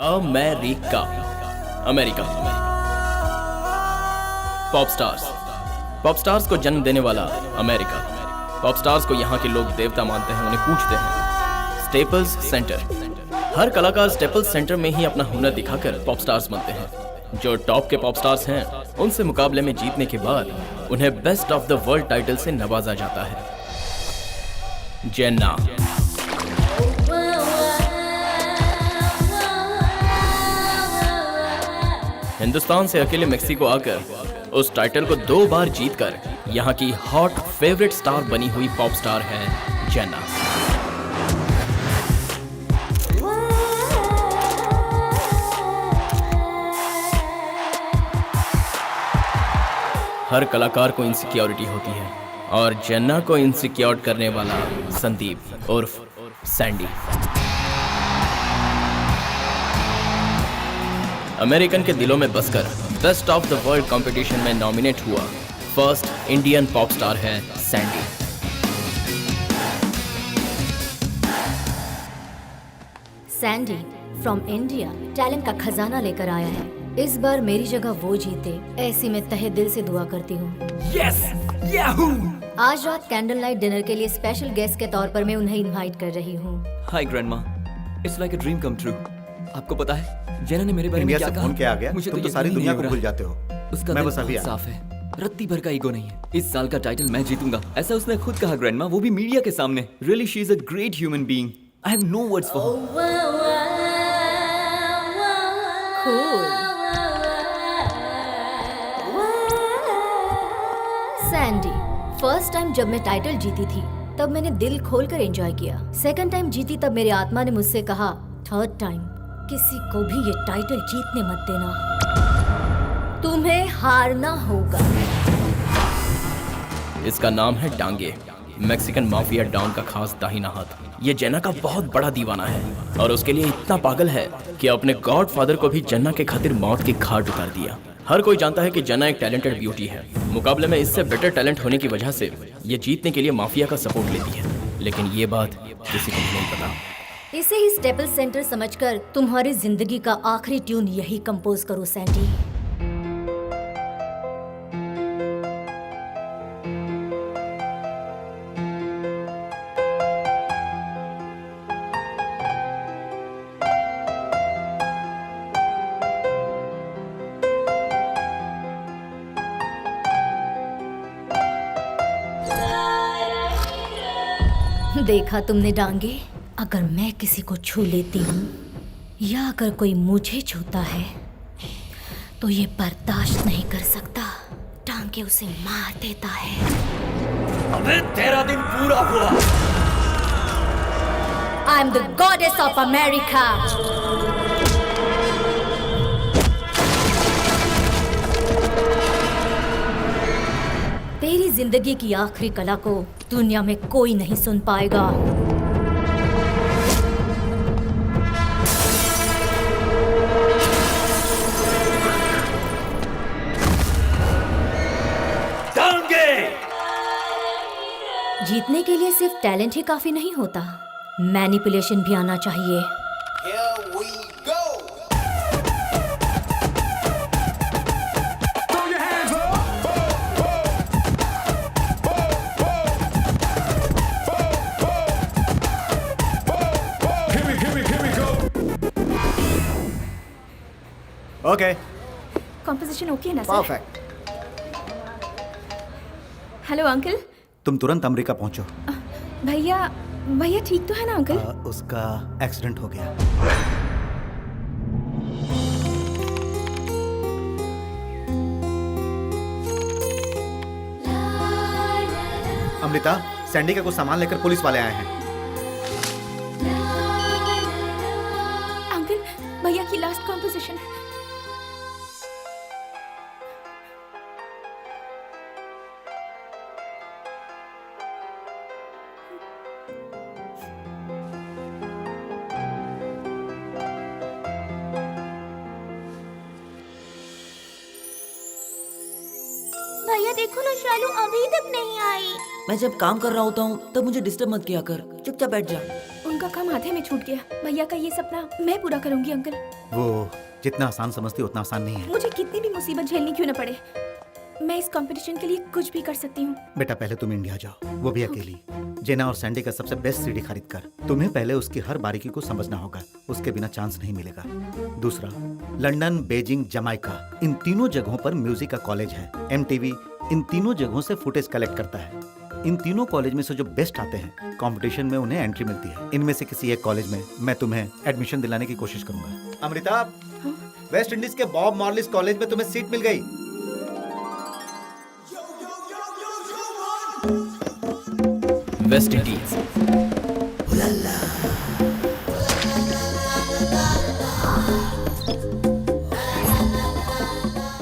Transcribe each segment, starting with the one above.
America. America. Pop stars. Pop stars को जन्म देने वाला अमेरिका। पॉप स्टार्स को यहाँ के लोग देवता मानते हैं, उन्हें पूजते हैं। Staples centre. हर कलाकार स्टेपल्स सेंटर में ही अपना हुनर दिखाकर पॉप स्टार्स बनते हैं। जो टॉप के पॉप स्टार्स हैं, उनसे मुकाबले में जीतने के बाद उन्हें best of the world title से नवाजा जाता है। जेन्ना। हिंदुस्तान से अकेले मेक्सिको आकर उस टाइटल को 2 बार जीतकर यहाँ की हॉट फेवरेट स्टार बनी हुई पॉप स्टार है जेन्ना। हर कलाकार को इनसिक्योरिटी होती है और जेन्ना को इनसिक्योर करने वाला संदीप उर्फ सैंडी। अमेरिकन के दिलों में बसकर best of the world competition में नॉमिनेट हुआ फर्स्ट इंडियन पॉप स्टार है Sandy. Sandy from India talent का खजाना लेकर आया है। इस बार मेरी जगह वो जीते, ऐसी मैं तहे दिल से दुआ करती हूँ। Yes! Yahoo! आज रात कैंडल लाइट डिनर के लिए स्पेशल गेस्ट के तौर पर मैं उन्हें इनवाइट कर रही हूँ। Hi grandma, it's like a dream come true. आपको पता है जेना ने मेरे बारे में क्या कहा? फोन किया गया? मुझे तुम तो यकीन सारी नहीं दुनिया हो को रहा। भूल जाते हो। उसका मैं दिल बस अभी बहुत आया। साफ है, रत्ती भर का ईगो नहीं है। इस साल का टाइटल मैं जीतूंगा, ऐसा उसने खुद कहा ग्रैंडमा, वो भी मीडिया के सामने। Really, she is a great human being. I have no words for her. Cool. Sandy, first time जब मैं टाइटल जीती थी तब मैंने दिल खोलकर एंजॉय किया। सेकंड टाइम जीती तब मेरी आत्मा ने मुझसे कहा, थर्ड टाइम किसी को भी ये टाइटल जीतने मत देना, तुम्हें हारना होगा। इसका नाम है डांगे, मैक्सिकन माफिया डॉन का खास दाहिना हाथ। ये जेन्ना का बहुत बड़ा दीवाना है और उसके लिए इतना पागल है कि अपने गॉडफादर को भी जेन्ना के खातिर मौत की घाट उतार दिया। हर कोई जानता है कि जेन्ना एक टैलेंटेड ब्यूटी है। मुकाबले में इससे बेटर टैलेंट होने की वजह से ये जीतने के लिए माफिया का सपोर्ट लेती है, लेकिन ये बात किसी को भी नहीं पता। इसे ही स्टेपल सेंटर समझकर तुम्हारी जिंदगी का आखिरी ट्यून यही कंपोज करो सैंडी। देखा तुमने डांगे, अगर मैं किसी को छू लेती हूँ या अगर कोई मुझे छूता है तो ये बर्दाश्त नहीं कर सकता। डांगे उसे मार देता है। अबे तेरा दिन पूरा हुआ। I am the goddess of America. तेरी जिंदगी की आखिरी कला को दुनिया में कोई नहीं सुन पाएगा। डांगे! जीतने के लिए सिर्फ टैलेंट ही काफी नहीं होता, मैनिपुलेशन भी आना चाहिए। ओके, कॉम्पोजिशन ओके है ना सर? परफेक्ट। Hello uncle. तुम तुरंत अमेरिका पहुंचो। भैया भैया ठीक तो है ना अंकल? उसका एक्सीडेंट हो गया। अमृता, सैंडी का कुछ सामान लेकर पुलिस वाले आए हैं। अंकल भैया की लास्ट कॉम्पोजिशन है। भैया देखो ना, शालू अभी तक नहीं आई। मैं जब काम कर रहा होता हूँ तब मुझे डिस्टर्ब मत किया कर, चुपचाप बैठ जा। उनका का काम आधे में छूट गया। भैया का ये सपना मैं पूरा करूंगी अंकल। वो जितना आसान समझती उतना आसान नहीं है। मुझे कितनी भी मुसीबत झेलनी क्यों न पड़े, मैं इस कंपटीशन के लिए कुछ भी कर सकती हूँ। बेटा पहले तुम इंडिया जाओ, वो भी अकेली। जेना और सैंडी का सबसे बेस्ट सीडी खरीद कर। तुम्हें पहले उसकी हर बारीकी को समझना होगा, उसके बिना चांस नहीं मिलेगा। दूसरा, लंदन, बीजिंग, जमाइका, इन तीनों जगहों पर म्यूजिक का कॉलेज है। MTV इन तीनों जगहों से फुटेज कलेक्ट करता है। इन तीनों कॉलेज में से जो बेस्ट आते हैं, कंपटीशन में उन्हें एंट्री मिलती है। इनमें से किसी एक कॉलेज में मैं तुम्हें एडमिशन दिलाने की कोशिश करूंगा। अमृता, वेस्ट इंडीज के बॉब मॉर्लिस कॉलेज में तुम्हें सीट मिल गई। West Indies.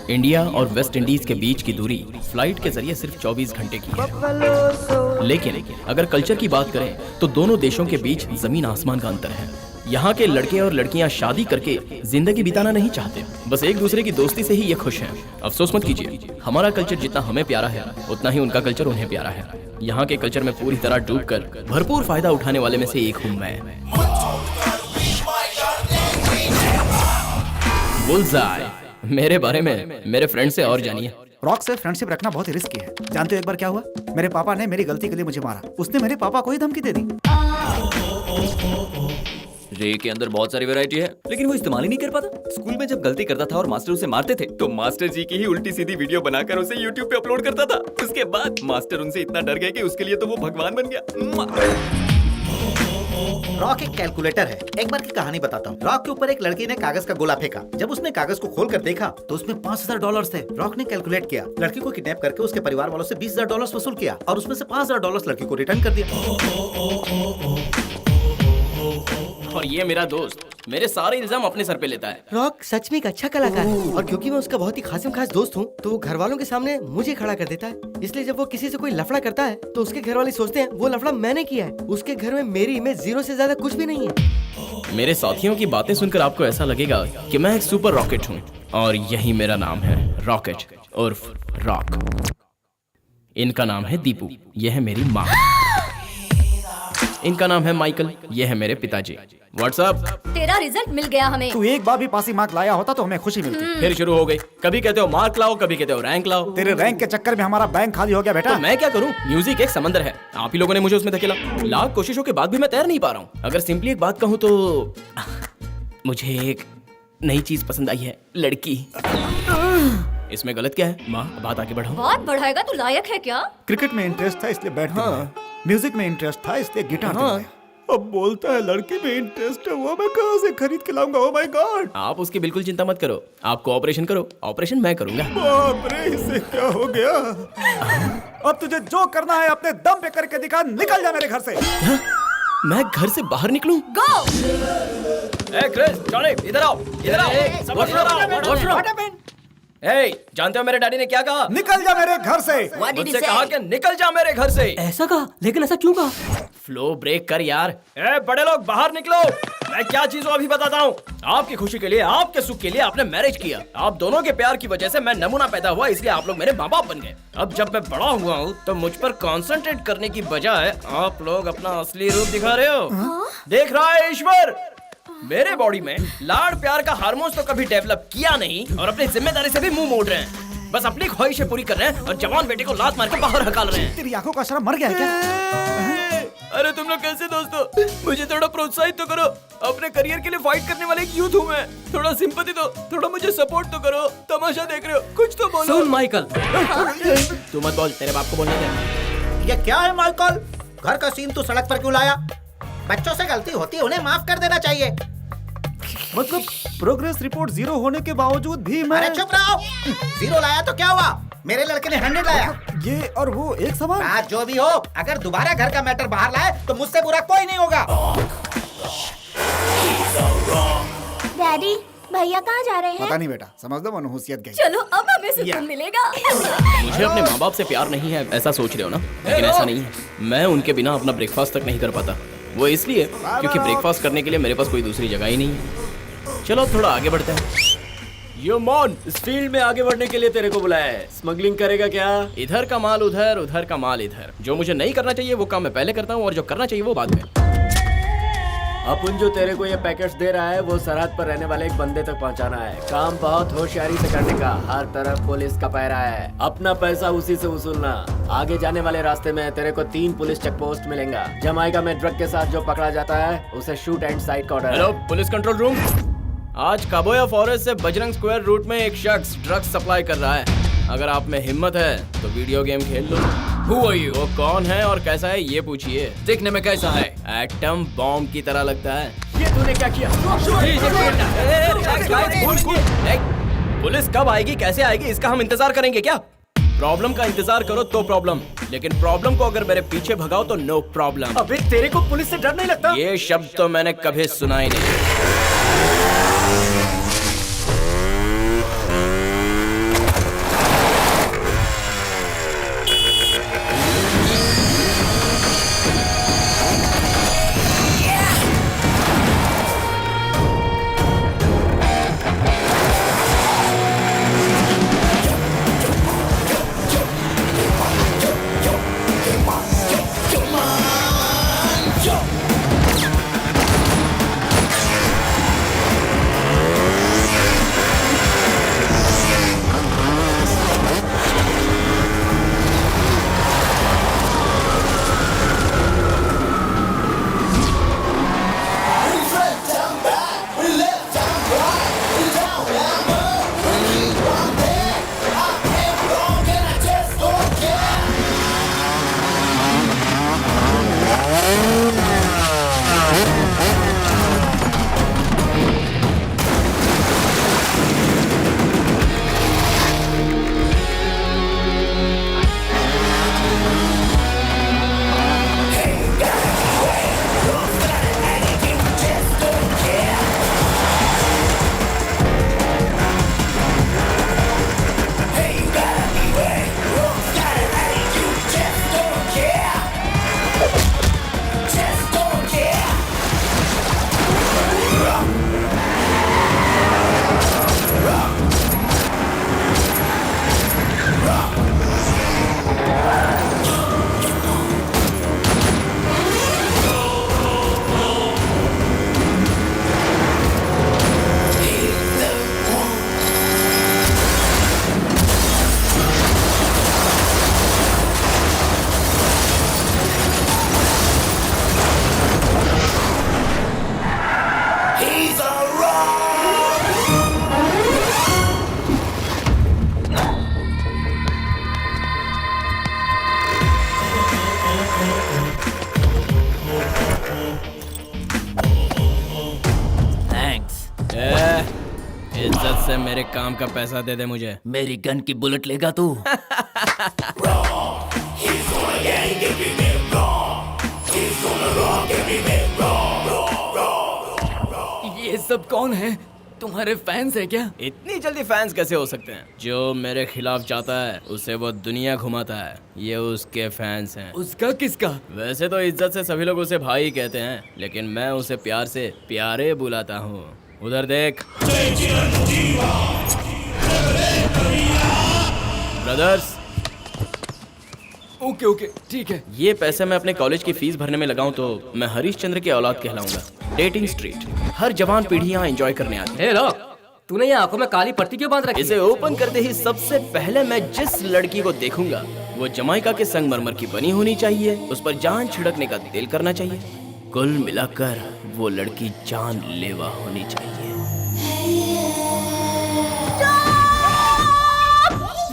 इंडिया और वेस्ट इंडीज के बीच की दूरी फ्लाइट के जरिए सिर्फ 24 घंटे की है। लेकिन अगर कल्चर की बात करें तो दोनों देशों के बीच जमीन आसमान का अंतर है। यहाँ के लड़के और लड़कियाँ शादी करके जिंदगी बिताना नहीं चाहते, बस एक दूसरे की दोस्ती से ही ये खुश हैं। अफसोस मत कीजिए, हमारा कल्चर जितना हमें प्यारा है उतना ही उनका कल्चर उन्हें प्यारा है। यहाँ के कल्चर में पूरी तरह डूबकर भरपूर फायदा उठाने वाले में से एक हूँ मैं। बुल्सआई। मेरे बारे में मेरे फ्रेंड से और जानिए। रॉक से फ्रेंडशिप रखना बहुत ही रिस्की है। जानते हो एक बार क्या हुआ? मेरे पापा ने मेरी गलती के लिए मुझे मारा। उसने मेरे पापा को ही धमकी दे दी। रे के अंदर बहुत सारी वैरायटी है, लेकिन वो इस्तेमाल ही नहीं कर पाता। स्कूल में जब गलती करता था और मास्टर उसे मारते थे तो मास्टर जी की ही उल्टी सीधी वीडियो बनाकर उसे YouTube पे अपलोड करता था। उसके बाद मास्टर उनसे इतना डर गए कि उसके लिए तो वो भगवान बन गया। रॉक एक कैलकुलेटर है। एक बार की कहानी बताता हूँ। रॉक के ऊपर एक लड़की ने कागज का गोला फेंका। जब उसने कागज को खोलकर देखा तो उसमें $5000 थे। रॉक ने कैलकुलेट किया, लड़की को किडनैप करके उसके परिवार वालों से $20000 वसूल किया और उसमें से $5000 लड़की को रिटर्न कर दिया। और ये मेरा दोस्त मेरे सारे इल्जाम अपने सर पे लेता है। रॉक सच में एक अच्छा कलाकार है और क्योंकि मैं उसका बहुत ही खासिम खास दोस्त हूँ तो वो घर वालों के सामने मुझे खड़ा कर देता है। इसलिए जब वो किसी से कोई लफड़ा करता है तो उसके घर वाले सोचते हैं वो लफड़ा मैंने किया है। उसके घर में मेरी इमेज 0 से ज्यादा कुछ भी नहीं है। मेरे साथियों की बातें सुनकर आपको ऐसा लगेगा कि मैं एक सुपर रॉकेट हूँ और यही मेरा नाम है, रॉकेट उर्फ रॉक। इनका नाम है दीपू, यह है मेरी माँ। इनका नाम है माइकल, ये है मेरे पिताजी। व्हाट्सअप। तेरा रिजल्ट मिल गया हमें। तू एक बार भी पासिंग मार्क लाया होता तो हमें खुशी मिलती। फिर शुरू हो गई, कभी कहते हो मार्क लाओ, कभी कहते हो रैंक लाओ। तेरे रैंक के चक्कर में हमारा बैंक खाली हो गया बेटा। तो मैं क्या करूं? म्यूजिक एक समंदर है, आप ही लोगों ने मुझे उसमें धकेला। लाख कोशिशों के बाद भी मैं तैर नहीं पा रहा हूं। अगर सिंपली एक बात कहूं तो मुझे एक नई चीज पसंद आई है, लड़की। इसमें गलत क्या है? माँ, बात आगे बढ़ाओ। बात बढ़ाएगा तू लायक है क्या? क्रिकेट में इंटरेस्ट था इसलिए बैट दिलाया। म्यूजिक में इंटरेस्ट था इसलिए गिटार दिलाया। अब बोलता है लड़की में इंटरेस्ट है, वो मैं कहाँ से खरीद के लाऊंगा? Oh my God. आप उसकी बिल्कुल चिंता मत करो, आप कोऑपरेशन करो, ऑपरेशन मैं करूंगा। बाप रे, इसे क्या हो गया? अब तुझे जो करना है अपने दम पे करके दिखा। निकल जा मेरे घर से। मैं घर से बाहर निकलूं? गो। ए क्रिस, जॉनी, इधर आओ, इधर आओ। जानते हो मेरे डैडी ने क्या कहा? निकल जा मेरे घर से। मुझसे कहा कि निकल जा मेरे घर से। ऐसा कहा, लेकिन ऐसा क्यों कहा? फ्लो ब्रेक कर यार। ए बड़े लोग बाहर निकलो, मैं क्या चीज हूँ अभी बताता हूँ। आपकी खुशी के लिए, आपके सुख के लिए आपने मैरिज किया। आप दोनों के प्यार की वजह से मैं नमूना पैदा हुआ, इसलिए आप लोग मेरे माँ बाप बन गए। अब जब मैं बड़ा हुआ हूँ तो मुझ पर कंसंट्रेट करने की बजाय आप लोग अपना असली रूप दिखा रहे हो। देख रहा है ईश्वर, मेरे बॉडी में लाड़ प्यार का हार्मोन्स तो कभी डेवलप किया नहीं और अपनी जिम्मेदारी से भी मुंह मोड़ रहे हैं। बस अपनी ख्वाहिशें पूरी कर रहे हैं और जवान बेटे को लात मार के बाहर हकाल रहे हैं। तेरी आंखों का शर्म मर गया है क्या? अरे तुम लोग कैसे दोस्तों? मुझे थोड़ा प्रोत्साहित तो करो, अपने करियर के लिए फाइट करने वाले एक यूथ हूँ मैं। थोड़ा सिंपैथी दो, थोड़ा मुझे सपोर्ट तो करो। तमाशा देख रहे हो, कुछ तो बोलो। सुन माइकल, तू मत बोल, तेरे बाप को बोलने दे। ये क्या है माइकल? घर का सीन तू सड़क पर क्यों लाया? बच्चों से गलती होती है, उन्हें माफ कर देना चाहिए। मतलब प्रोग्रेस रिपोर्ट 0 होने के बावजूद भी मैं। अरे चुप रहो। 0 लाया तो क्या हुआ? मेरे लड़के ने 100 लाया। ये और वो एक सवाल। बात जो भी हो, अगर दोबारा घर का मैटर बाहर लाए तो मुझसे बुरा कोई नहीं होगा। डैडी, भैया कहाँ जा रहे हैं? पता नहीं बेटा, समझ लो मनहूसियत गई। चलो अब हमें सुकून मिलेगा। मुझे अपने माँ बाप से प्यार नहीं है ऐसा सोच रहे हो ना, लेकिन ऐसा नहीं है। मैं उनके बिना अपना ब्रेकफास्ट तक नहीं कर पाता। वो इसलिए क्योंकि ब्रेकफास्ट करने के लिए मेरे पास कोई दूसरी जगह ही नहीं है। चलो अब थोड़ा आगे बढ़ते हैं। यो मॉन, इस फील्ड में आगे बढ़ने के लिए तेरे को बुलाया है। स्मगलिंग करेगा क्या? इधर का माल उधर, उधर का माल इधर। जो मुझे नहीं करना चाहिए वो काम मैं पहले करता हूँ और जो करना चाहिए वो बाद में। अपन जो तेरे को ये पैकेट्स दे रहा है वो सरहद पर रहने वाले एक बंदे तक पहुंचाना है। काम बहुत होशियारी से करने का, हर तरफ पुलिस का पहरा है। अपना पैसा उसी से वसूलना। आगे जाने वाले रास्ते में तेरे को 3 पुलिस चेक पोस्ट मिलेंगा। जमाइका में ड्रग के साथ जो पकड़ा जाता है उसे शूट एंड साइड का order. Hello police control room, आज काबोया फॉरेस्ट से बजरंग स्क्वायर रूट में एक शख्स ड्रग्स सप्लाई कर रहा है। अगर आप में हिम्मत है तो वीडियो गेम खेल लो। Who are you? वो कौन है और कैसा है ये पूछिए। देखने में कैसा है? एटम बॉम्ब की तरह लगता है। ये तूने क्या किया? पुलिस कब आएगी, कैसे आएगी, इसका हम इंतजार करेंगे क्या? प्रॉब्लम का इंतजार करो तो प्रॉब्लम, लेकिन प्रॉब्लम को अगर मेरे पीछे भगाओ तो नो प्रॉब्लम। अबे तेरे को पुलिस से डर नहीं लगता? ये शब्द तो मैंने कभी सुना ही नहीं। इज्जत से मेरे काम का पैसा दे दे मुझे। मेरी गन की बुलेट लेगा तू? ये सब कौन है? तुम्हारे फैंस है क्या? इतनी जल्दी फैंस कैसे हो सकते हैं? जो मेरे खिलाफ जाता है उसे वो दुनिया घुमाता है, ये उसके फैंस हैं। उसका किसका? वैसे तो इज्जत से सभी लोग उसे भाई कहते हैं, लेकिन मैं उसे प्यार से प्यारे बुलाता हूँ। उधर देख। ब्रदर्स। ओके ओके ठीक है। ये पैसे मैं अपने कॉलेज की फीस भरने में लगाऊं तो मैं हरीशचंद्र की औलाद कहलाऊंगा। डेटिंग स्ट्रीट, हर जवान पीढ़ी यहाँ एंजॉय करने आती है। हे लोग, तूने ये आंखों में काली पट्टी क्यों बांध रखी? इसे ओपन करते ही सबसे पहले मैं जिस लड़की को देखूंगा वो जमाइका के संगमरमर की बनी होनी चाहिए, उस पर जान छिड़कने का दिल करना चाहिए। कुल मिलाकर वो लड़की जानलेवा होनी चाहिए।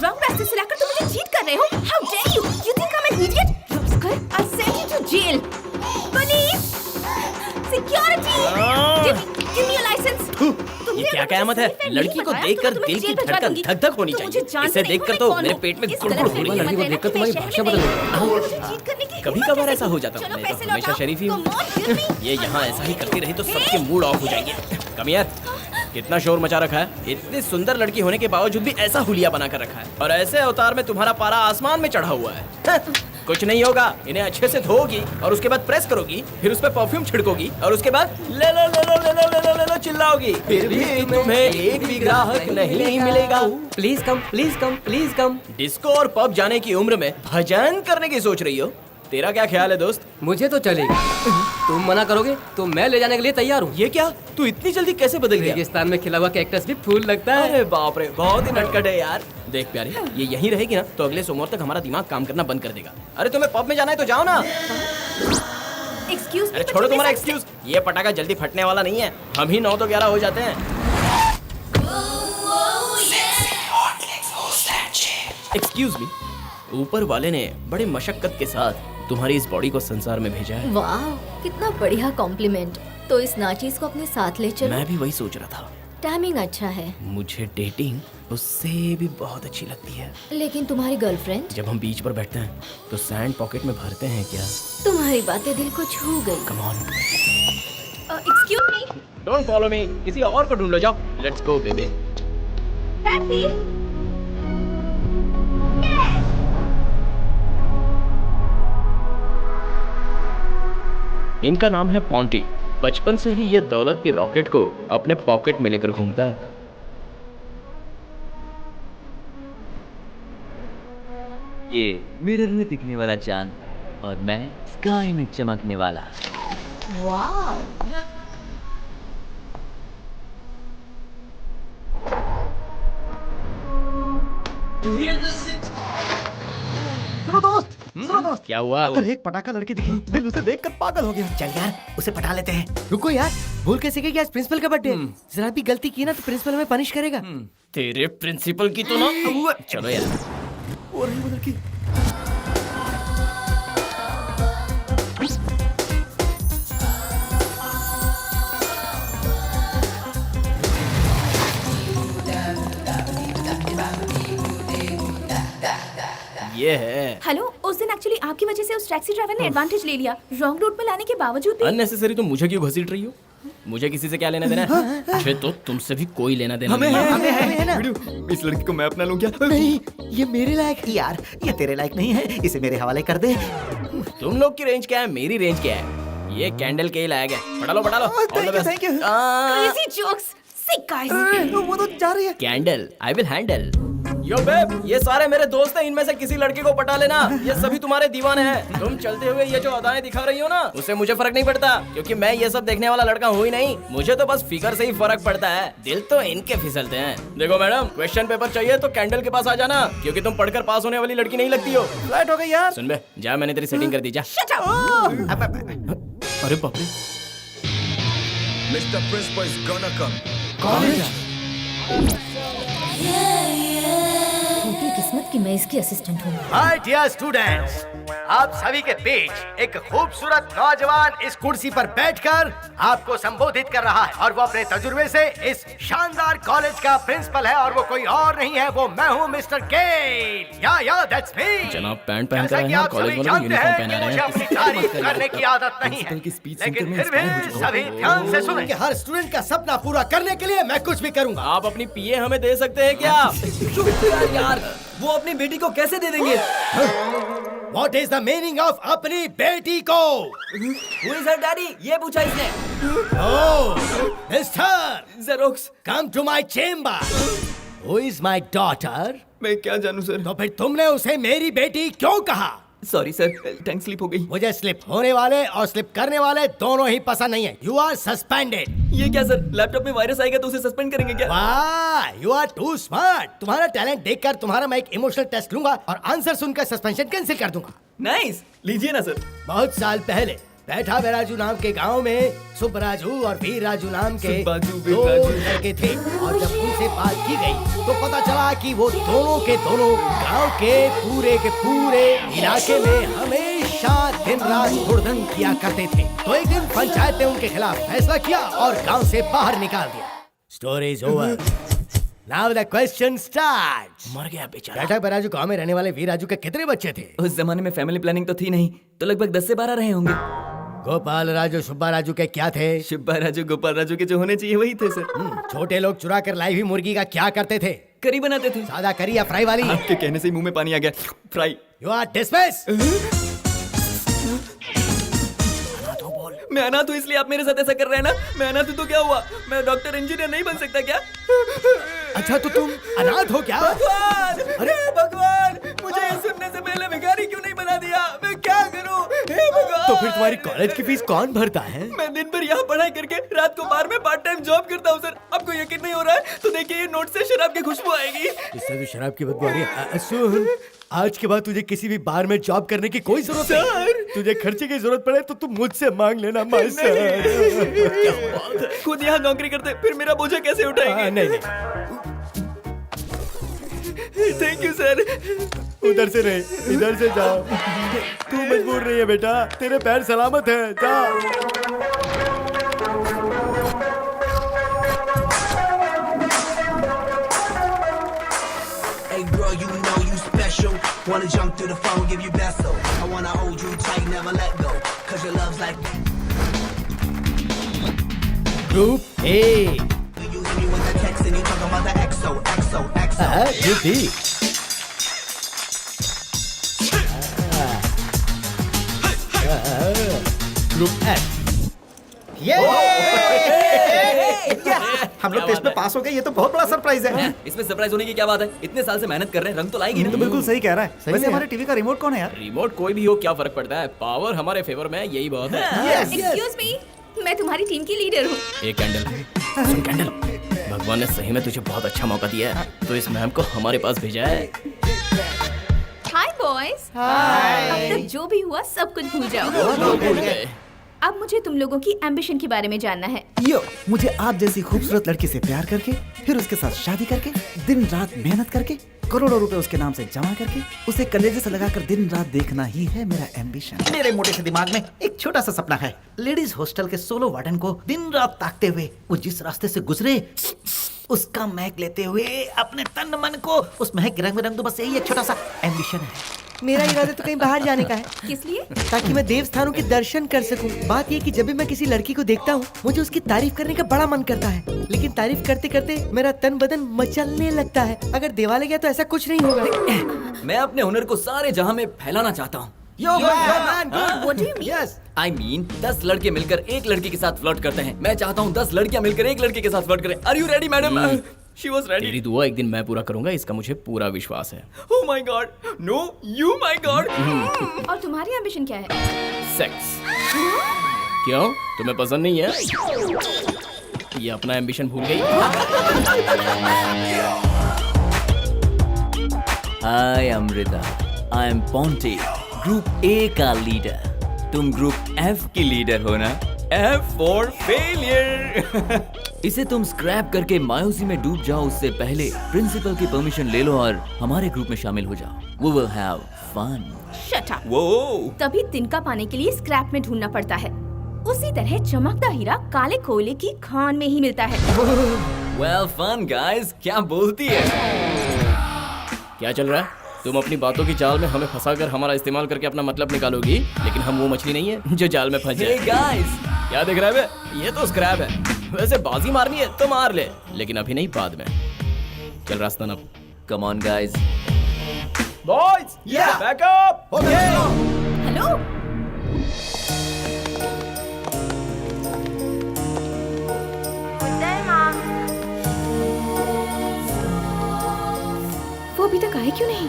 रॉन्ग रास्ते से लाकर तुम मुझे चीट कर रहे हो? How dare you? You think I'm an idiot? Rascal, I'll send you to jail. Police, security, give me your license. ये क्या कयामत है? लड़की को देखकर दिल की धड़कन धक धक होनी चाहिए। इसे देखकर तो मेरे पेट में गुड़गुड़ हो रही है। लड़की को देखकर तुम्हारी भाषा बदल गई। कभी कभार ऐसा हो जाता है, मैं तो हमेशा शरीफ ही हूँ। ये यहाँ ऐसा ही करती रही तो सबके मूड ऑफ हो जाएंगे। कम यार, कितना शोर मचा रखा है। इतनी सुंदर लड़की होने के बावजूद भी ऐसा हुलिया बना कर रखा है, और ऐसे अवतार में तुम्हारा पारा आसमान में चढ़ा हुआ है। कुछ नहीं होगा, इन्हें अच्छे से धोगी और उसके बाद प्रेस करोगी, फिर उस पर परफ्यूम छिड़कोगी और उसके बाद ले लो ले लो ले लो ले लो ले लो चिल्लाओगी, फिर भी तुम्हें एक भी ग्राहक नहीं मिलेगा। Please come, please come, please come. Disco और पब जाने की उम्र में भजन करने की सोच रही हो? तेरा क्या ख्याल है दोस्त? मुझे तो चलेगा। तुम मना करोगे तो मैं ले जाने के लिए तैयार हूँ। ये क्या, तू इतनी जल्दी कैसे बदल गया? रेगिस्तान में खिला हुआ कैक्टस भी फूल लगता है। अरे बाप रे, बहुत ही नटखट है यार। देख प्यारे, ये यहीं रहेगी ना तो अगले सोमवार तक हमारा दिमाग काम करना बंद कर देगा। अरे तुम्हें पब में जाना है तो जाओ ना। एक्सक्यूज अरे छोड़ो तुम्हारा एक्सक्यूज, ये पटाखा जल्दी फटने वाला नहीं है। हम ही 9 तो 11 हो जाते हैं। एक्सक्यूज मी, ऊपर वाले ने बड़े मशक्कत के साथ तुम्हारी इस बॉडी को संसार में भेजा है। वाह, कितना बढ़िया कॉम्प्लीमेंट। तो इस नाचीज को अपने साथ ले चलो। मैं भी वही सोच रहा था। टाइमिंग अच्छा है। मुझे डेटिंग उससे भी बहुत अच्छी लगती है। लेकिन तुम्हारी गर्लफ्रेंड? जब हम बीच पर बैठते हैं तो सैंड पॉकेट में भरते हैं क्या? तुम्हारी बातें दिल को छू गई। Come on. Excuse me, don't follow me, किसी और को ढूंढ लो, जाओ। Let's go baby. टैक्सी। इनका नाम है पॉन्टी। बचपन से ही ये दौलत की रॉकेट को अपने पॉकेट में लेकर घूमता है। ये मिरर में दिखने वाला चांद और मैं स्काई में चमकने वाला। क्या हुआ? अगर एक पटाखा लड़की दिखी, दिल उसे देखकर पागल हो गया। चल यार, उसे पटा लेते हैं। रुको यार, भूल कैसे गई कि आज प्रिंसिपल का बर्थडे है। जरा भी गलती की ना तो प्रिंसिपल हमें पनिश करेगा। तेरे प्रिंसिपल की तो ना। चलो यार। वो रही वो लड़की। ये है। हेलो, उस दिन एक्चुअली आपकी वजह से उस टैक्सी ड्राइवर ने एडवांटेज ले लिया। रॉन्ग रूट में लाने के बावजूद भी। अननेसेसरी तुम मुझे क्यों घसीट रही हो? मुझे किसी से क्या लेना देना है? मुझे तो तुमसे भी कोई लेना देना नहीं है। वीडियो, इस लड़की को मैं अपना लूं क्या? नहीं, ये मेरे लायक है। यार, ये तेरे लायक नहीं है, इसे मेरे हवाले कर दे। तुम लोग की रेंज क्या है, मेरी रेंज क्या है? ये कैंडल के ही लायक है। पढ़ा लो पढ़ा लो। Thank you. Crazy jokes, sick guys. वो तो जा रही है। Candle, I will handle. Yo babe, ये सारे मेरे दोस्त हैं, इनमें से किसी लड़के को पटा लेना। ये सभी तुम्हारे दीवाने हैं। तुम चलते हुए ये जो अदाएं दिखा रही हो ना, उससे मुझे फर्क नहीं पड़ता, क्योंकि मैं ये सब देखने वाला लड़का हूँ ही नहीं। मुझे तो बस फिगर से ही फर्क पड़ता है, दिल तो इनके फिसलते हैं। देखो मैडम, क्वेश्चन पेपर चाहिए तो कैंडल के पास आ जाना, क्योंकि तुम पढ़कर पास होने वाली लड़की नहीं लगती हो। फ्लाइट हो गई यार। सुन बे, जा, मैंने तेरी सेटिंग कर दी, जा। अरे बाप रे, Mr. Principal is gonna come. छोटी किस्मत की मैं इसकी असिस्टेंट हूँ। माय डियर स्टूडेंट्स, आप सभी के बीच एक खूबसूरत नौजवान इस कुर्सी पर बैठकर आपको संबोधित कर रहा है, और वो अपने तजुर्बे से इस शानदार कॉलेज का प्रिंसिपल है, और वो कोई और नहीं है, वो मैं हूँ, मिस्टर गेल। या दैट्स मी। जनाब पैंट पहन कर जैसा आए कि हैं, आप कॉलेज सभी वाले जानते यूनिफॉर्म हैं पहना कि रहे मुझे अपनी हैं। तारीफ करने की आदत नहीं है, लेकिन फिर भी सभी ध्यान से सुनें कि हर स्टूडेंट का सपना पूरा करने के लिए मैं कुछ भी करूंगा। आप अपनी पीए हमें दे सकते हैं क्या? यार, वो अपनी बेटी को कैसे दे देंगे? What is the meaning of अपनी बेटी को? Who is her daddy? ये पूछा इसने। Oh, Mister, xerox. come to my chamber. Who is my daughter? मैं क्या जानूं सर? तो फिर तुमने उसे मेरी बेटी क्यों कहा? सॉरी सर, टंग स्लिप हो गई। मुझे स्लिप होने वाले और स्लिप करने वाले दोनों ही पसंद नहीं है। You are suspended. ये क्या सर, लैपटॉप में वायरस आएगा तो उसे सस्पेंड करेंगे क्या? वाह, you are too smart. तुम्हारा टैलेंट देखकर तुम्हारा मैं एक इमोशनल टेस्ट लूंगा और आंसर सुनकर सस्पेंशन कैंसिल कर दूंगा। नाइस, लीजिए ना सर। बहुत साल पहले बैठा बेराजू नाम के गांव में सुब्बराजू और वीर राजू नाम के सुब्बाजू, दो वीरराजू। लड़के थे, और जब उनसे बात की गई तो पता चला कि वो दोनों के दोनों गांव के पूरे इलाके में हमेशा दिन रात हुड़दंग किया करते थे। तो एक दिन पंचायत ने उनके खिलाफ फैसला किया और गांव से बाहर निकाल दिया। Story is over. Now the question starts. मर गया बेचारा। बैठक बेराजू गांव में रहने वाले वीर राजू के कितने बच्चे थे? उस जमाने में फैमिली प्लानिंग तो थी नहीं, तो लगभग 10 से 12 रहे होंगे। गोपाल राजू सुब्बा राजू के क्या थे? शिब्बा राजू, गोपाल राजू के जो होने चाहिए वही थे सर। छोटे लोग चुरा कर लाई हुई मुर्गी का क्या करते थे? करी बनाते थे। सादा करी या फ्राई वाली? आपके कहने से ही मुंह में पानी आ गया। फ्राई। You are dismiss. मैं अनाथ हूँ इसलिए आप मेरे साथ ऐसा कर रहे हैं ना? मैं अनाथ हूँ तो क्या हुआ? मैं डॉक्टर इंजीनियर नहीं बन सकता क्या? अच्छा, तो तुम अनाथ हो क्या? भगवान, अरे भगवान, मुझे ये सुनने से पहले भिखारी क्यों नहीं बना दिया? मैं क्या करूँ? तो फिर तुम्हारी कॉलेज की फीस कौन भरता है? मैं दिन भर यहाँ पढ़ाई करके रात को बार में पार्ट टाइम जॉब करता हूँ सर। आपको यकीन नहीं हो रहा है तो देखिए ये नोट से शराब की खुशबू आएगी। इससे तो शराब की बदबू आ रही है। सुन, आज के बाद तुझे किसी भी बार में जॉब करने की कोई जरूरत नहीं। तुझे खर्चे की जरूरत पड़े तो तुम मुझसे मांग लेना माय सर। खुद यहाँ नौकरी करते फिर मेरा बोझा कैसे उठाएंगे? नहीं, थैंक यू सर। उधर से नहीं, इधर से जाओ। तू मजबूर नहीं है बेटा, तेरे पैर सलामत है। जा। Hey girl, you know you special. Wanna jump through the phone, give you beso. I wanna hold you tight, never let go. Cause your love's like. Group A. You hit me with the text and you talk about the XO, XO, XO. Group B. Group F. हम लोग test में पास हो गए, ये तो बहुत बड़ा surprise है। इसमें सरप्राइज होने की क्या बात है? इतने साल से मेहनत कर रहे हैं, रंग तो लाएगी ये तो बिल्कुल सही कह रहा है। वैसे है। हमारे टीवी का रिमोट कौन है यार? रिमोट कोई भी हो क्या फर्क पड़ता है, पावर हमारे फेवर में है, यही बहुत है। एक्सक्यूज मी, मैं तुम्हारी टीम की लीडर हूँ। एक कैंडल, सुन कैंडल, भगवान ने सही में तुझे बहुत अच्छा मौका दिया है, तो इस मैम को हमारे पास भेजा है। हाय बॉयज। अब तक जो भी हुआ सब कुछ भूल जाओ। भूल गए। अब मुझे तुम लोगों की एम्बिशन के बारे में जानना है। यो, मुझे आप जैसी खूबसूरत लड़की से प्यार करके, फिर उसके साथ शादी करके, दिन रात मेहनत करके, करोड़ों रुपए उसके नाम से जमा करके, उसे कलेजे से लगाकर दिन रात देखना ही है मेरा एम्बिशन। मेरे मोटे से दिमाग में एक छोटा सा सपना है, लेडीज हॉस्टल के सोलो वार्डन को दिन रात ताकते हुए वो जिस रास्ते से गुजरे उसका महक लेते हुए अपने तन मन को उस महक रंग में रंग दो। बस यही एक छोटा सा एम्बिशन है। मेरा इरादा तो कहीं बाहर जाने का है, किस लिए? ताकि मैं देव स्थानों के दर्शन कर सकूं। बात ये कि जब भी मैं किसी लड़की को देखता हूँ मुझे उसकी तारीफ करने का बड़ा मन करता है, लेकिन तारीफ करते करते मेरा तन बदन मचलने लगता है। अगर देवालय गया तो ऐसा कुछ नहीं होगा। मैं अपने हुनर को सारे जहां में फैलाना चाहता हूँ। What do you mean? Yes. I mean, 10 लड़के मिलकर एक लड़की के साथ फ्लर्ट करते हैं। मैं चाहता हूँ 10 लड़कियां मिलकर एक लड़के के साथ फ्लर्ट करें। Are you ready, madam? She was ready. तेरी दुआ एक दिन मैं पूरा करूंगा, इसका मुझे पूरा विश्वास है। Oh my God! No, you my God! और तुम्हारी एम्बिशन क्या है? सेक्स। क्यों, तुम्हें पसंद नहीं है? ये अपना एम्बिशन भूल गई? Hi Amrita, I am Ponte, group A का लीडर। तुम ग्रुप F की लीडर हो ना? F for failure। इसे तुम स्क्रैप करके मायूसी में डूब जाओ उससे पहले प्रिंसिपल की परमिशन ले लो और हमारे ग्रुप में शामिल हो जाओ। We will have fun। Shut up। Whoa! तभी तिनका पाने के लिए स्क्रैप में ढूंढना पड़ता है। उसी तरह चमकता हीरा काले कोयले की खान में ही मिलता है। Well fun guys, क्या बोलती है? क्या चल रहा है? तुम अपनी बातों की जाल में हमें फंसाकर हमारा इस्तेमाल करके अपना मतलब निकालोगी, लेकिन हम वो मछली नहीं है जो जाल में फंस जाए। Hey guys! क्या दिख रहा है बे? ये तो स्क्रैप है। वैसे बाजी मारनी है तो मार ले, लेकिन अभी नहीं, बाद में। चल रास्ता नप। Come on guys! Boys, back up! Hello, वो अभी तक आए क्यों नहीं?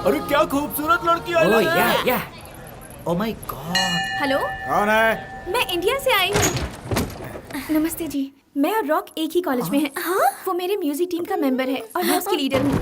अरे क्या खूबसूरत लड़की आई है। Oh my God. हेलो, कौन है? मैं इंडिया से आई हूँ। नमस्ते जी, मैं और रॉक एक ही कॉलेज में हैं। हाँ? वो मेरे म्यूजिक टीम का मेंबर है और मैं उसकी लीडर हूँ।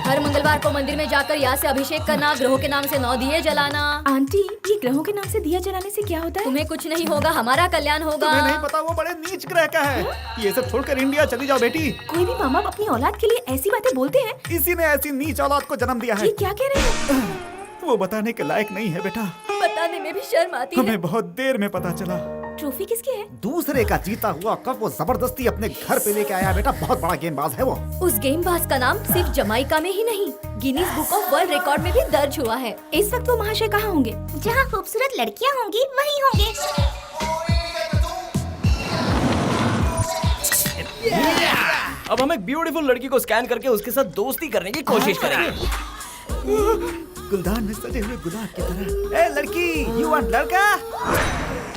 हर मंगलवार को मंदिर में जाकर यहाँ से अभिषेक करना, ग्रहों के नाम से 9 दिए जलाना। आंटी, ये ग्रहों के नाम से दिया जलाने से क्या होता है? तुम्हें कुछ नहीं होगा, हमारा कल्याण होगा। तुम्हें नहीं पता वो बड़े नीच ग्रह का है। ये सब छोड़कर इंडिया चली जाओ बेटी। कोई भी माँ बाप अपनी औलाद के लिए ऐसी बातें बोलते हैं? इसी ने ऐसी नीच औलाद को जन्म दिया है। ये क्या कह रहे हैं? वो बताने के लायक नहीं है बेटा। बताने में भी शर्म आती है। हमें बहुत देर में पता चला। ट्रॉफी किसकी है? दूसरे का जीता हुआ कप वो जबरदस्ती अपने घर पे लेके आया बेटा। बहुत बड़ा गेंदबाज है वो। उस गेंदबाज का नाम सिर्फ जमाइका में ही नहीं, Guinness book of world record में भी दर्ज हुआ है। इस वक्त वो महाशय कहाँ होंगे? जहाँ खूबसूरत लड़कियाँ होंगी वहीं होंगे। अब हम एक ब्यूटीफुल लड़की को स्कैन करके उसके साथ दोस्ती करने की कोशिश करेंगे। गुलदान में सजे हुए गुलाब की तरह। ए लड़की, यू वांट लड़का?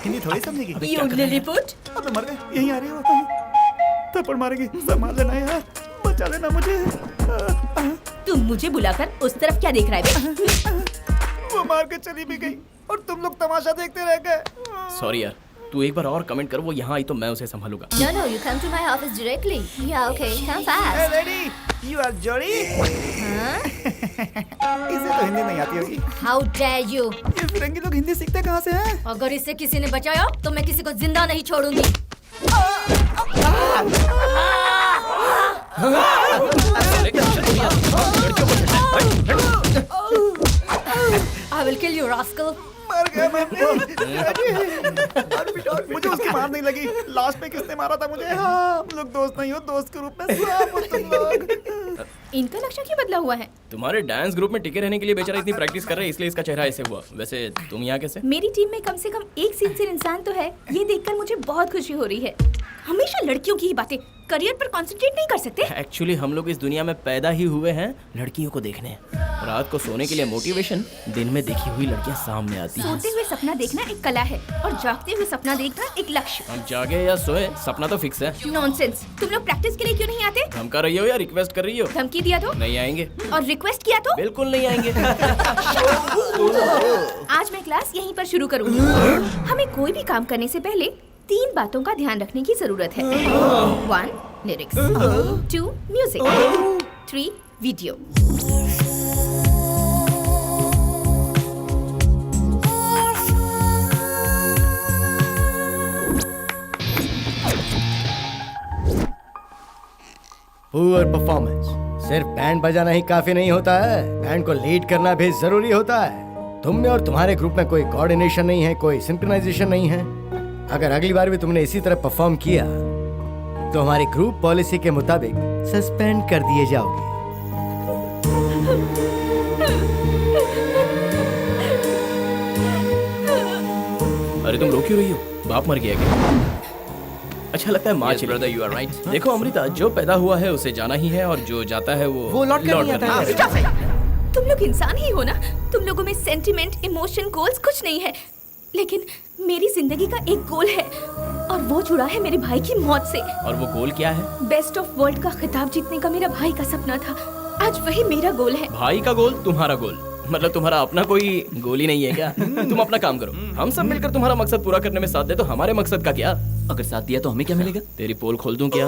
हिंदी थोड़ी समझेगी। You Lilliput? अबे मर गए, यहीं आ रही हो। थप्पड़ मारेगी, संभाल लेना यार, बचा लेना मुझे। तुम मुझे बुलाकर उस तरफ क्या देख रहा है बे? वो मार के चली भी गई और तुम लोग तमाशा देखते रह गए। सॉरी यार, तू एक बार और कमेंट कर, वो यहाँ आई तो मैं उसे संभालूंगा। No, you come to my office directly. Yeah, okay, come fast. Hey lady, you are Jory? इसे तो हिंदी नहीं आती होगी। How dare you? ये फिरंगी लोग हिंदी सीखते कहाँ से हैं? अगर इसे किसी ने बचाया तो मैं किसी को जिंदा नहीं छोड़ूंगी। I will kill you, rascal. मर गया मैं। मुझे उसकी मार नहीं लगी। लास्ट में किसने मारा था मुझे? हम लोग दोस्त नहीं हो, दोस्त के रूप में सांप हो तुम लोग। इनका नक्शा क्यों बदला हुआ है? तुम्हारे डांस ग्रुप में टिके रहने के लिए बेचारा इतनी प्रैक्टिस कर रहा है, इसलिए इसका चेहरा ऐसे हुआ। वैसे तुम यहाँ कैसे? मेरी टीम में कम से कम एक सिंसियर इंसान तो है, ये देखकर मुझे बहुत खुशी हो रही है। हमेशा लड़कियों की ही बातें, करियर पर कंसंट्रेट नहीं कर सकते? एक्चुअली हम लोग इस दुनिया में पैदा ही हुए हैं लड़कियों को देखने। रात को सोने के लिए मोटिवेशन, दिन में देखी हुई लड़कियां सामने आती हैं। सोते हुए सपना देखना एक कला है और जागते हुए सपना देखना एक लक्ष्य। हम जागे या सोए, सपना तो फिक्स है। नॉनसेंस। तुम लोग प्रैक्टिस के लिए क्यों नहीं आते? धमका रही हो या रिक्वेस्ट कर रही हो? धमकी दिया तो? नहीं आएंगे। और रिक्वेस्ट किया तो? बिल्कुल नहीं आएंगे। आज मैं क्लास यहीं पर शुरू करूंगी। हमें कोई भी काम करने से पहले 3 बातों का ध्यान रखने की जरूरत है। 1 lyrics, 2 music, 3 video. Poor performance. सिर्फ बैंड बजाना ही काफी नहीं होता है, बैंड को लीड करना भी जरूरी होता है। तुम में और तुम्हारे ग्रुप में कोई कोऑर्डिनेशन नहीं है, कोई सिंक्रोनाइजेशन नहीं है। अगर अगली बार भी तुमने इसी तरह परफॉर्म किया तो हमारी ग्रुप पॉलिसी के मुताबिक सस्पेंड कर दिए जाओगे। अरे तुम रो क्यों रही हो? बाप मर गया क्या? अच्छा लगता है माँ। Brother you are right. देखो अमृता, जो पैदा हुआ है उसे जाना ही है और जो जाता है वो लौट कर नहीं आता है। तुम लोग इंसान ही हो ना? तुम लोगों में सेंटिमेंट, इमोशन, गोल्स कुछ नहीं है, लेकिन मेरी जिंदगी का एक गोल है और वो जुड़ा है मेरे भाई की मौत से। और वो गोल क्या है? बेस्ट ऑफ वर्ल्ड का खिताब जीतने का मेरा भाई का सपना था, आज वही मेरा गोल है। भाई का गोल तुम्हारा गोल, मतलब तुम्हारा अपना कोई गोल ही नहीं है क्या? तुम अपना काम करो, हम सब मिलकर तुम्हारा मकसद पूरा करने में साथ दे तो हमारे मकसद का क्या? अगर साथ दिया तो हमें क्या मिलेगा? तेरी पोल खोल दूं क्या?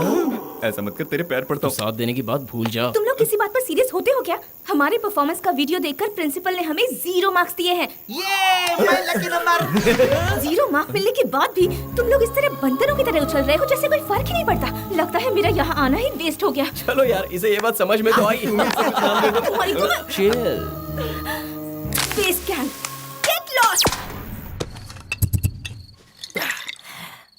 ऐसा मत कर, तेरे पैर पड़ता हूं। साथ देने की बात भूल जा। तुम लोग किसी बात पर सीरियस होते हो क्या? हमारे परफॉर्मेंस का वीडियो देखकर प्रिंसिपल ने हमें 0 मार्क्स दिए हैं। ये मैं लकी नंबर। 0 मार्क मिलने के बाद भी तुम लोग इस तरह बंदरों की तरह उछल रहे हो जैसे कोई फर्क ही नहीं पड़ता। लगता है मेरा यहाँ आना ही वेस्ट हो गया। चलो यार, इसे ये बात समझ में तो आई। तुम्हारी chill. Face cam, get lost.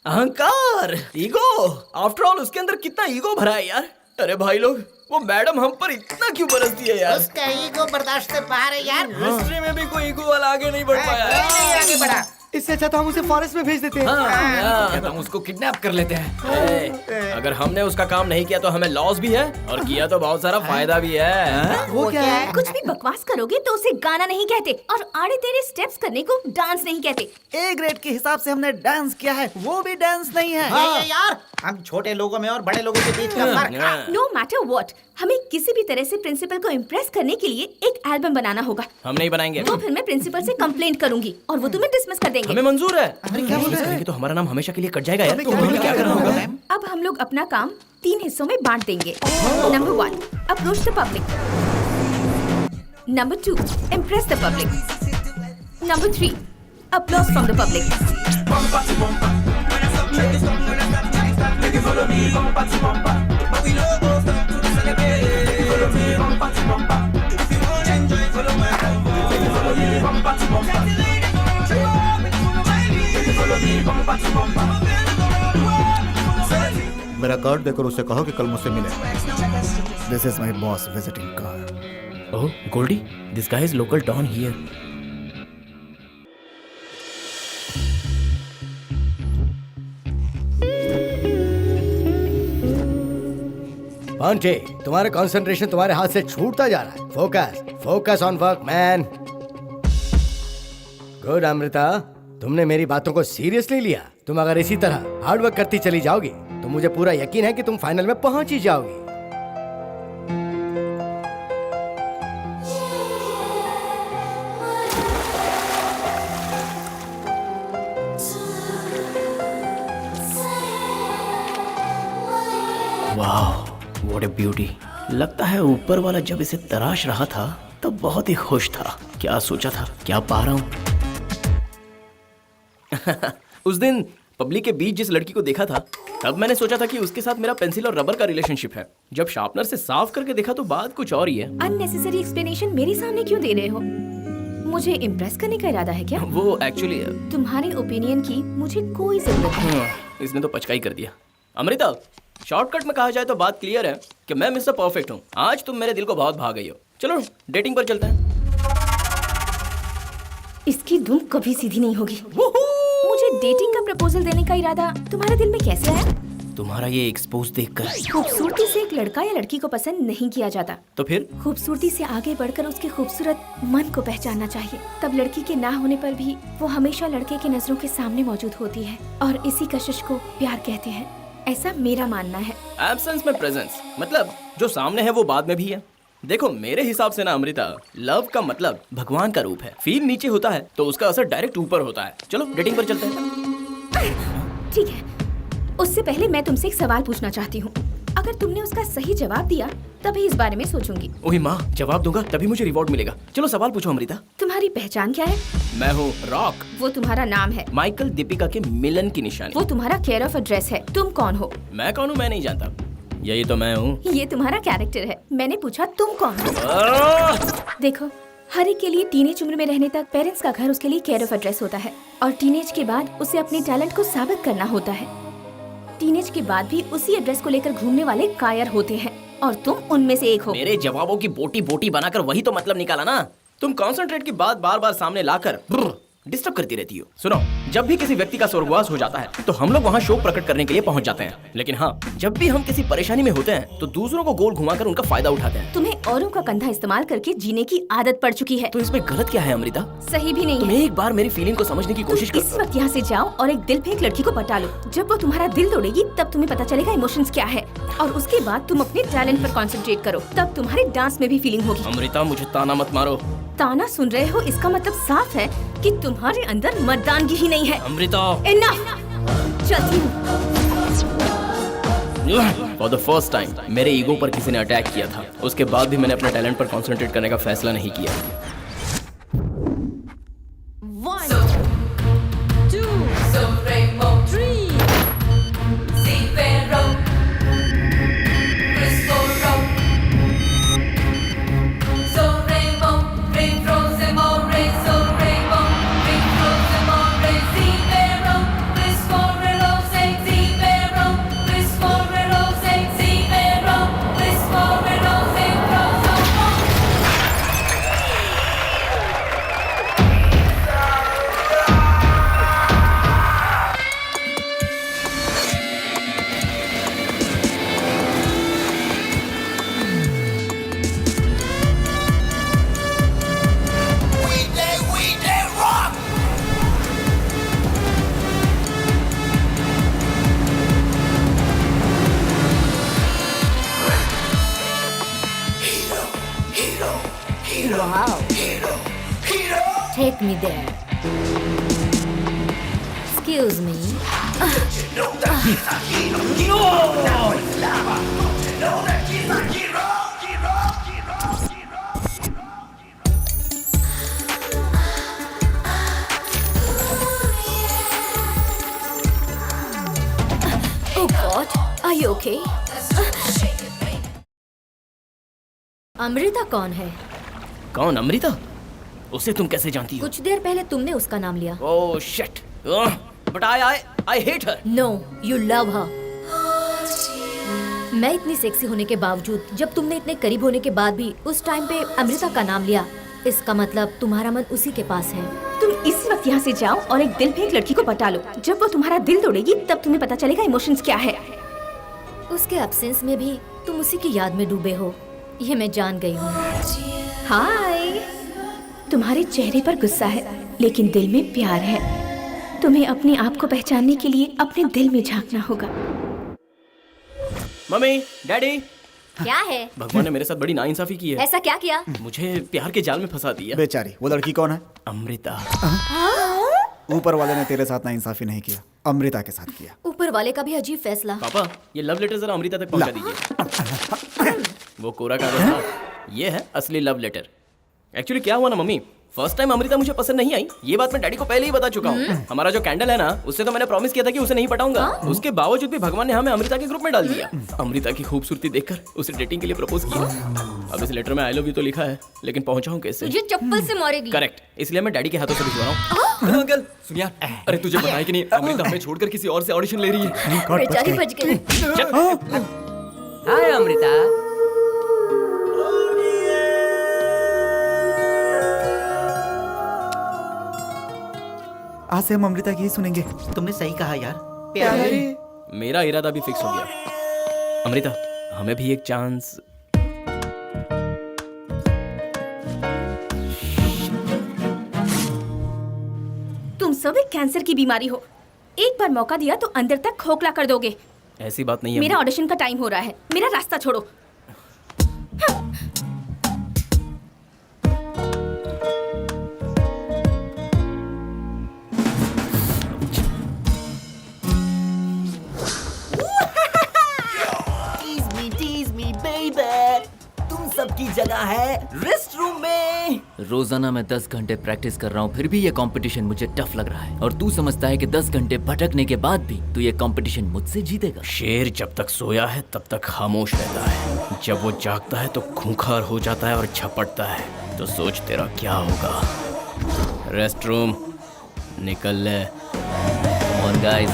अहंकार, ईगो, आफ्टर ऑल उसके अंदर कितना ईगो भरा है यार। अरे भाई लोग, वो मैडम हम पर इतना क्यों बरसती है यार? उसका ईगो बर्दाश्त से बाहर है यार। हिस्ट्री में भी कोई ईगो वाला आगे नहीं बढ़ पाया। नहीं आगे बढ़ा। इससे अच्छा तो हम उसे फॉरेस्ट में भेज देते हैं। कहता हूं उसको किडनैप कर लेते हैं। अगर हमने उसका काम नहीं किया तो हमें लॉस भी है और किया तो बहुत सारा फायदा भी है। वो क्या है? कुछ भी बकवास करोगे तो उसे गाना नहीं कहते और आड़े तेरे स्टेप्स करने को डांस नहीं कहते। ए ग्रेड के हिसाब से हमने डांस किया है, वो भी डांस नहीं है। यार, हम छोटे लोगों में और बड़े लोगों के बीच का फर्क। नो मैटर व्हाट, हमें किसी भी तरह से प्रिंसिपल को इम्प्रेस करने के लिए एक एल्बम बनाना होगा। हम नहीं बनाएंगे। तो फिर मैं प्रिंसिपल से कंप्लेंट करूंगी और वो तुम्हें डिसमिस कर देंगे। हमें मंजूर है। क्या बोल रहे हैं? तो हमारा नाम हमेशा के लिए कट जाएगा यार। तो हमें क्या करना होगा? अब हम लोग अपना काम 3 हिस्सों में बांट देंगे। Number 1, approach the public. Number 2, impress the public. Number 3, applause from the public. मेरा कार्ड देकर उसे कहो कि कल मुझसे मिले। This is my boss visiting card. Oh, Goldie, this guy is local don here. पांटे, तुम्हारा कंसंट्रेशन तुम्हारे हाथ से छूटता जा रहा है। Focus, focus on work man. Good Amrita, तुमने मेरी बातों को सीरियसली लिया। तुम अगर इसी तरह हार्ड वर्क करती चली जाओगी तो मुझे पूरा यकीन है कि तुम फाइनल में पहुंच ही जाओगी। वाह, व्हाट ए ब्यूटी। लगता है ऊपर वाला जब इसे तराश रहा था तब बहुत ही खुश था। क्या सोचा था, क्या पा रहा हूं। उस दिन पब्लिक के बीच जिस लड़की को देखा था तब मैंने सोचा था कि उसके साथ मेरा पेंसिल और रबर का रिलेशनशिप है। जब शार्पनर से साफ करके देखा तो बात कुछ और ही है। अननेसेसरी एक्सप्लेनेशन मेरे सामने क्यों दे रहे हो? मुझे इम्प्रेस करने का इरादा है क्या? वो एक्चुअली तुम्हारे ओपिनियन की मुझे कोई जरूरत नहीं। इसने तो पचका ही कर दिया। अमृता, शॉर्टकट में कहा जाए तो बात क्लियर है कि मैं मिस्टर परफेक्ट हूँ। आज तुम मेरे दिल को बहुत भा गई हो। चलो डेटिंग पर चलते हैं। इसकी धुन कभी सीधी नहीं होगी। मुझे डेटिंग का प्रपोजल देने का इरादा तुम्हारे दिल में कैसे आया? तुम्हारा ये एक्सपोज देखकर। खूबसूरती से एक लड़का या लड़की को पसंद नहीं किया जाता। तो फिर? खूबसूरती से आगे बढ़कर उसके खूबसूरत मन को पहचानना चाहिए। तब लड़की के ना होने पर भी वो हमेशा लड़के की नजरों के सामने मौजूद होती है और इसी कशिश को प्यार कहते हैं। ऐसा मेरा मानना है। एब्सेंस में प्रेजेंस, मतलब जो सामने है वो बाद में भी है। देखो मेरे हिसाब से ना अमृता, लव का मतलब भगवान का रूप है। फील नीचे होता है तो उसका असर डायरेक्ट ऊपर होता है। चलो डेटिंग पर चलते हैं। ठीक है, उससे पहले मैं तुमसे एक सवाल पूछना चाहती हूँ। अगर तुमने उसका सही जवाब दिया तभी इस बारे में सोचूंगी। ओही माँ, जवाब दूंगा तभी मुझे रिवॉर्ड मिलेगा। चलो सवाल पूछो अमृता। तुम्हारी पहचान क्या है? मैं हूँ रॉक। वो तुम्हारा नाम है। माइकल दीपिका के मिलन की निशानी। वो तुम्हारा केयर ऑफ एड्रेस है। तुम कौन हो? मैं कौन हूँ मैं नहीं जानता। यही तो मैं हूँ। ये तुम्हारा कैरेक्टर है। मैंने पूछा तुम कौन हो। देखो, हर एक के लिए टीनेज उम्र में रहने तक पेरेंट्स का घर उसके लिए केयर ऑफ एड्रेस होता है और टीनेज के बाद उसे अपने टैलेंट को साबित करना होता है। टीनेज के बाद भी उसी एड्रेस को लेकर घूमने वाले कायर होते हैं और तुम उनमें से एक हो। मेरे जवाबों की बोटी बोटी बनाकर वही तो मतलब निकाला ना। तुम कॉन्सेंट्रेट की बात बार बार सामने लाकर डिस्टर्ब करती रहती हो। सुनो, जब भी किसी व्यक्ति का स्वर्गवास हो जाता है तो हम लोग वहाँ शोक प्रकट करने के लिए पहुँच जाते हैं। लेकिन हाँ, जब भी हम किसी परेशानी में होते हैं तो दूसरों को गोल घुमाकर उनका फायदा उठाते हैं। तुम्हें औरों का कंधा इस्तेमाल करके जीने की आदत पड़ चुकी है। तो इसमें गलत क्या है अमृता? सही भी नहीं तुम है। एक बार मेरी फीलिंग को समझने की कोशिश करो। इस वक्त यहाँ से जाओ और एक दिल फेंक लड़की को पटा लो। जब वो तुम्हारा दिल तोड़ेगी तब तुम्हें पता चलेगा इमोशंस क्या है और उसके बाद तुम अपने टैलेंट पर कॉन्सेंट्रेट करो। तब तुम्हारे डांस में भी फीलिंग होगी। अमृता, मुझे ताना मत मारो। ताना सुन रहे हो, इसका मतलब साफ है कि तुम्हारे अंदर मर्दानगी ही नहीं है। अमृता, इनफ। चलती हूँ। फॉर द फर्स्ट टाइम मेरे ईगो पर किसी ने अटैक किया था। उसके बाद भी मैंने अपने टैलेंट पर कंसंट्रेट करने का फैसला नहीं किया। 1, 2, so rainbow 3, Zero, Crystal Row, so rainbow, rainbows and more rays, so rainbow, rainbows and more rays, Zero, Crystal Rows and Zero, Crystal Rows and Zero, Crystal Rows and Crystal Wow. Take me there. Excuse me. Oh God, are you okay? Amrita कौन है? कौन अमृता? उसे तुम कैसे जानती हो? कुछ देर पहले तुमने उसका नाम लिया। Oh shit, but I hate her. No, you love her. मैं इतनी सेक्सी होने के बावजूद, जब तुमने इतने करीब होने के बाद भी उस टाइम पे अमृता का नाम लिया, इसका मतलब तुम्हारा मन उसी के पास है। तुम इस वक्त यहाँ से जाओ और एक दिल फेंक लड़की को पटा लो। जब वो तुम्हारा दिल तोड़ेगी तब तुम्हें पता चलेगा इमोशंस क्या है। उसके एब्सेंस में भी तुम उसी की याद में डूबे हो, ये मैं जान गई हूँ। हाय, तुम्हारे चेहरे पर गुस्सा है लेकिन दिल में प्यार है। तुम्हें अपने आप को पहचानने के लिए अपने दिल में झांकना होगा। मम्मी, डैडी, क्या है? भगवान ने मेरे साथ बड़ी नाइंसाफी की है। ऐसा क्या किया? मुझे प्यार के जाल में फंसा दिया। बेचारी, वो लड़की कौन है? अमृता। ऊपर वाले ने तेरे साथ नाइंसाफी नहीं किया, अमृता के साथ किया। ऊपर वाले का भी अजीब फैसला। पापा, ये लव लेटर जरा अमृता तक पहुंचा दीजिए। वो कोरा कागज था, ये है असली लव लेटर। एक्चुअली क्या हुआ ना मम्मी, फर्स्ट टाइम अमृता मुझे पसंद नहीं आई। ये बात मैं डैडी को पहले ही बता चुका हूँ। हमारा जो कैंडल है ना, उससे तो मैंने प्रॉमिस किया था कि उसे नहीं पटाऊंगा। उसके बावजूद भी भगवान ने हमें अमृता के ग्रुप में डाल दिया। अमृता की खूबसूरती देखकर उसे डेटिंग के लिए प्रपोज किया। अब इस लेटर में आई लव यू तो लिखा है, लेकिन पहुंचाऊं कैसे? तुझे चप्पल से मारेगी। करेक्ट, इसलिए मैं डैडी के हाथों से भिजवा रहा हूँ। अंकल सुन यार, अरे तुझे पता है कि नहीं, अमृता हमें छोड़कर किसी और से ऑडिशन ले रही है। बेचारी बच गई। हाय अमृता। आज से हम अमृता की ही सुनेंगे। तुमने सही कहा यार। मेरा इरादा भी फिक्स हो गया। अमृता, हमें भी एक चांस। तुम सब एक कैंसर की बीमारी हो। एक बार मौका दिया तो अंदर तक खोखला कर दोगे। ऐसी बात नहीं है। मेरा ऑडिशन का टाइम हो रहा है, मेरा रास्ता छोड़ो। सबकी जगह है रेस्ट रूम में। रोजाना मैं 10 घंटे प्रैक्टिस कर रहा हूँ, फिर भी ये कंपटीशन मुझे टफ लग रहा है। और तू समझता है कि 10 घंटे भटकने के बाद भी तू ये कंपटीशन मुझसे जीतेगा? शेर जब तक सोया है तब तक खामोश रहता है, जब वो जागता है तो खूंखार हो जाता है और झपटता है। तो सोच तेरा क्या होगा। रेस्ट रूम निकल ले। और गाइस,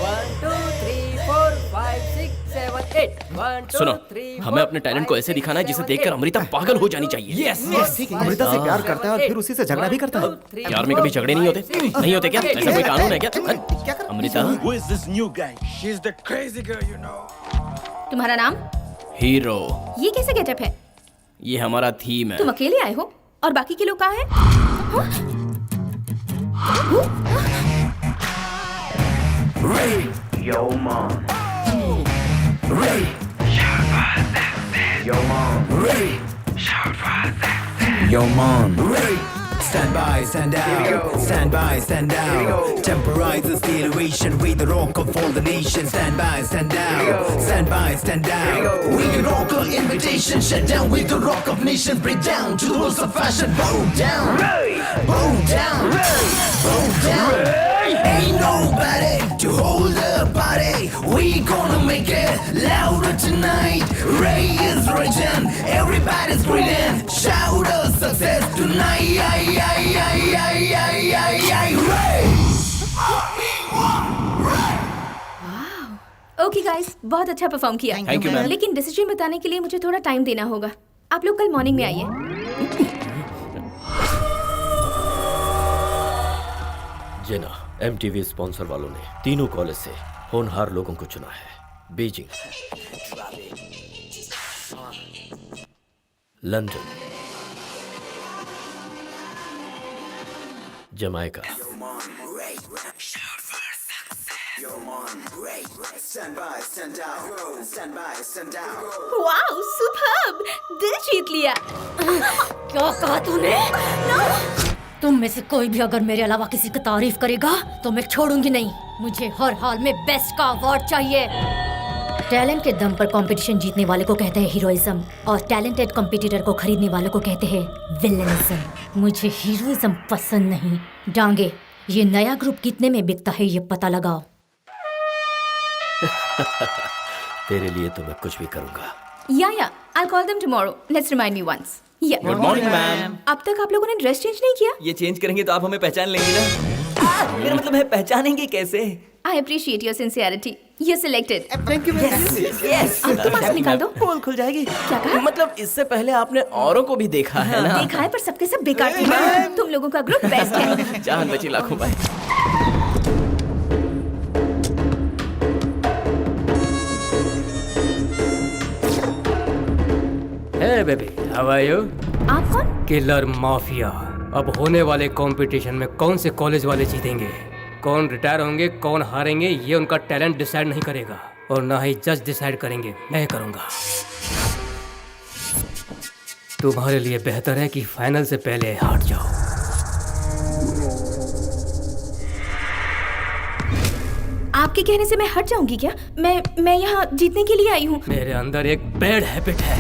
1 2 3 4 5 6 7 8 1 2 सुनो, 3 हमें अपने टैलेंट को ऐसे दिखाना है जिसे देखकर अमृता पागल हो जानी चाहिए। यस, अमृता से प्यार करता है और फिर उसी से झगड़ा भी करता है। प्यार में कभी झगड़े नहीं होते? नहीं होते क्या? ऐसा कोई कानून है क्या? अमृता, तुम्हारा नाम? हीरो। ये कैसे गेटअप है? ये हमारा थीम है। तुम अकेले आए हो और बाकी के लोग कहाँ हैं? Yo mom. Ray. Yo mom. Ray. Yo mom. Ray. Stand by, stand out. Stand by, stand out. Temporize the acceleration with the rock of all the nations. Stand by, stand out. Stand by, stand out. We can rock our invitation. Shut down with the rock of nations. Break down to the walls of fashion. Bow down. Bow down. Bow down. Ain't nobody to hold the party. We gonna make it louder tonight. Ray is raging, everybody's screaming. Shout out success tonight. Ray. Okay guys, बहुत अच्छा perform किया। Thank you, ma'am. लेकिन decision बताने के लिए मुझे थोड़ा time देना होगा। आप लोग कल मॉर्निंग में आइए। जेना, MTV स्पॉन्सर वालों ने तीनों कॉलेज से होनहार लोगों को चुना है। Beijing, London, Jamaica. Wow, superb! दिल जीत लिया। क्या कहा तूने? तुम में से कोई भी अगर मेरे अलावा किसी की तारीफ करेगा तो मैं छोड़ूंगी नहीं। मुझे हर हाल में बेस्ट का अवार्ड चाहिए। टैलेंट के दम पर कंपटीशन जीतने वाले को कहते हैं हीरोइज्म और टैलेंटेड कंपटीटर को खरीदने वालों को कहते हैं विलेनिज्म। मुझे हीरोइज्म पसंद नहीं। डांगे, ये नया ग्रुप कितने में बिकता है ये पता लगाओ। तेरे लिए तो मैं कुछ भी करूंगा। या I'll call them tomorrow. Let's remind me once. Yeah. Good morning ma'am. अब तक आप लोगों ने ड्रेस चेंज नहीं किया? ये चेंज करेंगे तो आप हमें पहचान लेंगे ना? मेरा मतलब है पहचानेंगे कैसे? I appreciate your sincerity. You're selected. Thank you. Yes. अब तुम मास्क निकाल दो। पोल खुल जाएगी। क्या कहा? मतलब इससे पहले आपने औरों को भी देखा है ना? देखा है पर सबके सब बेकार थे। तुम लोगों का ग्रुप बेस्ट है। जान बची लाखों पाए। Hey baby, how are you? आप कौन? Killer Mafia. अब होने वाले कंपटीशन में कौन से कॉलेज वाले जीतेंगे, कौन रिटायर होंगे, कौन हारेंगे, ये उनका टैलेंट डिसाइड नहीं करेगा और ना ही जज डिसाइड करेंगे, मैं करूंगा। तुम्हारे लिए बेहतर है कि फाइनल से पहले हट जाओ। आपके कहने से मैं हट जाऊंगी क्या? मैं यहाँ जीतने के लिए आई हूँ। मेरे अंदर एक बैड हैबिट है,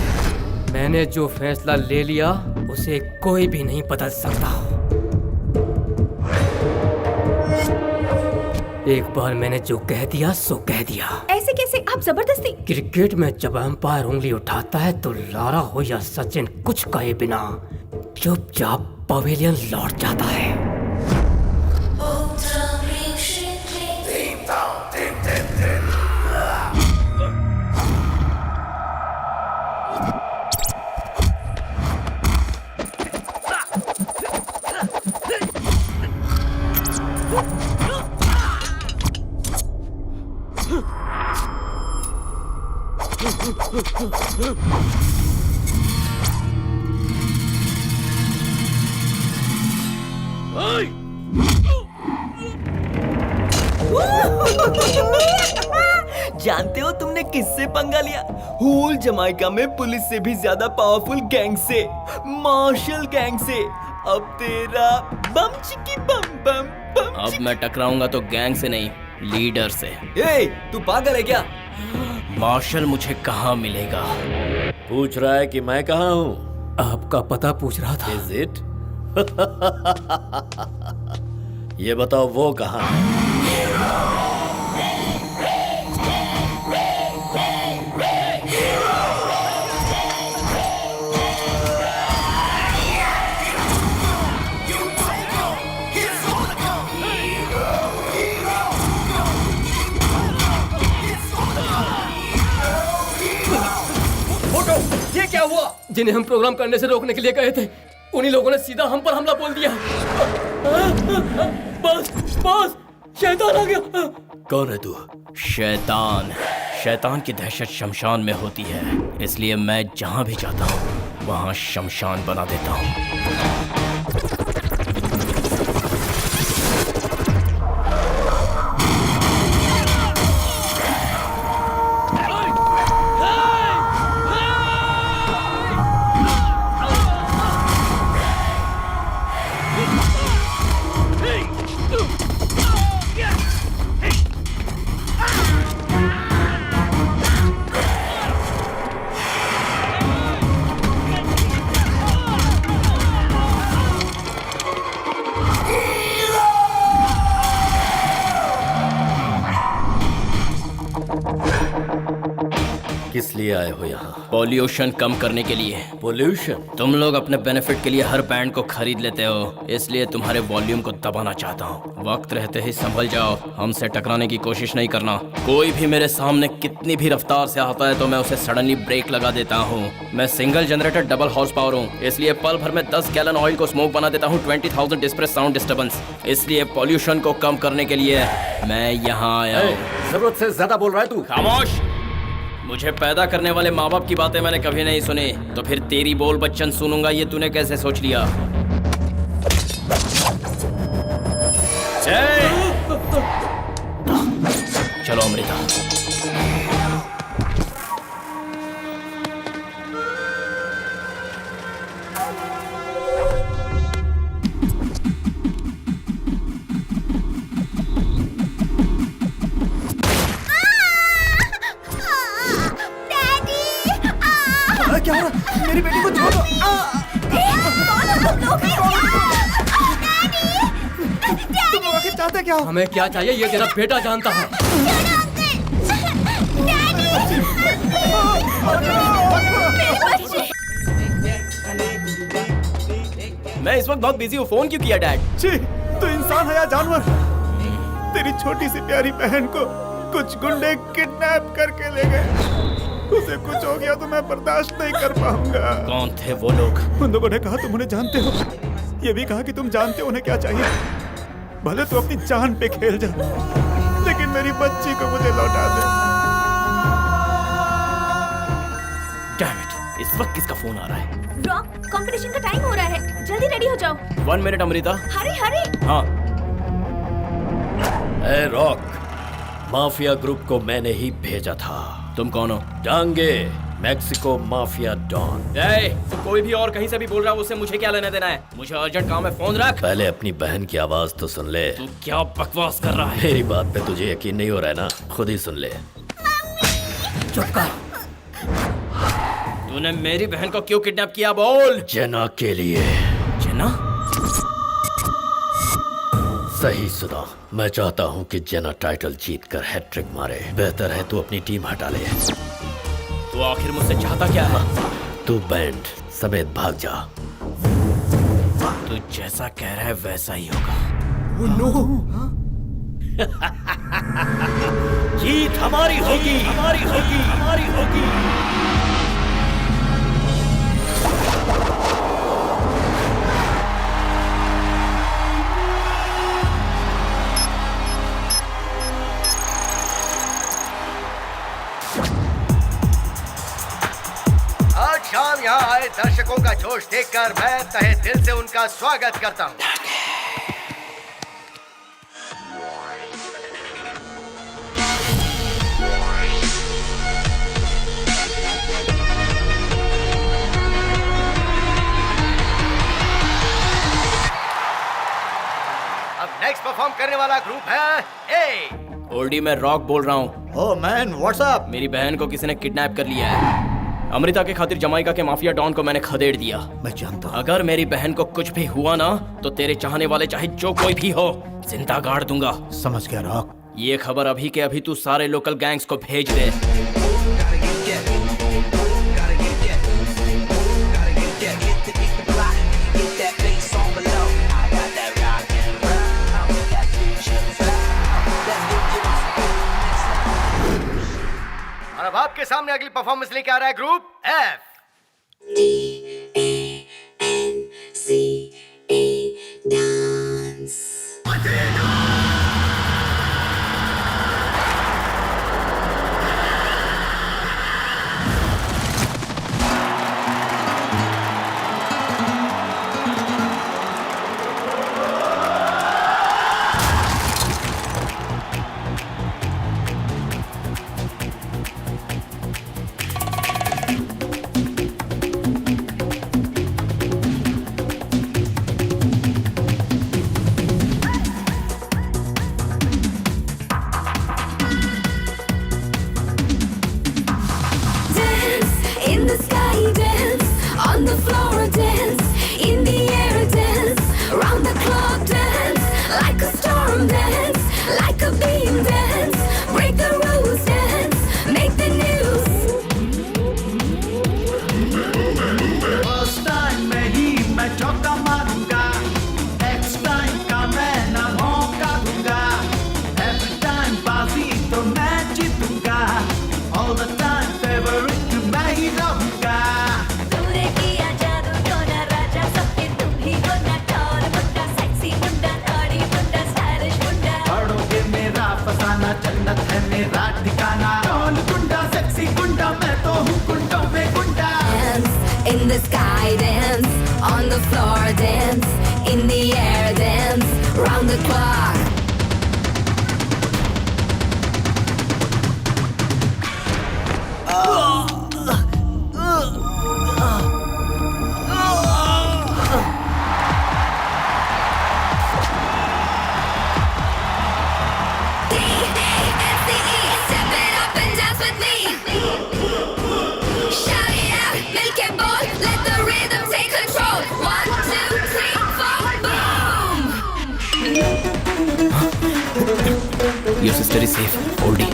मैंने जो फैसला ले लिया उसे कोई भी नहीं बदल सकता। एक बार मैंने जो कह दिया सो कह दिया। ऐसे कैसे? आप जबरदस्ती। क्रिकेट में जब अंपायर उंगली उठाता है तो लारा हो या सचिन कुछ कहे बिना चुपचाप पवेलियन लौट जाता है। जानते हो तुमने किससे पंगा लिया? होल जमाइका में पुलिस से भी ज्यादा पावरफुल गैंग से, मार्शल गैंग से। अब तेरा बम चिकी बम बम बम। अब मैं टकराऊंगा तो गैंग से नहीं, लीडर से। ए, तू पागल है क्या? मार्शल मुझे कहाँ मिलेगा? पूछ रहा है कि मैं कहाँ हूँ? आपका पता पूछ रहा था। Is it? ये बताओ वो कहाँ है? ये क्या हुआ? जिन्हें हम प्रोग्राम करने से रोकने के लिए गए थे, उन्हीं लोगों ने सीधा हम पर हमला बोल दिया। बस बस, शैतान आ गया। कौन है तू? शैतान। शैतान की दहशत शमशान में होती है, इसलिए मैं जहाँ भी जाता हूँ वहाँ शमशान बना देता हूँ। किस लिए आए हो यहाँ? पॉल्यूशन कम करने के लिए। पोल्यूशन? तुम लोग अपने बेनिफिट के लिए हर बैंड को खरीद लेते हो, इसलिए तुम्हारे वॉल्यूम को दबाना चाहता हूँ। वक्त रहते ही संभल जाओ, हमसे टकराने की कोशिश नहीं करना। कोई भी मेरे सामने कितनी भी रफ्तार से आता है तो मैं उसे सडनली ब्रेक लगा देता हूँ। मैं single generator double horse power हूँ, इसलिए पल भर में 10 गैलन ऑयल को स्मोक बना देता हूँ। 20,000 डिस्प्रेस साउंड डिस्टर्बेंस। इसलिए पॉल्यूशन को कम करने के लिए मैं यहाँ आया हूँ। जरूरत से ज्यादा बोल रहा है तू। खामोश। मुझे पैदा करने वाले माँ बाप की बातें मैंने कभी नहीं सुनी, तो फिर तेरी बोल बच्चन सुनूंगा ये तूने कैसे सोच लिया? चलो अमृता। क्या हो रहा? मेरी बेटी को छोड़ो। तुम लोग आखिर चाहते क्या हो? हमें क्या चाहिए ये तेरा बेटा जानता है। मैं इस वक्त बहुत बिजी हूँ, फोन क्यों किया डैड? छी, तू इंसान है या जानवर? तेरी छोटी सी प्यारी बहन को कुछ गुंडे किडनैप करके ले गए। उसे कुछ हो गया तो मैं बर्दाश्त नहीं कर पाऊंगा। कौन थे वो लोग? उन लोगों ने कहा तुम उन्हें जानते हो, ये भी कहा कि तुम जानते हो उन्हें क्या चाहिए। भले तू अपनी जान पे खेल जा, लेकिन मेरी बच्ची को मुझे लौटा दे। Damn it! इस वक्त किसका फोन आ रहा है? रॉक, कंपटीशन का टाइम हो रहा है, जल्दी रेडी हो जाओ। 1 मिनट अमृता। हरी हरी। हाँ। ए रॉक, माफिया ग्रुप को मैंने ही भेजा था। तुम कौन हो? Dange, Mexico mafia don. तो कोई भी और कहीं से भी बोल रहा है, उससे मुझे क्या लेना देना है? मुझे अर्जेंट काम है, फोन रख। पहले अपनी बहन की आवाज तो सुन ले। तू क्या बकवास कर रहा है? मेरी बात पे तुझे यकीन नहीं हो रहा है ना? खुद ही सुन ले। चुप कर। तूने मेरी बहन को क्यों किडनैप किया? बोल। जेना के लिए। जेना? सही सुना। मैं चाहता हूँ कि जेना टाइटल जीत कर हैट्रिक मारे। बेहतर है तू अपनी टीम हटा ले। तू आखिर मुझसे चाहता क्या है? तू बैंड समेत भाग जा। तू जैसा कह रहा है वैसा ही होगा। जीत हमारी होगी, हमारी होगी, हमारी होगी। आज शाम यहाँ आए दर्शकों का जोश देखकर मैं तहे दिल से उनका स्वागत करता हूँ। अब नेक्स्ट परफॉर्म करने वाला ग्रुप है ए। ओल्डी, मैं रॉक बोल रहा हूँ। Oh man, what's up? मेरी बहन को किसी ने किडनैप कर लिया है। अमृता के खातिर जमाइका के माफिया डॉन को मैंने खदेड़ दिया। मैं जानता हूँ। अगर मेरी बहन को कुछ भी हुआ ना, तो तेरे चाहने वाले चाहे जो कोई भी हो, जिंदा गाड़ दूंगा। समझ गया रॉक। ये खबर अभी के अभी तू सारे लोकल गैंग्स को भेज दे। और अब आपके सामने अगली परफॉर्मेंस लेके आ रहा है group F. In the sky dance, on the floor dance, in the air dance, round the clock. Your sister is safe, Oldie.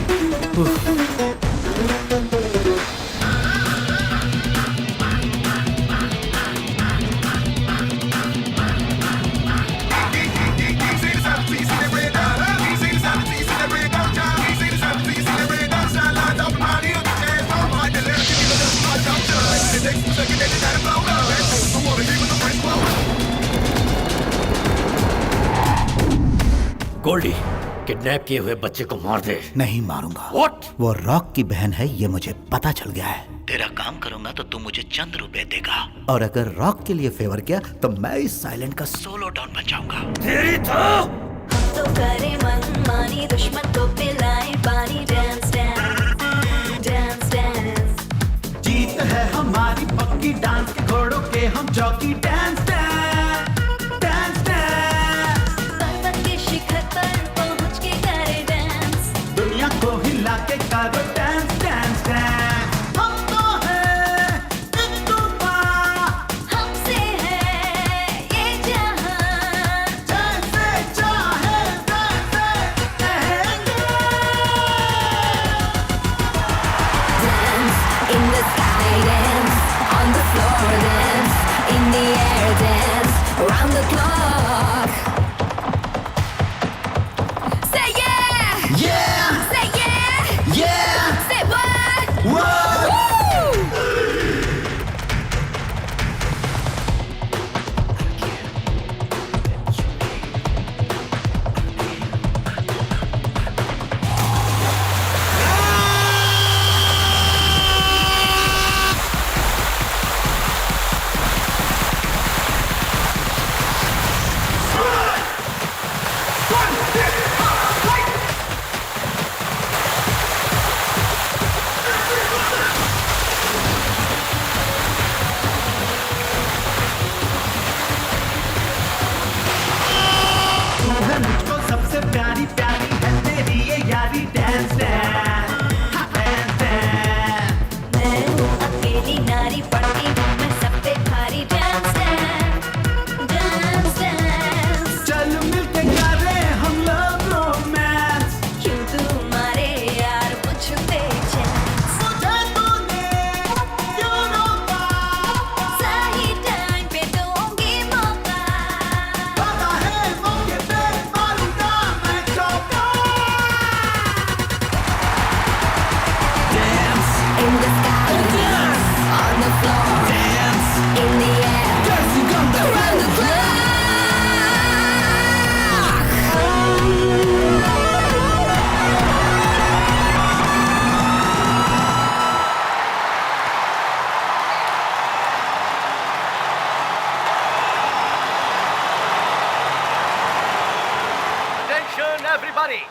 Goldie, kidnap किए हुए बच्चे को मार दे। नहीं मारूंगा। What? वो रॉक की बहन है, ये मुझे पता चल गया है। तेरा काम करूंगा तो तू मुझे चंद रुपए देगा, और अगर रॉक के लिए फेवर किया तो मैं इस साइलेंट का सोलो डॉन बन जाऊंगा। तेरी तो करे मनमानी, दुश्मन को पिलाए पानी। डांस डांस डांस डांस, जीत है हमारी पक्की, डांस के घोड़ों के हम jockey. Dance dance dance dance, पर्वत के शिखर पर पहुंच के करे डांस। दुनिया को हिला के करो डांस डांस डांस। हम तो हैं एक तूफान, हमसे है ये जहां, जैसे चाहे वैसे रहेंगे। dance in the sky, dance on the floor, dance in the air, dance around the clock. Say yeah, Yeah, say yeah, yeah, say what? whoa. Woo! तू है मुझको सबसे प्यारी, प्यारी है तेरी ये यारी। डांस डांस डांस डांस, मैं हूँ अकेली नारी, पड़ती हूँ मैं सब पे भारी। Dance dance dance dance, चल मिलके करे हम लव रोमांस। क्यों तुम्हारे यार मुझ पे chance? मुझे तूने क्यों रोका? सही टाइम पे दूंगी मौका। पता है मौके पे मारूंगा मैं चौका। Dance in the sky, dance on the floor, dance in the air, dancing around the clock. Attention everybody!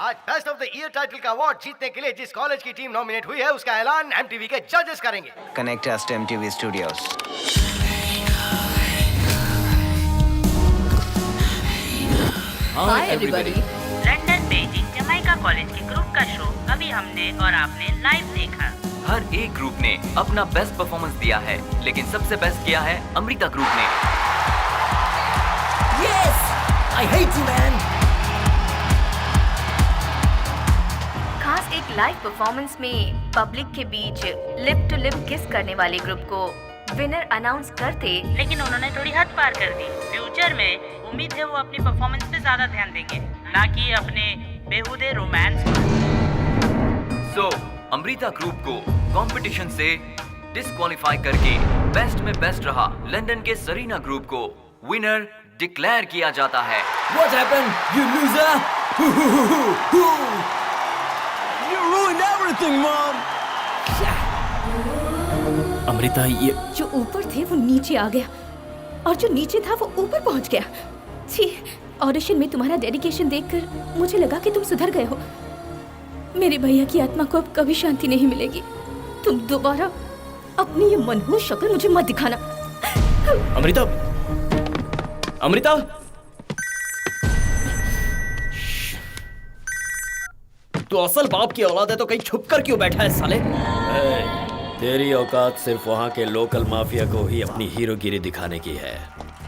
आज best of the year title का अवार्ड जीतने के लिए जिस कॉलेज की टीम नॉमिनेट हुई है उसका ऐलान एमटीवी के जजेस करेंगे। Connect us to MTV Studios. Hi everybody. London Beijing Jamaica college के ग्रुप का शो अभी हमने और आपने लाइव देखा। हर एक ग्रुप ने अपना बेस्ट परफॉर्मेंस दिया है, लेकिन सबसे बेस्ट किया है अमृता ग्रुप ने। Yes! I hate you, man! खास एक लाइव परफॉर्मेंस में पब्लिक के बीच लिप टू लिप किस करने वाले ग्रुप को विनर अनाउंस करते, लेकिन उन्होंने थोड़ी हद पार कर दी। फ्यूचर में उम्मीद है वो अपनी परफॉर्मेंस पे ज्यादा ध्यान देंगे, ना कि अपने बेहुदे रोमांस पर। सो अमृता ग्रुप को कंपटीशन से डिस्क्वालीफाई करके बेस्ट में बेस्ट रहा लंदन के सरीना ग्रुप को विनर डिक्लेयर किया जाता है। What happened, you loser? You ruined everything, Mom! Amrita, ये जो ऊपर थे वो नीचे आ गया और जो नीचे था वो ऊपर पहुंच गया। छी, ऑडिशन में तुम्हारा डेडिकेशन देखकर मुझे लगा कि तुम सुधर गए हो। मेरे भैया की आत्मा को अब कभी शांति नहीं मिलेगी। तुम दोबारा अपनी ये मनहूस शक्ल मुझे मत दिखाना। अमृता, अमृता, तू असल बाप की औलाद है तो कहीं छुप कर क्यों बैठा है साले? तेरी औकात सिर्फ वहाँ के लोकल माफिया को ही अपनी हीरोगिरी दिखाने की है।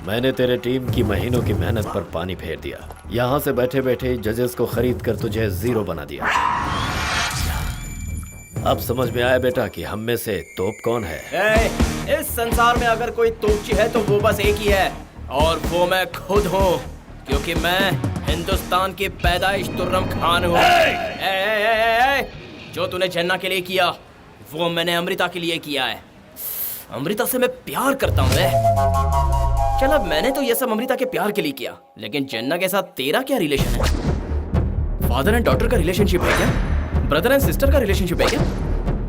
मैंने तेरे टीम की महीनों की मेहनत पर पानी फेर दिया। यहाँ से बैठे बैठे जजेस को खरीद कर तुझे जीरो बना दिया। अब समझ में आया बेटा कि हम में से तोप कौन है। इस संसार में अगर कोई तोपची है तो वो बस एक ही है, और वो मैं खुद हूँ, क्योंकि मैं हिंदुस्तान की पैदाइश तुर्रम खान हूँ। जो तूने जन्ना के लिए किया वो मैंने अमृता के लिए किया है। अमृता से मैं प्यार करता हूँ। चल, अब मैंने तो ये सब अमृता के प्यार के लिए किया, लेकिन जन्ना के साथ तेरा क्या रिलेशन है? फादर एंड डॉटर का रिलेशनशिप है क्या? ब्रदर एंड सिस्टर का रिलेशनशिप है क्या?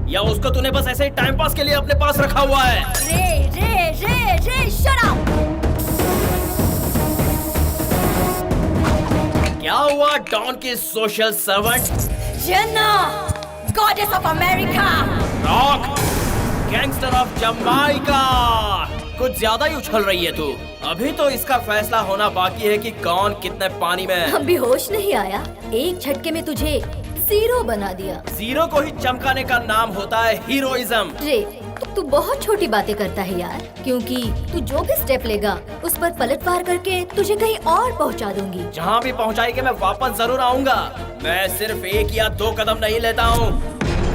या उसको तूने बस ऐसे ही टाइम पास के लिए अपने पास रखा हुआ है? रे शट अप। क्या हुआ डॉन की social servant? Jena, goddess of America. Rock, gangster of Jamaica. कुछ ज्यादा ही उछल रही है तू। अभी तो इसका फैसला होना बाकी है कि कौन कितने पानी में। अभी होश नहीं आया, एक झटके में तुझे जीरो बना दिया। जीरो को ही चमकाने का नाम होता है हीरोइज्म। रे, तू बहुत छोटी बातें करता है यार, क्योंकि तू जो भी स्टेप लेगा उस पर पलटवार करके तुझे कहीं और पहुंचा दूंगी। जहाँ भी पहुँचाएगी मैं वापस जरूर आऊंगा। मैं सिर्फ 1 या 2 कदम नहीं लेता हूँ,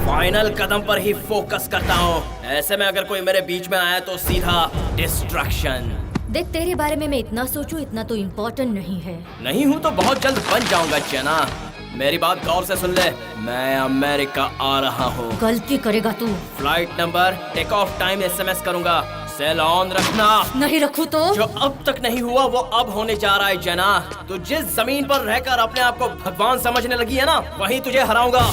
फाइनल कदम पर ही फोकस करता हूँ। ऐसे में अगर कोई मेरे बीच में आया तो सीधा डिस्ट्रैक्शन। देख, तेरे बारे में मैं इतना सोचूं इतना तो इम्पोर्टेंट नहीं है। नहीं हूँ तो बहुत जल्द बन जाऊंगा जेना। मेरी बात गौर से सुन ले, मैं अमेरिका आ रहा हूँ। गलती करेगा तू। Flight number, take off time SMS करूंगा। सेल ऑन रखना। नहीं रखूं तो? जो अब तक नहीं हुआ वो अब होने जा रहा है जेना। तू जिस जमीन पर रहकर अपने आप को भगवान समझने लगी है ना, वहीं तुझे हराऊंगा।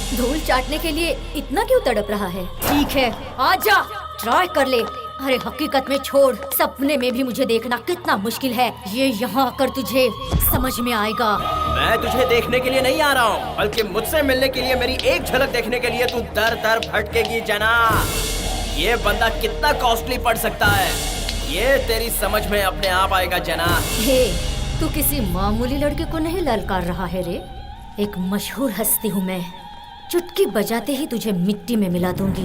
धूल चाटने के लिए इतना क्यों तड़प रहा है? ठीक है, आजा, ट्राई कर ले। अरे हकीकत में छोड़, सपने में भी मुझे देखना कितना मुश्किल है, ये यहाँ आकर तुझे समझ में आएगा। मैं तुझे देखने के लिए नहीं आ रहा हूँ, बल्कि मुझसे मिलने के लिए, मेरी एक झलक देखने के लिए तू दर दर भटकेगी जना। ये बंदा कितना कॉस्टली पड़ सकता है, ये तेरी समझ में अपने आप आएगा जना। हे, तू किसी मामूली लड़के को नहीं ललकार रहा है रे। एक मशहूर हस्ती हूँ मैं, चुटकी बजाते ही तुझे मिट्टी में मिला दूंगी।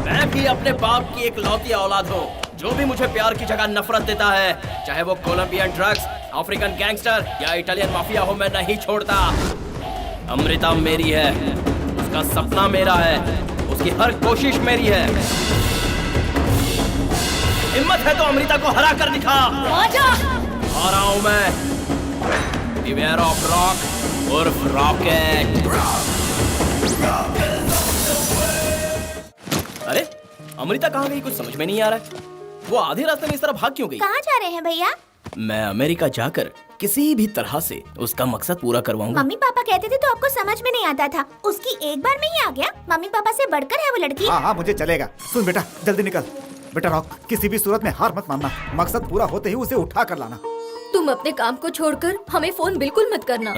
मैं भी अपने बाप की एक लौती औलाद हूँ। जो भी मुझे प्यार की जगह नफरत देता है, चाहे वो कोलंबियन ड्रग्स, अफ्रीकन गैंगस्टर या इटालियन माफिया हो, मैं नहीं छोड़ता। अमृता मेरी है, उसका सपना मेरा है, उसकी हर कोशिश मेरी है। हिम्मत है तो अमृता को हरा कर दिखा। आजा। आ रहा हूँ मैं, बिवेयर ऑफ रॉक उर्फ रॉकेट। अरे अमृता कहाँ गई? कुछ समझ में नहीं आ रहा है। वो आधे रास्ते में इस तरह भाग क्यों गई? कहाँ जा रहे हैं भैया? मैं अमेरिका जाकर किसी भी तरह से उसका मकसद पूरा करवाऊंगा। मम्मी पापा कहते थे तो आपको समझ में नहीं आता था, उसकी एक बार में ही आ गया। मम्मी पापा से बढ़कर है वो लड़की। हाँ, मुझे चलेगा। सुन बेटा, जल्दी निकल। बेटा रॉक, किसी भी सूरत में हार मत मानना, मकसद पूरा होते ही उसे उठा कर लाना। तुम अपने काम को छोड़कर हमें फोन बिल्कुल मत करना।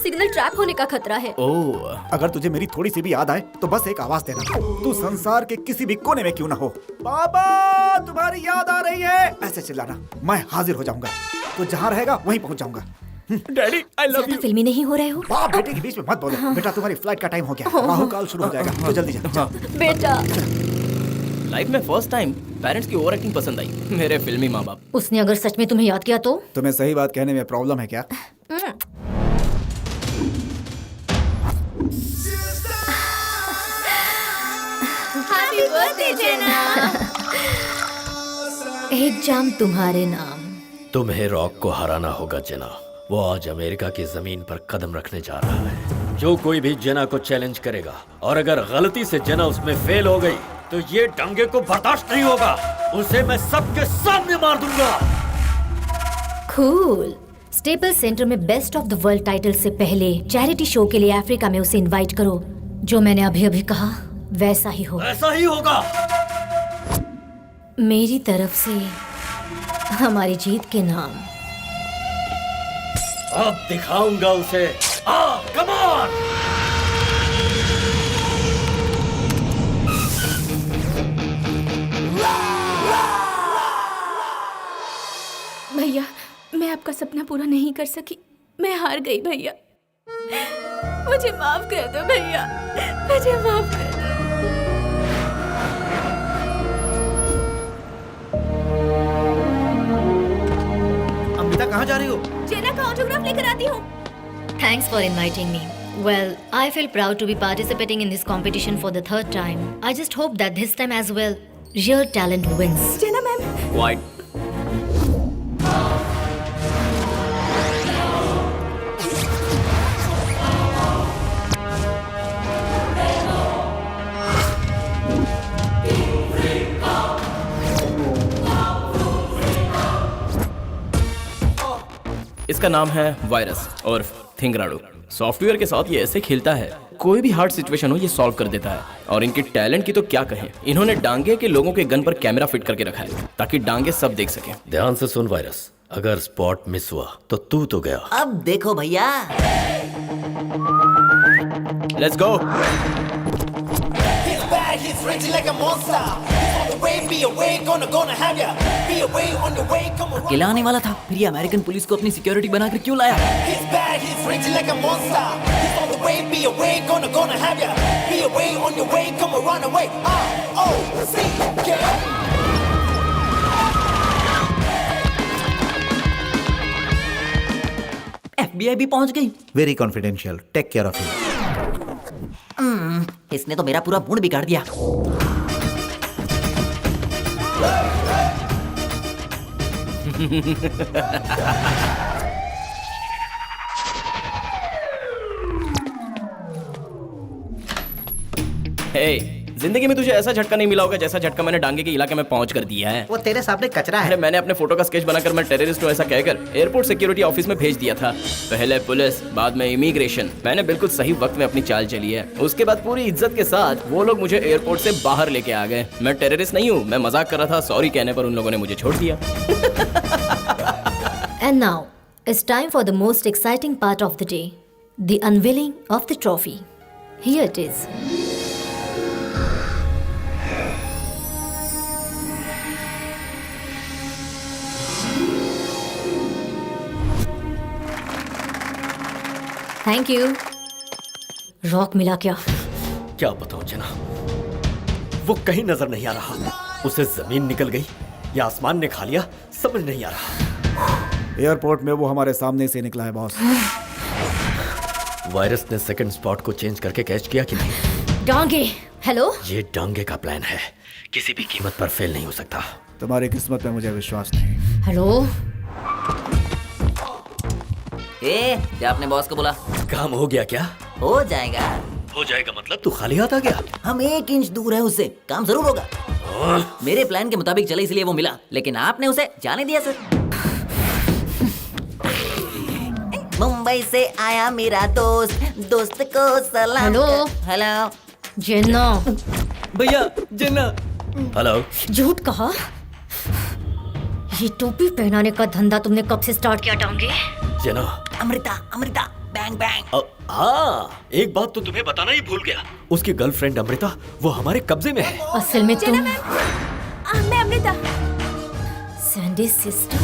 सिग्नल ट्रैप होने का खतरा है। अगर तुझे मेरी थोड़ी सी भी याद आए तो बस एक आवाज देना। तू संसार के किसी भी कोने में क्यों ना हो, पापा तुम्हारी याद आ रही है, ऐसे चिल्लाना। मैं हाजिर हो जाऊंगा, तो जहाँ रहेगा वहीं पहुँच जाऊंगा। Daddy I love you. फिल्मी नहीं हो रहे हो? बाप बेटे के बीच में मत बोलो। बेटा तुम्हारी फ्लाइट का टाइम हो गया, राहु काल शुरू हो जाएगा, तो जल्दी जा। बेटा, लाइफ में फर्स्ट टाइम पेरेंट्स की ओवर एक्टिंग पसंद आई, मेरे फिल्मी माँ बाप। उसने अगर सच में तुम्हें याद किया तो? तुम्हें सही बात कहने में प्रॉब्लम है क्या? हैप्पी बर्थडे जेना। एक जाम तुम्हारे नाम। तुम्हें रॉक को हराना होगा जेना। वो आज अमेरिका की जमीन पर कदम रखने जा रहा है। जो कोई भी जेना को चैलेंज करेगा और अगर गलती से जेना उसमें फेल हो गई तो ये दंगे को बर्दाश्त नहीं होगा, उसे मैं सबके सामने मार दूंगा। कूल। स्टेपल सेंटर में best of the world title से पहले चैरिटी शो के लिए अफ्रीका में उसे इनवाइट करो। जो मैंने अभी अभी कहा वैसा ही हो। ऐसा ही होगा। मेरी तरफ से हमारी जीत के नाम। अब दिखाऊंगा उसे। Come on. भैया, मैं आपका सपना पूरा नहीं कर सकी, मैं हार गई भैया। मुझे माफ कर दो भैया, मुझे माफ कर दो। अमृता कहाँ जा रही हो? जेना का ऑटोग्राफ लेकर आती हूँ। Thanks for inviting me. Well, I feel proud to be participating in this competition for the 3rd time. I just hope that this time as well, real talent wins. Jena ma'am. White. इसका नाम है virus और थिंगराडू। Software के साथ ये ऐसे खेलता है, कोई भी हार्ड सिचुएशन हो ये सॉल्व कर देता है। और इनके टैलेंट की तो क्या कहें, इन्होंने डांगे के लोगों के गन पर कैमरा फिट करके रखा है ताकि डांगे सब देख सकें। ध्यान से सुन वायरस, अगर स्पॉट मिस हुआ तो तू तो गया। अब देखो भैया, लेट्स गो। अकेला आने वाला था, फिर ये अमेरिकन पुलिस को अपनी सिक्योरिटी बनाकर क्यों लाया? FBI भी पहुंच गई। Very confidential, take care of it. इसने तो मेरा पूरा मूड बिगाड़ दिया। हे, जिंदगी में तुझे ऐसा झटका नहीं मिला होगा जैसा झटका मैंने डांगे के इलाके में पहुंच कर दिया है। वो तेरे सामने कचरा है। अरे मैंने अपने फोटो का स्केच बनाकर मैं टेररिस्ट हूं ऐसा कहकर एयरपोर्ट सिक्योरिटी ऑफिस में भेज दिया था। पहले पुलिस, बाद में इमिग्रेशन। मैंने बिल्कुल सही वक्त में अपनी चाल चली है। उसके बाद पूरी इज्जत के साथ वो लोग मुझे एयरपोर्ट से बाहर लेके आ गए। मैं टेररिस्ट नहीं हूँ, मैं मजाक कर रहा था। सॉरी कहने पर उन लोगों ने मुझे छोड़ दिया। And now, it's time for the most exciting part of the day, the unveiling of the trophy. Here it is. Thank you. Rock मिला क्या? क्या बताऊं जना, वो कहीं नजर नहीं आ रहा। उसे जमीन निकल गई या आसमान ने खा लिया, समझ नहीं आ रहा। एयरपोर्ट में वो हमारे सामने से निकला है बॉस। वायरस ने सेकंड स्पॉट को चेंज करके कैच किया कि नहीं? डांगे, हेलो? ये डांगे का प्लान है, किसी भी कीमत पर फेल नहीं हो सकता। तुम्हारी किस्मत में मुझे विश्वास नहीं। हेलो? क्या आपने बॉस को बोला? काम हो गया क्या? हो जाएगा। हो जाएगा मतलब तू खाली हाथ आ गया? हम 1 इंच दूर है उससे, काम जरूर होगा। मेरे प्लान के मुताबिक चले इसलिए वो मिला, लेकिन आपने उसे जाने दिया सर। मुंबई से आया मेरा दोस्त, दोस्त को सलाम। हेलो? हेलो जेना। भैया जेना। हेलो। झूठ कहा? ये टोपी पहनाने का धंधा तुमने कब से स्टार्ट किया डांगे? Jenna. Amrita, Amrita, bang bang. हाँ, एक बात तो तुम्हें बताना ही भूल गया। उसकी गर्लफ्रेंड अमृता वो हमारे कब्जे में है। असल में तुम मैं Amrita. Sandy sister,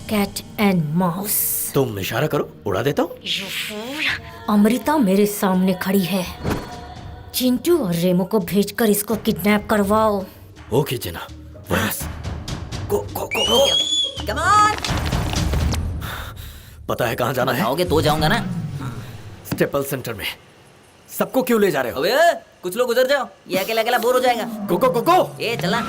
cat and mouse. तुम इशारा करो, उड़ा देता हूँ। अमृता मेरे सामने खड़ी है। चिंटू और रेमो को भेजकर इसको किडनैप करवाओ। Okay Jena. Virus go go go go. Come on. पता है कहाँ जाना है? आओगे तो जाऊंगा ना। स्टेपल सेंटर में। सबको क्यों ले जा रहे हो? अबे कुछ लोग उधर जाओ, ये अकेला अकेला बोर हो जाएगा। गो गो गो गो। ये चला।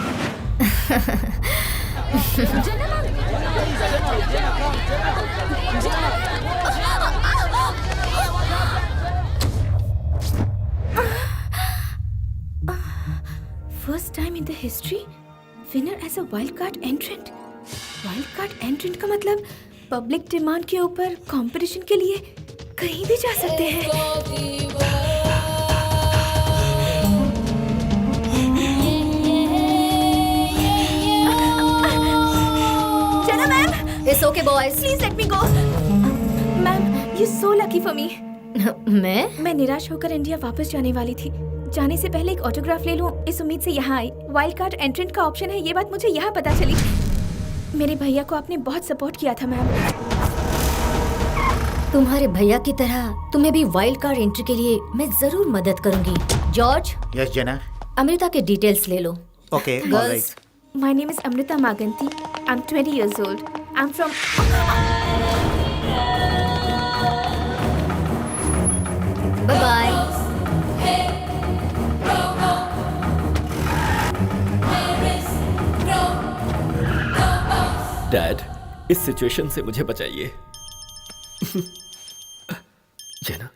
First time in the history, winner as a wild card entrant. Wild card entrant का मतलब पब्लिक डिमांड के ऊपर कंपटीशन के लिए कहीं भी जा सकते हैं। चलो ma'am. It's okay boys. Please let me go. Ma'am, you're so lucky for me. मैं निराश होकर इंडिया वापस जाने वाली थी। जाने से पहले एक ऑटोग्राफ ले लूं इस उम्मीद से यहाँ आई। वाइल्ड कार्ड एंट्रेंट का ऑप्शन है, ये बात मुझे यहाँ पता चली। मेरे भैया को आपने बहुत सपोर्ट किया था मैम। तुम्हारे भैया की तरह तुम्हें भी वाइल्ड कार्ड एंट्री के लिए मैं जरूर मदद करूंगी। जॉर्ज। यस जेना। अमृता के डिटेल्स ले लो। Okay, girls. My name is Amrita Maganti. I'm 20 years old. I'm from Bye-bye. Dad, इस सिचुएशन से मुझे बचाइए। जेना।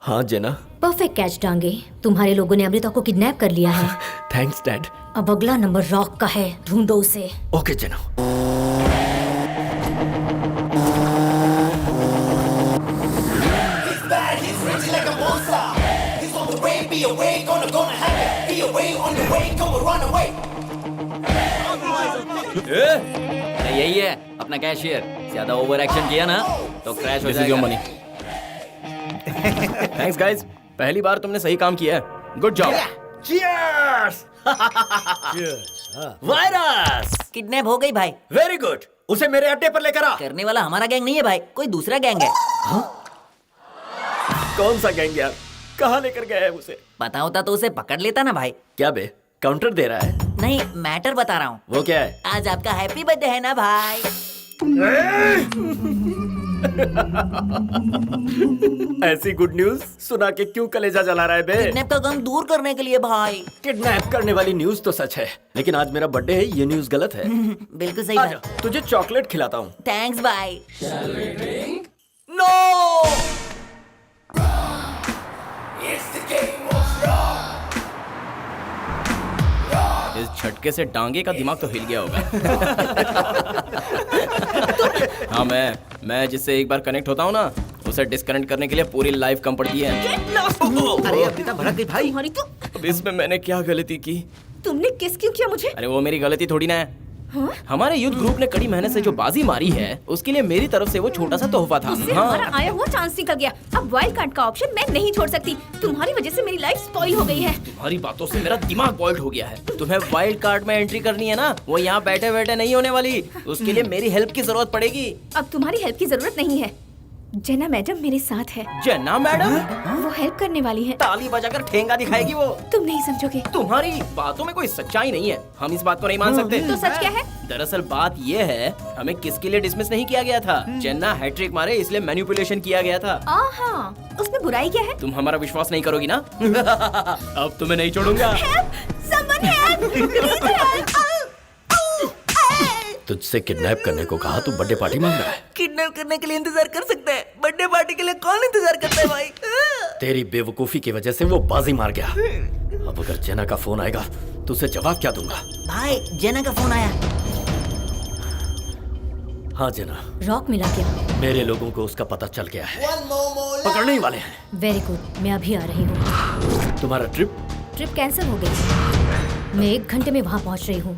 हाँ जेना। Perfect catch Dange. तुम्हारे लोगों ने अमृता को किडनैप कर लिया है। Thanks dad. अब अगला नंबर रॉक का है, ढूंढो उसे। Okay Jena. away, gonna have it. Be away on the way, gonna run away. यही है अपना कैशियर। ज्यादा ओवर एक्शन किया ना तो क्रैश हो This is your जाएगा। money. Thanks guys. पहली बार तुमने सही काम किया है। Good job. Cheers. Virus kidnap हो गई भाई। वेरी गुड, उसे मेरे अड्डे पर लेकर आ। करने वाला हमारा गैंग नहीं है भाई, कोई दूसरा गैंग है। कौन सा गैंग यार? कहाँ लेकर गया है उसे? पता होता तो उसे पकड़ लेता ना भाई। क्या बे, काउंटर दे रहा है? नहीं, मैटर बता रहा हूँ। वो क्या है? आज आपका हैप्पी बर्थडे है ना भाई। ऐसी गुड न्यूज सुना के क्यों कलेजा जला रहा है बे? किडनैप का गम दूर करने के लिए भाई। किडनैप करने वाली न्यूज तो सच है, लेकिन आज मेरा बर्थडे है, ये न्यूज गलत है। बिल्कुल सही आजा, बात। तुझे चॉकलेट खिलाता हूँ। थैंक्स भाई। नो! इस झटके से डांगे का दिमाग तो हिल गया होगा। हाँ, मैं जिससे एक बार कनेक्ट होता हूँ ना, उसे डिस्कनेक्ट करने के लिए पूरी लाइफ कम पड़ती है। अरे अमृता भड़क गई भाई। तुम्हारी तो अब इसमें मैंने क्या गलती की? तुमने किस क्यों किया मुझे? अरे वो मेरी गलती थोड़ी ना है। हाँ? हमारे यूथ ग्रुप ने कड़ी मेहनत से जो बाजी मारी है, उसके लिए मेरी तरफ से वो छोटा सा तोहफा था। इससे हमारा आया हुआ चांस निकल गया। अब वाइल्ड कार्ड का ऑप्शन मैं नहीं छोड़ सकती। तुम्हारी वजह से मेरी लाइफ स्पॉइल हो गई है। तुम्हारी बातों से मेरा दिमाग बॉइल्ड हो गया है। तुम्हें वाइल्ड कार्ड में एंट्री करनी है ना, वो यहाँ बैठे बैठे नहीं होने वाली। उसके लिए मेरी हेल्प की जरूरत पड़ेगी। अब तुम्हारी हेल्प की जरूरत नहीं है। जेना मैडम मेरे साथ है। जेना मैडम? वो हेल्प करने वाली है। ताली बजाकर ठेंगा दिखाएगी वो। तुम नहीं समझोगे। तुम्हारी बातों में कोई सच्चाई नहीं है, हम इस बात को नहीं मान सकते। तो सच क्या है? दरअसल बात ये है, हमें किसके लिए डिसमिस नहीं किया गया था। जेना हैट्रिक मारे इसलिए मैनिपुलेशन किया गया था। हाँ, उसमें बुराई क्या है? तुम हमारा विश्वास नहीं करोगी ना? अब तुम्हें नहीं छोड़ूंगा। Someone help! Please help! तुझसे किडनैप करने को कहा, तू बर्थडे पार्टी मांग रहा है? किडनैप करने के लिए इंतजार कर सकते हैं, बर्थडे पार्टी के लिए कौन इंतजार करता है भाई? तेरी बेवकूफी की वजह से वो बाजी मार गया। अब अगर जेना का फोन आएगा तो उसे जवाब क्या दूंगा? भाई जेना का फोन आया। हाँ जेना, रॉक मिला क्या? मेरे लोगों को उसका पता चल गया है, पकड़ने ही वाले हैं। वेरी गुड, मैं अभी आ रही हूँ। तुम्हारा ट्रिप कैंसिल हो गई। मैं 1 घंटे में वहाँ पहुँच रही हूँ।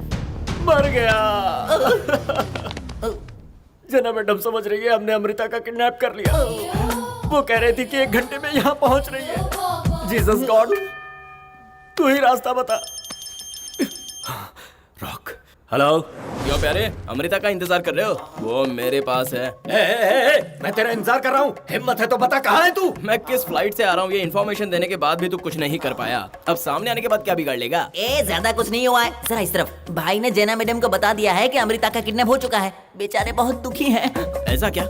मर गया। जेना मैडम समझ रही है हमने अमृता का किडनैप कर लिया। वो कह रही थी कि 1 घंटे में यहाँ पहुँच रही है। जीसस गॉड, तू ही रास्ता बता। Rock, hello. क्यों प्यारे, अमृता का इंतजार कर रहे हो? वो मेरे पास है। मैं तेरा इंतजार कर रहा हूँ। हिम्मत है तो बता, कहाँ है तू? मैं किस फ्लाइट से आ रहा हूँ ये इन्फॉर्मेशन देने के बाद भी तू कुछ नहीं कर पाया। अब सामने आने के बाद क्या बिगाड़ लेगा? ज्यादा कुछ नहीं हुआ है। जरा इस तरफ। भाई ने जेना मैडम को बता दिया है कि अमृता का किडनैप हो चुका है। बेचारे बहुत दुखी हैं। ऐसा क्या?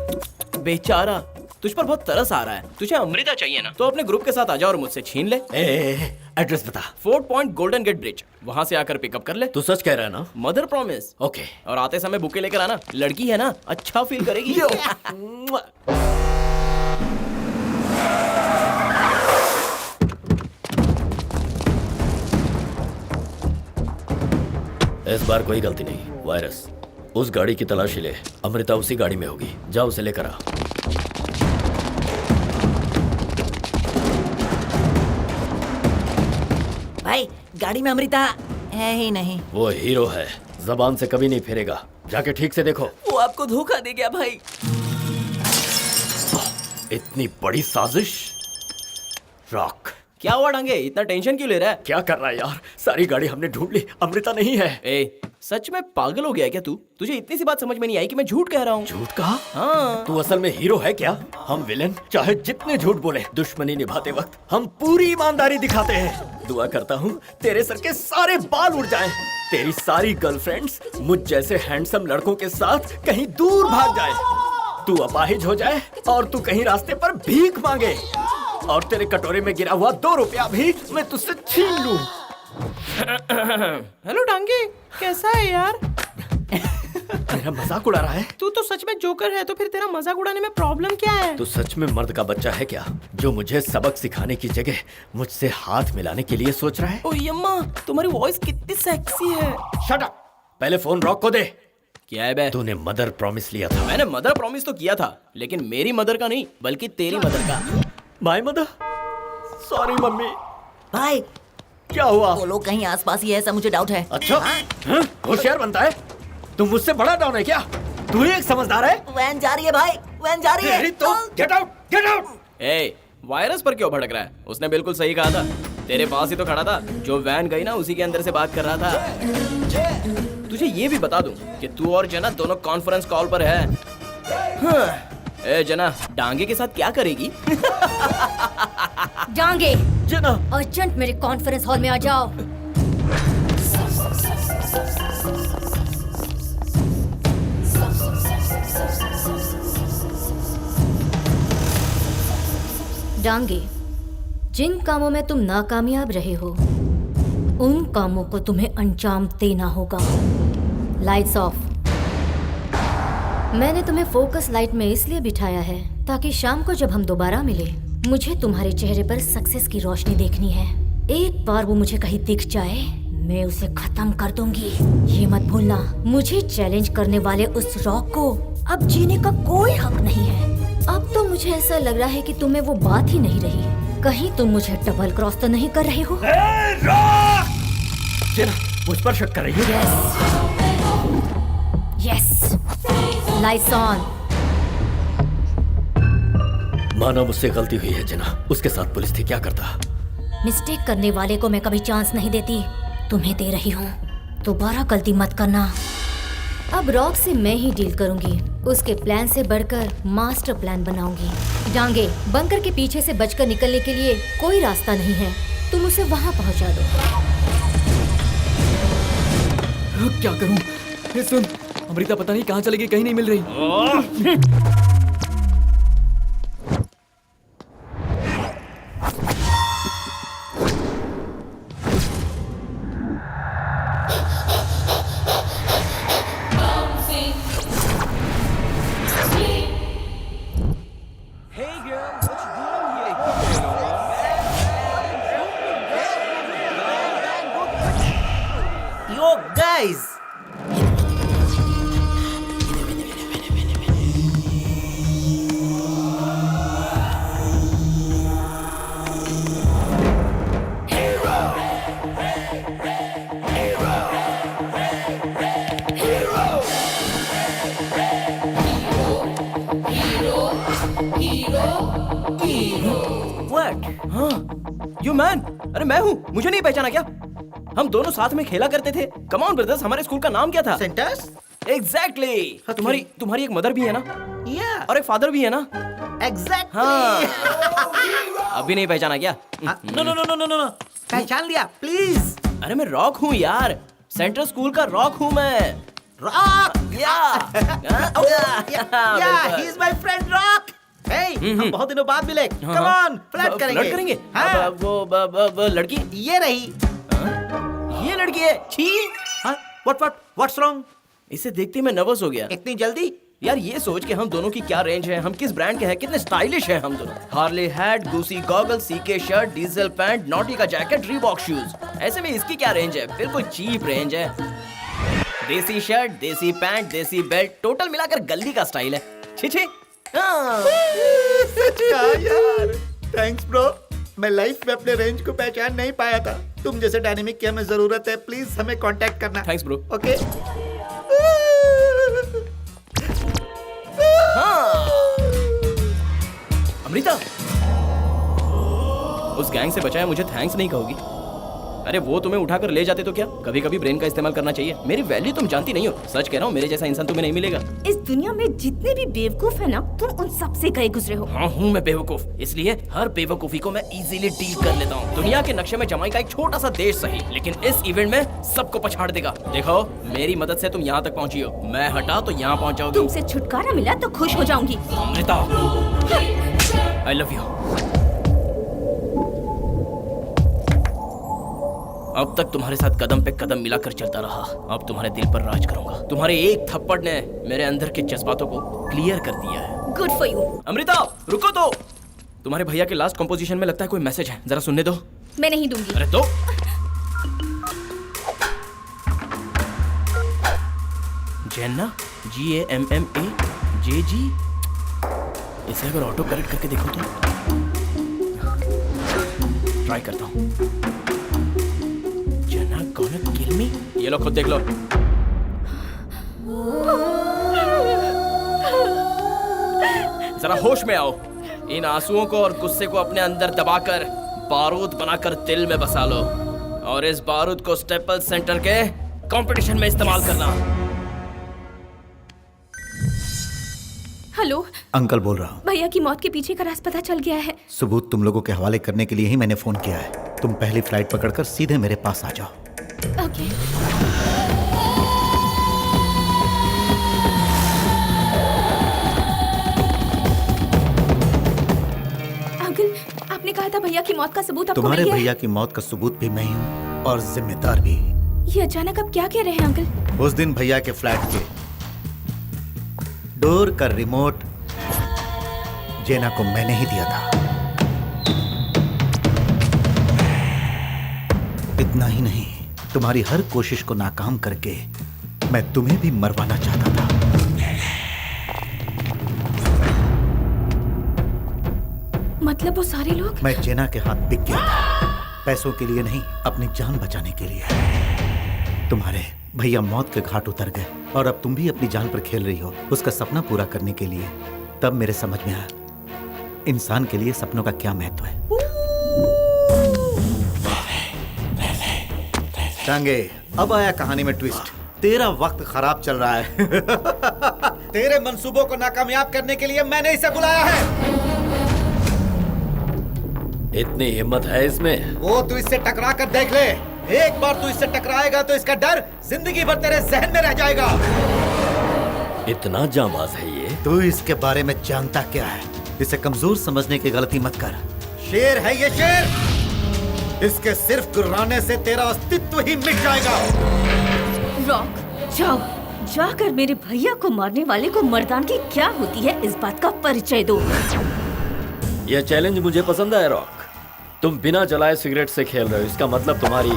बेचारा, तुझ पर बहुत तरस आ रहा है। तुझे अमृता चाहिए ना, तो अपने ग्रुप के साथ आ जा और मुझसे छीन ले। एड्रेस बता। Fort Point Golden Gate Bridge, वहाँ से आकर पिकअप कर ले। तू सच कह रहा है ना? Mother promise. ओके। और आते समय बुके लेकर आना, लड़की है ना, अच्छा फील करेगी। इस बार कोई गलती नहीं। वायरस, उस गाड़ी की तलाशी ले। अमृता उसी गाड़ी में होगी, जा उसे लेकर आ। भाई गाड़ी में अमृता है ही नहीं। वो हीरो है, जबान से कभी नहीं फेरेगा। जाके ठीक से देखो। वो आपको धोखा दे गया भाई। इतनी बड़ी साजिश। रॉक, क्या हुआ डांगे, इतना टेंशन क्यों ले रहा है? क्या कर रहा है यार? सारी गाड़ी हमने ढूंढ ली, अमृता नहीं है। सच में पागल हो गया है क्या तू? तुझे इतनी सी बात समझ में नहीं आई कि मैं झूठ कह रहा हूँ? झूठ कहा? हाँ। तू असल में हीरो है क्या? हम विलेन चाहे जितने झूठ बोले, दुश्मनी निभाते वक्त हम पूरी ईमानदारी दिखाते हैं। दुआ करता हूँ तेरे सर के सारे बाल उड़ जाएं, तेरी सारी गर्लफ्रेंड्स मुझ जैसे हैंडसम लड़कों के साथ कहीं दूर भाग जाए, तू अपाहिज हो जाए और तू कहीं रास्ते पर भीख मांगे और तेरे कटोरे में गिरा हुआ 2 रुपया भी मैं तुझसे छीन लूं। हेलो डांगे, कैसा है यार? मेरा मजाक उड़ा रहा है? तू तो सच में जोकर है, तो फिर तेरा मजाक उड़ाने में प्रॉब्लम क्या है? तू सच में मर्द का बच्चा है क्या, जो मुझे सबक सिखाने की जगह मुझसे हाथ मिलाने के लिए सोच रहा है? ओ यम्मा, तुम्हारी वॉइस कितनी सेक्सी है। शट अप, पहले फोन रॉक को दे। क्या है बे? तूने मदर प्रॉमिस लिया था। मैंने मदर प्रॉमिस तो किया था, लेकिन मेरी मदर का नहीं, बल्कि तेरी मदर का। My mother? सॉरी मम्मी, भाई क्या हुआ? वो लोग कहीं आसपास ही है, ऐसा मुझे डाउट है। अच्छा, होशियार बनता है। तुम मुझसे बड़ा डाउन है क्या? तू ही एक समझदार है। वैन जा रही है भाई, वैन जा रही है। तो गेट आउट, गेट आउट। ए, वायरस पर क्यों भड़क रहा है? उसने बिल्कुल सही कहा था। तेरे पास ही तो खड़ा था। जो वैन गई ना, उसी के अंदर से बात कर रहा था। तुझे ये भी बता दूं कि तू और जना दोनों कॉन्फ्रेंस कॉल पर है। ए जना, डांगे के साथ क्या करेगी? डांगे, जना, अर्जेंट मेरे कॉन्फ्रेंस हॉल में आ जाओ। डांगे, जिन कामों में तुम नाकामयाब रहे हो, उन कामों को तुम्हें अंजाम देना होगा। Lights off. मैंने तुम्हें फोकस लाइट में इसलिए बिठाया है ताकि शाम को जब हम दोबारा मिले, मुझे तुम्हारे चेहरे पर सक्सेस की रोशनी देखनी है। एक बार वो मुझे कहीं दिख जाए, मैं उसे खत्म कर दूंगी। ये मत भूलना, मुझे चैलेंज करने वाले उस रॉक को अब जीने का कोई हक नहीं है। अब तो मुझे ऐसा लग रहा है कि तुम्हें वो बात ही नहीं रही। कहीं तुम मुझे डबल क्रॉस तो नहीं कर रहे हो? जना, मुझ पर शक कर रही हो? यस। Lights on. मानो मुझसे गलती हुई है जना। उसके साथ पुलिस थी, क्या करता? मिस्टेक करने वाले को मैं कभी चांस नहीं देती। तुम्हें दे रही हूँ, दोबारा गलती मत करना। अब रॉक से मैं ही डील करूंगी। उसके प्लान से बढ़कर मास्टर प्लान बनाऊंगी। डांगे, बंकर के पीछे से बचकर निकलने के लिए कोई रास्ता नहीं है। तुम उसे वहां पहुंचा दो। क्या करूं? ये सुन, अमृता पता नहीं कहाँ चली गई, कहीं नहीं मिल रही। Yo guys, यू मैन, अरे मैं हूँ। मुझे नहीं पहचाना क्या? हम दोनों साथ में खेला करते थे। कम ऑन ब्रदर्स, हमारे स्कूल का नाम क्या था? सेंटर्स। एग्जैक्टली। तुम्हारी एक मदर भी है ना? या। और एक फादर भी है ना? एग्जैक्टली। हाँ। अभी नहीं पहचाना क्या? No no no no no no, पहचान लिया प्लीज। अरे मैं रॉक हूँ यार, सेंट्रल स्कूल का रॉक हूँ मैं। Rock. Yeah he is my friend Rock. Hey, हम बहुत दिनों बाद मिले। कम ऑन, फ्लर्ट करेंगे। फ्लर्ट करेंगे? हाँ। वो लड़की ये रही। ये लड़की है। छी। What's wrong? इसे देखते मैं नर्वस हो गया। इतनी जल्दी? यार ये सोच के हम दोनों की क्या रेंज है, हम किस ब्रांड के हैं, कितने स्टाइलिश हैं हम दोनों। Harley hat, Gucci goggle, CK shirt, Diesel pant, naughty का जैकेट, रीबॉक शूज। ऐसे में इसकी क्या रेंज है? बिल्कुल चीप रेंज है। देसी शर्ट, देसी पैंट, देसी बेल्ट, टोटल मिलाकर गली का स्टाइल है। छी छी। सच कहा यार। Thanks bro. मैं लाइफ में अपने रेंज को पहचान नहीं पाया था। तुम जैसे डायनेमिक की हमें जरूरत है। प्लीज हमें कांटेक्ट करना। Thanks bro. ओके। अमृता, उस गैंग से बचाया मुझे थैंक्स नहीं कहोगी? अरे वो तुम्हें उठाकर ले जाते तो क्या? कभी कभी ब्रेन का इस्तेमाल करना चाहिए। मेरी वैल्यू तुम जानती नहीं हो। सच कह रहा हूँ, मेरे जैसा इंसान तुम्हें नहीं मिलेगा। इस दुनिया में जितने भी बेवकूफ है ना, तुम उन सब से गए गुजरे हो। हाँ हूँ मैं बेवकूफ, इसलिए हर बेवकूफी को मैं इजीली डील कर लेता हूँ। दुनिया के नक्शे में जमाइका एक छोटा सा देश सही, लेकिन इस इवेंट में सबको पछाड़ देगा। देखो, मेरी मदद से तुम यहाँ तक पहुँची हो, मैं हटा तो यहाँ पहुँच जाओगी। तुमसे छुटकारा मिला तो खुश हो जाऊंगी। Amrita, I love you. अब तक तुम्हारे साथ कदम पे कदम मिलाकर चलता रहा, अब तुम्हारे दिल पर राज करूंगा। तुम्हारे एक थप्पड़ ने मेरे अंदर के जज्बातों को क्लियर कर दिया है। Good for you. अमृता रुको तो, तुम्हारे भैया के लास्ट कंपोजिशन में लगता है कोई मैसेज है, जरा सुनने दो। मैं नहीं दूंगी। अरे दो। जेन्ना, GAMMA JG। इसे अगर ऑटो करेक्ट करके देखो तो ट्राई करता हूँ। जना gonna kill me? ये लो खुद देख लो। जरा होश में आओ। इन आंसुओं को और गुस्से को अपने अंदर दबाकर बारूद बनाकर दिल में बसा लो और इस बारूद को स्टेपल्स सेंटर के कंपटीशन में इस्तेमाल करना। हेलो अंकल बोल रहा हूँ। भैया की मौत के पीछे का राज पता चल गया है। सबूत तुम लोगों के हवाले करने के लिए ही मैंने फोन किया है। तुम पहली फ्लाइट पकड़कर सीधे मेरे पास आ जाओ। ओके। अंकल आपने कहा था भैया की मौत का सबूत आपको तुम्हारे मिल गया है? भैया की मौत का सबूत भी मैं ही हूँ और जिम्मेदार भी। ये अचानक अब क्या कह रहे हैं अंकल? उस दिन भैया के फ्लैट के डोर का रिमोट जेना को मैंने ही दिया था। इतना ही नहीं, तुम्हारी हर कोशिश को नाकाम करके मैं तुम्हें भी मरवाना चाहता था। मतलब वो सारे लोग? मैं जेना के हाथ बिक गया था, पैसों के लिए नहीं, अपनी जान बचाने के लिए। तुम्हारे भैया मौत के घाट उतर गए और अब तुम भी अपनी जान पर खेल रही हो उसका सपना पूरा करने के लिए। तब मेरे समझ में आया इंसान के लिए सपनों का क्या महत्व है। टांगे, अब आया कहानी में ट्विस्ट। तेरा वक्त खराब चल रहा है। तेरे मंसूबों को नाकामयाब करने के लिए मैंने इसे बुलाया है। इतनी हिम्मत है इसमें? वो तू इससे टकरा कर देख ले। एक बार तू इससे टकराएगा तो इसका डर जिंदगी भर तेरे जहन में रह जाएगा। इतना जांबाज है ये? तू इसके बारे में जानता क्या है? इसे कमजोर समझने की गलती मत कर। शेर है ये, शेर। इसके सिर्फ गुर्राने से तेरा अस्तित्व ही मिट जाएगा। रॉक, जाओ, जाकर मेरे भैया को मारने वाले को मर्दानगी क्या होती है इस बात का परिचय दो। यह चैलेंज मुझे पसंद है रॉक। तुम बिना जलाए सिगरेट से खेल रहे हो, इसका मतलब तुम्हारी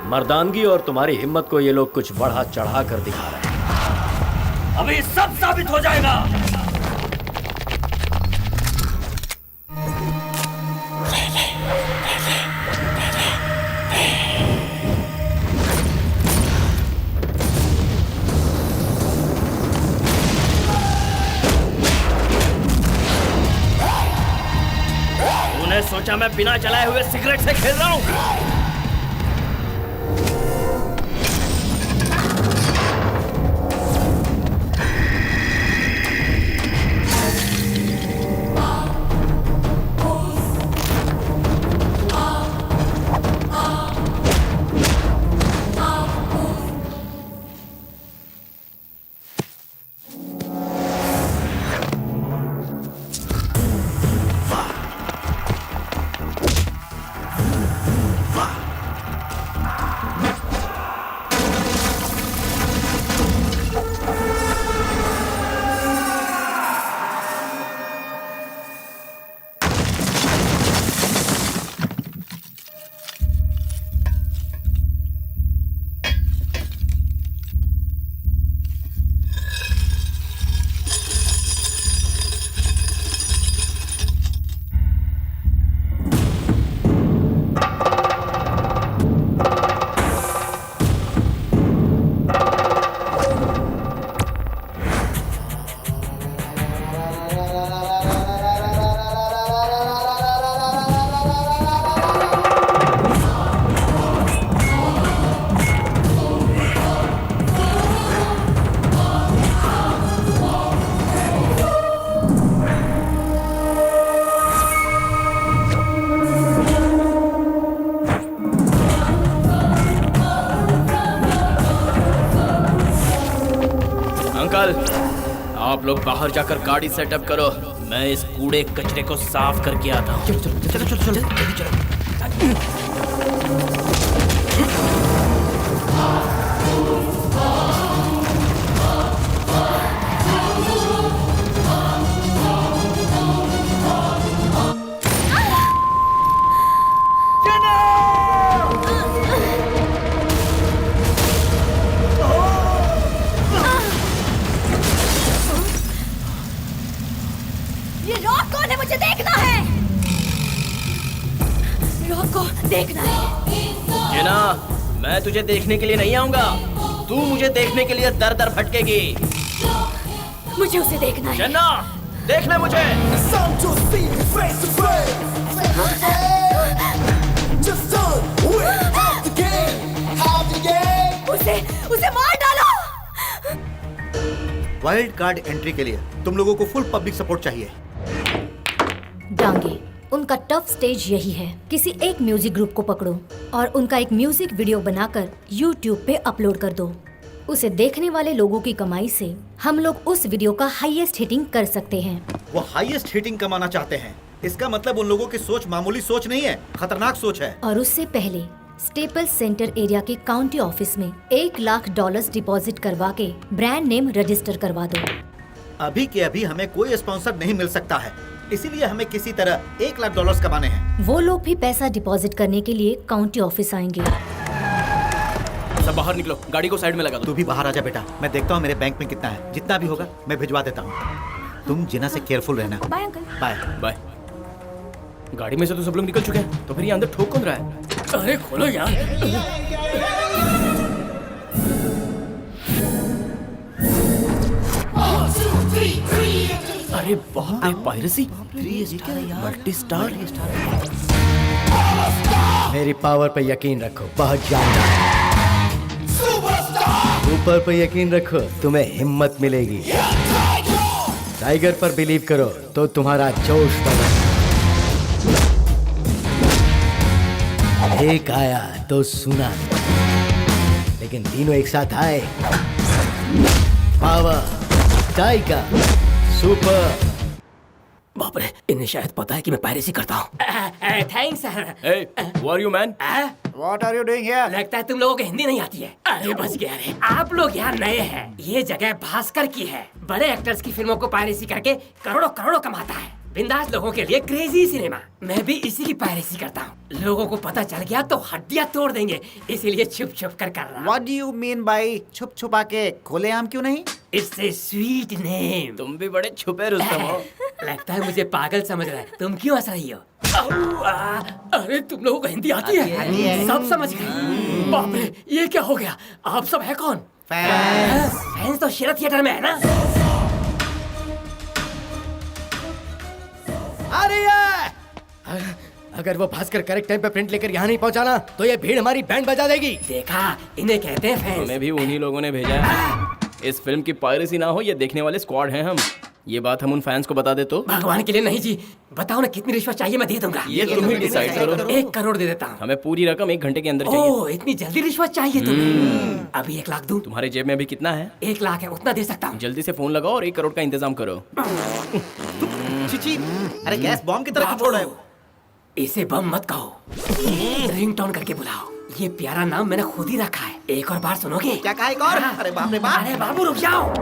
मर्दानगी और तुम्हारी हिम्मत को ये लोग कुछ बढ़ा चढ़ा कर दिखा रहे हैं। अभी सब साबित हो जाएगा। तूने सोचा मैं बिना जलाए हुए सिगरेट से खेल रहा हूँ? अंकल, आप लोग बाहर जाकर गाड़ी सेटअप करो। मैं इस कूड़े कचरे को साफ करके आता हूँ। चलो चलो चलो चलो जल्दी चलो। ये रॉक कौन है? मुझे देखना है। रॉक को मैं तुझे देखने के लिए नहीं आऊंगा, तू मुझे देखने के लिए दर दर भटकेगी। मुझे उसे देखना है। जन्ना, देख ले मुझे। उसे मार डालो। वाइल्ड कार्ड एंट्री के लिए तुम लोगों को फुल पब्लिक सपोर्ट चाहिए। डांगे, उनका टफ स्टेज यही है। किसी एक म्यूजिक ग्रुप को पकड़ो और उनका एक म्यूजिक वीडियो बनाकर YouTube पे अपलोड कर दो। उसे देखने वाले लोगों की कमाई से हम लोग उस वीडियो का हाईएस्ट हिटिंग कर सकते हैं। वो हाईएस्ट हिटिंग कमाना चाहते हैं। इसका मतलब उन लोगों की सोच मामूली सोच नहीं है, खतरनाक सोच है। और उससे पहले स्टेपल सेंटर एरिया के काउंटी ऑफिस में $1 लाख डिपॉजिट करवा के ब्रांड नेम रजिस्टर करवा दो। अभी के अभी हमें कोई स्पॉन्सर नहीं मिल सकता है, इसीलिए हमें किसी तरह $1 लाख कमाने हैं। वो लोग भी पैसा डिपॉजिट करने के लिए काउंटी ऑफिस आएंगे। सब बाहर निकलो, गाड़ी को साइड में लगा दो। तू भी बाहर आजा बेटा, मैं देखता हूँ मेरे बैंक में कितना है। जितना भी होगा मैं भिजवा देता हूँ। तुम जिना से केयरफुल रहना। Bye uncle. Bye bye. गाड़ी में से तो सब लोग निकल चुके हैं, तो फिर ये अंदर ठोक कौन रहा है? अरे खोलो यार। अरे बाप रे, पायरेसी, मल्टी स्टार। मेरी पावर पे यकीन रखो, बहुत जानदार है। ऊपर पे यकीन रखो, तुम्हें हिम्मत मिलेगी। टाइगर पर बिलीव करो तो तुम्हारा जोश बढ़े। एक आया तो सुना, लेकिन तीनों एक साथ आए। Power, tiger, super. बाप रे, इन्हें शायद पता है कि मैं पायरेसी करता हूँ। Thanks sir. Hey, who are you, man? What are you doing here? लगता है तुम लोगों को हिंदी नहीं आती है। अरे बच गया रे। आप लोग यहाँ नए हैं। ये जगह भास्कर की है। बड़े एक्टर्स की फिल्मों को पायरेसी करके करोड़ों करोड़ों कमाता है। बिंदास लोगों के लिए क्रेजी सिनेमा। मैं भी इसी की पायरेसी करता हूँ। लोगों को पता चल गया तो हड्डियाँ तोड़ देंगे, इसीलिए छुप छुप कर रहा हूँ। What do you mean by छुप छुपा के? खुलेआम क्यों नहीं? It's a sweet name। तुम भी बड़े छुपे रुस्तम हो। लगता है मुझे पागल समझ रहा है। तुम क्यों हंस रही हो? अरे तुम लोगों को हिंदी आती है? सब समझ गए। बाप रे, ये क्या हो गया? आप सब है कौन? फैंस तो शेरा थिएटर में है ना? अगर वो भास्कर करेक्ट टाइम पे प्रिंट लेकर यहाँ नहीं पहुँचाना तो ये भीड़ हमारी बैंड बजा देगी। देखा, इन्हें कहते हैं फैंस। हमें भी उन्हीं लोगों ने भेजा है। इस फिल्म की पायरेसी ना हो, ये देखने वाले स्क्वाड हैं हम। ये बात हम उन फैंस को बता दे तो? भगवान के लिए नहीं जी, बताओ ना कितनी रिश्वत चाहिए, मैं दे दूंगा। ये तुम ही डिसाइड करो। 1 करोड़ दे देता हूँ। हमें पूरी रकम 1 घंटे के अंदर चाहिए। ओह, इतनी जल्दी रिश्वत चाहिए तुम्हें? अभी 1 लाख दूं? तुम्हारे जेब में अभी कितना है? 1 लाख है, उतना दे सकता हूँ। जल्दी से फोन लगाओ और 1 करोड़ का इंतजाम करो। चिची, अरे गैस बॉम्ब की तरफ छोड़ रहे हो। इसे बम मत कहो, रिंगटोन करके बुलाओ। ये प्यारा नाम मैंने खुद ही रखा है। एक और बार सुनोगे? क्या कहा एक और? अरे बाप रे बाप। अरे बाबू रुक जाओ।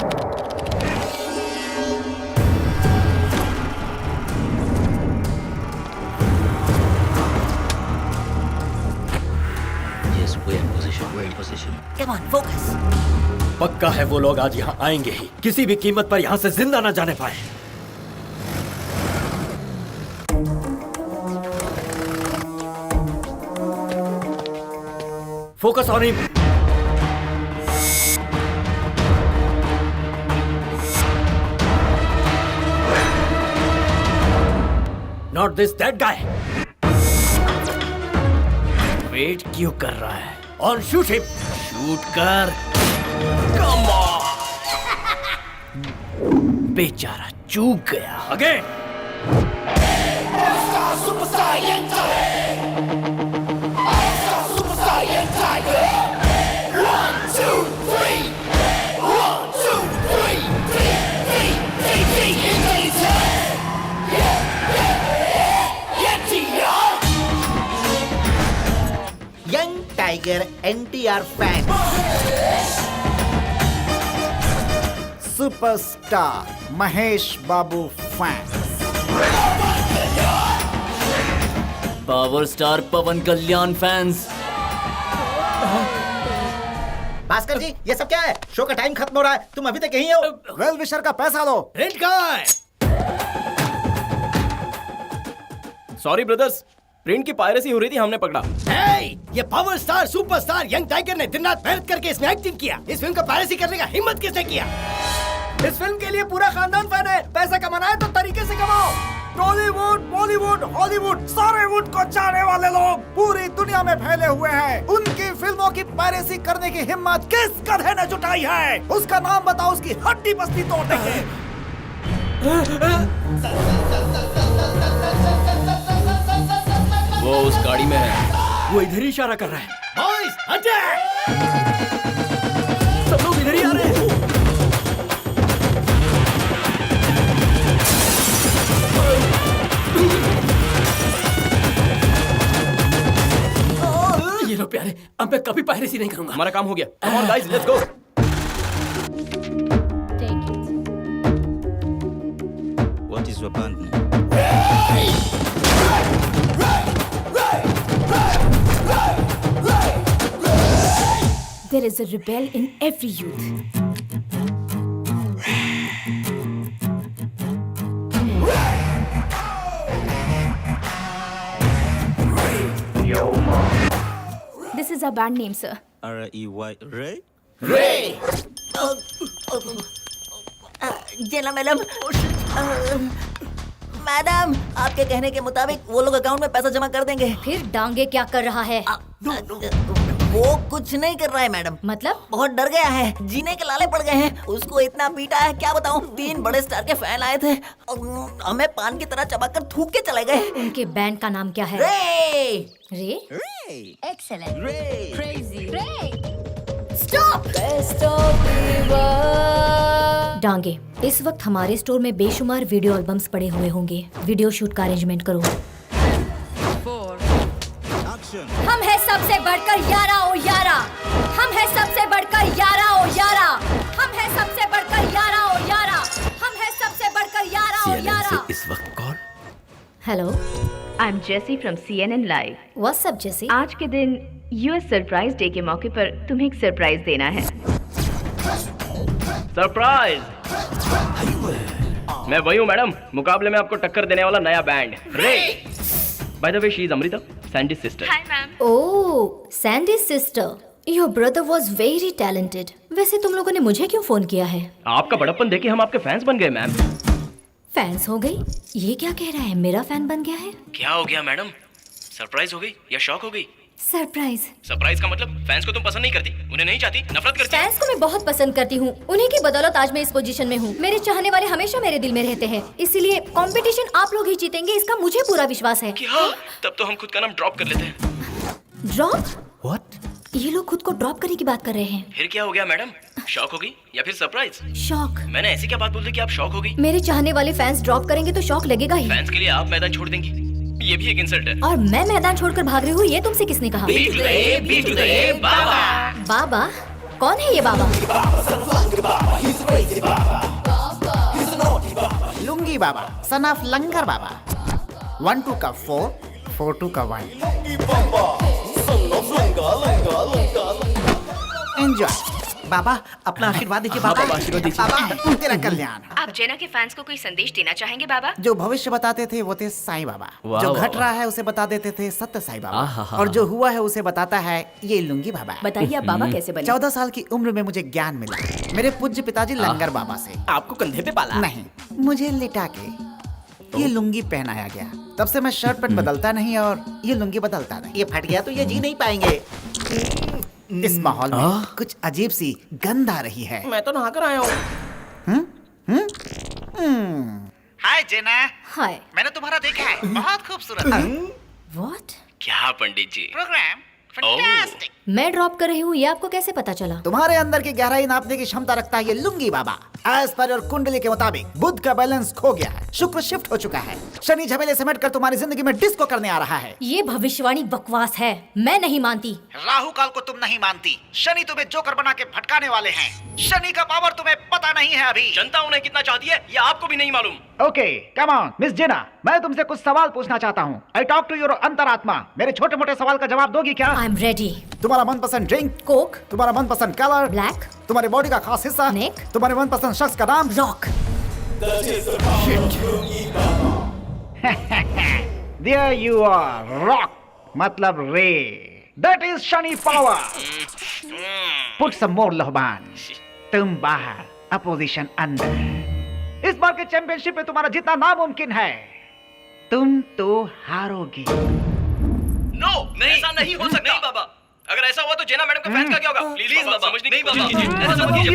Come on, focus. पक्का है वो लोग आज यहाँ आएंगे ही, किसी भी कीमत पर यहाँ से जिंदा ना जाने पाए। Focus on him. Not this that guy. Wait क्यों कर रहा है? On shoot him. शूट कर। Come on. बेचारा चूक गया। Again. Young tiger NTR fan. Superstar Mahesh Babu fan. Power star Pawan Kalyan fans. Bhaskar ji, ये सब क्या है? शो का टाइम खत्म हो रहा है, तुम अभी तक यहीं हो? वेल विशर का पैसा दो। रेड गाय। सॉरी ब्रदर्स, प्रिंट की पायरेसी हो रही थी, हमने पकड़ा। Hey, ये power star superstar young tiger ने दिन रात मेहनत करके इसमें एक्टिंग किया। इस फिल्म को पायरेसी करने का हिम्मत किसने किया? इस फिल्म के लिए पूरा खानदान फैन है। पैसा कमाना है तो तरीके से कमाओ। टॉलीवुड, बॉलीवुड, हॉलीवुड, सारे वुड को चाहने वाले लोग पूरी दुनिया में फैले हुए हैं। उनकी फिल्मों की पायरेसी करने की हिम्मत किस गधे ने जुटाई है? उसका नाम बताओ, उसकी हड्डी बस्ती तोड़ देंगे। वो उस गाड़ी में है। वो इधर ही इशारा कर रहा है। Boys attack! सब लोग इधर ही आ रहे हैं। ये लो प्यारे, अब मैं कभी पायरेसी नहीं करूंगा। हमारा काम हो गया। Come on guys, let's go. What is your band name? There is a rebel in every youth. This is our band name, sir. R-E-Y, Ray? रे जेना मैडम, मैडम आपके कहने के मुताबिक वो लोग अकाउंट में पैसा जमा कर देंगे। फिर डांगे क्या कर रहा है? वो कुछ नहीं कर रहा है मैडम। मतलब? बहुत डर गया है, जीने के लाले पड़ गए हैं। उसको इतना पीटा है क्या बताऊं। 3 बड़े स्टार के फैन आए थे, हमें पान की तरह चबाकर थूक के चले गए। उनके बैंड का नाम क्या है? रे रे? Excellent, crazy, stop. डांगे, इस वक्त हमारे स्टोर में बेशुमार वीडियो एल्बम्स पड़े हुए होंगे। वीडियो शूट का अरेंजमेंट करो। हम है सबसे बढ़कर यारा ओ यारा, हम है सबसे बढ़कर यारा ओ यारा, हम है सबसे बढ़कर यारा ओ यारा, हम है सबसे बढ़कर यारा ओ यारा। इस वक्त call. Hello, I am Jessie from CNN live. What's up Jessie? आज के दिन US सरप्राइज डे के मौके पर तुम्हें एक सरप्राइज देना है। सरप्राइज! मैं वही हूँ मैडम, मुकाबले में आपको टक्कर देने वाला नया बैंड रे। By the way, she is Amrita, Sandy's sister. Hi ma'am. Oh, Sandy's sister. Your brother was very talented. वैसे तुम लोगों ने मुझे क्यों फोन किया है? आपका बड़प्पन देखे हम आपके फैंस बन गए मैम। फैंस हो गई? ये क्या कह रहा है, मेरा फैन बन गया है? क्या हो गया मैडम? सरप्राइज हो गई या शॉक हो गई? सरप्राइज। सरप्राइज का मतलब फैंस को तुम पसंद नहीं करती, उन्हें नहीं चाहती, नफरत करती। फैंस को मैं बहुत पसंद करती हूँ, उन्हीं की बदौलत आज मैं इस पोजीशन में हूँ। मेरे चाहने वाले हमेशा मेरे दिल में रहते हैं, इसीलिए कंपटीशन आप लोग ही जीतेंगे, इसका मुझे पूरा विश्वास है। क्या? तब तो हम खुद का नाम ड्रॉप कर लेते हैं। ड्रॉप? What? ये लोग खुद को ड्रॉप करने की बात कर रहे हैं। फिर क्या हो गया मैडम? शॉक हो गई या फिर सरप्राइज? शॉक। मैंने ऐसी क्या बात बोल दी कि आप शॉक हो गई? मेरे चाहने वाले फैंस ड्रॉप करेंगे तो शॉक लगेगा ही। फैंस के लिए आप मैदान छोड़ देंगी, ये भी एक इंसल्ट है। और मैं मैदान छोड़कर भाग रही हूँ, ये तुमसे किसने कहा? बाबा। बाबा? कौन है ये बाबा? लुंगी बाबा, सन ऑफ लंगर बाबा। 1 2 का 4, 4 2 का 1। एंजॉय बाबा, अपना आशीर्वाद दीजिए बाबा। बाबा, आशीर्वाद दीजिए। बाबा, तेरा कल्याण। आप जेना के फैंस को कोई संदेश देना चाहेंगे बाबा? जो भविष्य बताते थे वो थे साईं बाबा, वाह, जो वाह, घट रहा है उसे बता देते थे सत्य साईं बाबा, आहा, और जो हुआ है उसे बताता है ये लुंगी बाबा। बताइए आप बाबा कैसे बने? 14 साल की उम्र में मुझे ज्ञान मिला मेरे पूज्य पिताजी लंगर बाबा से। आपको कंधे पे पाला? नहीं, मुझे लिटा के ये लुंगी पहनाया गया। तब से मैं शर्ट पैंट बदलता नहीं और ये लुंगी बदलता नहीं। ये फट गया तो ये जी नहीं पाएंगे। इस माहौल में कुछ अजीब सी गंध आ रही है। मैं तो नहाकर आया हूँ। हाय जेना। हाय। मैंने तुम्हारा देखा है, बहुत खूबसूरत है। व्हाट? क्या पंडित जी? Program fantastic. मैं ड्रॉप कर रही हूँ, ये आपको कैसे पता चला? तुम्हारे अंदर की गहराई नापने की क्षमता रखता है ये लुंगी बाबा। एज पर और कुंडली के मुताबिक बुध का बैलेंस खो गया है, शुक्र शिफ्ट हो चुका है, शनि झमेले समेट कर तुम्हारी जिंदगी में डिस्को करने आ रहा है। ये भविष्यवाणी बकवास है, मैं नहीं मानती। राहु काल को तुम नहीं मानती, शनि तुम्हें जोकर बना के भटकाने वाले हैं। शनि का पावर तुम्हें पता नहीं है अभी। जनता उन्हें कितना चाहती है ये आपको भी नहीं मालूम। ओके, कम ऑन मिस जेना, मैं तुमसे कुछ सवाल पूछना चाहता हूँ। आई टॉक टू योर अंतरात्मा। मेरे छोटे मोटे सवाल का जवाब दोगी क्या? I am ready. तुम्हारा मनपसंद ड्रिंक? कोक। तुम्हारा मनपसंद कलर? ब्लैक। तुम्हारी बॉडी का खास हिस्सा? नेक। तुम्हारे मनपसंद शख्स का नाम? Rock. There you are, rock. मतलब रे. That is shiny power. Put some more लोहबान. तुम बाहर, अपोजिशन अंदर. इस बार के चैंपियनशिप में तुम्हारा जीतना नामुमकिन है. तुम तो हारोगी. नो, ऐसा नहीं हो सकता. नहीं बाबा. अगर ऐसा हुआ तो जेना मैडम का फैंस का क्या होगा? प्लीज बाबा, समझने की कोशिश कीजिए. ऐसा मत कीजिए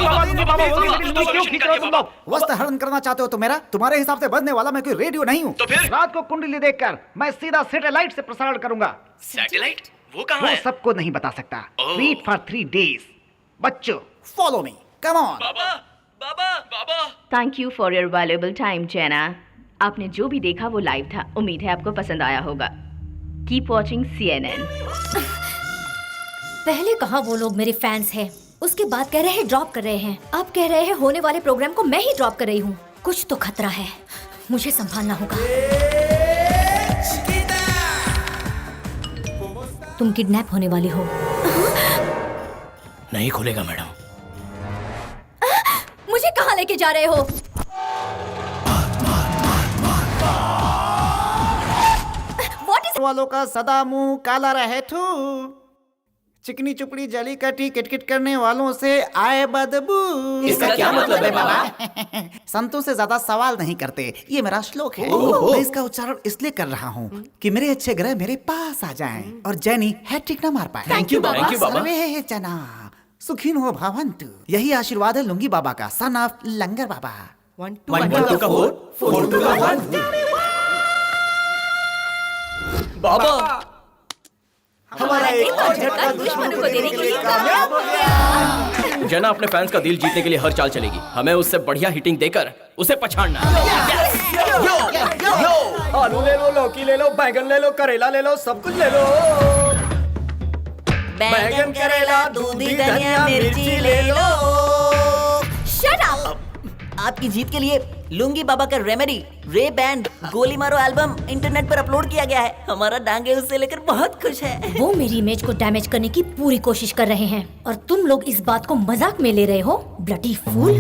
बाबा. वस्त हरण करना चाहते हो तो मेरा? तुम्हारे हिसाब से बजने वाला मैं कोई रेडियो नहीं हूँ. तो फिर रात को कुंडली देखकर मैं सीधा सैटेलाइट से प्रसारण करूंगा. सैटेलाइट? वो कहाँ वो है? सबको नहीं बता सकता. Wait for 3 days. बच्चों, follow me. Come on. बाबा, बाबा, बाबा. Thank you for your valuable time Jenna. आपने जो भी देखा वो लाइव था. उम्मीद है आपको पसंद आया होगा. Keep watching CNN. पहले कहा वो लोग मेरे फैंस हैं, उसके बाद कह रहे हैं ड्रॉप कर रहे हैं, अब कह रहे हैं होने वाले प्रोग्राम को मैं ही ड्रॉप कर रही हूँ. कुछ तो खतरा है, मुझे संभालना होगा. तुम किडनैप होने वाली हो. नहीं खुलेगा मैडम. मुझे कहाँ लेके जा रहे हो? What is... वालों का सदा मुंह काला रहे थू. चिकनी चुपड़ी जली कटी किटकिट करने वालों से आए बदबू. इसका क्या मतलब है बाबा? संतों से ज्यादा सवाल नहीं करते. ये मेरा श्लोक है. मैं इसका उच्चारण इसलिए कर रहा हूँ कि मेरे अच्छे ग्रह मेरे पास आ जाएं और जैनी हैट्रिक न मार पाए. थैंक यू बाबा. सर्वे जना सुखीन हो भवन्तु. यही आशीर्वाद है लुंगी बाबा का, सन ऑफ लंगर बाबा. 1 2 का 4 4 2 का 1. बाबा, हमारा एक और झटका दुश्मनों को देने के लिए कामयाब हो गया. जना अपने फैंस का दिल जीतने के लिए हर चाल चलेगी. हमें उससे बढ़िया हिटिंग देकर उसे पछाड़ना. आलू ले लो, लौकी ले लो, बैंगन ले लो, करेला ले लो, सब कुछ ले लो. बैंगन, करेला, दूधी, धनिया, मिर्ची ले लो. Shut up! आपकी जीत के लिए लुंगी बाबा का रेमेडी रे बैंड गोली मारो एल्बम इंटरनेट पर अपलोड किया गया है. हमारा डांगे उससे लेकर बहुत खुश है. वो मेरी इमेज को डैमेज करने की पूरी कोशिश कर रहे हैं और तुम लोग इस बात को मजाक में ले रहे हो. Bloody fool.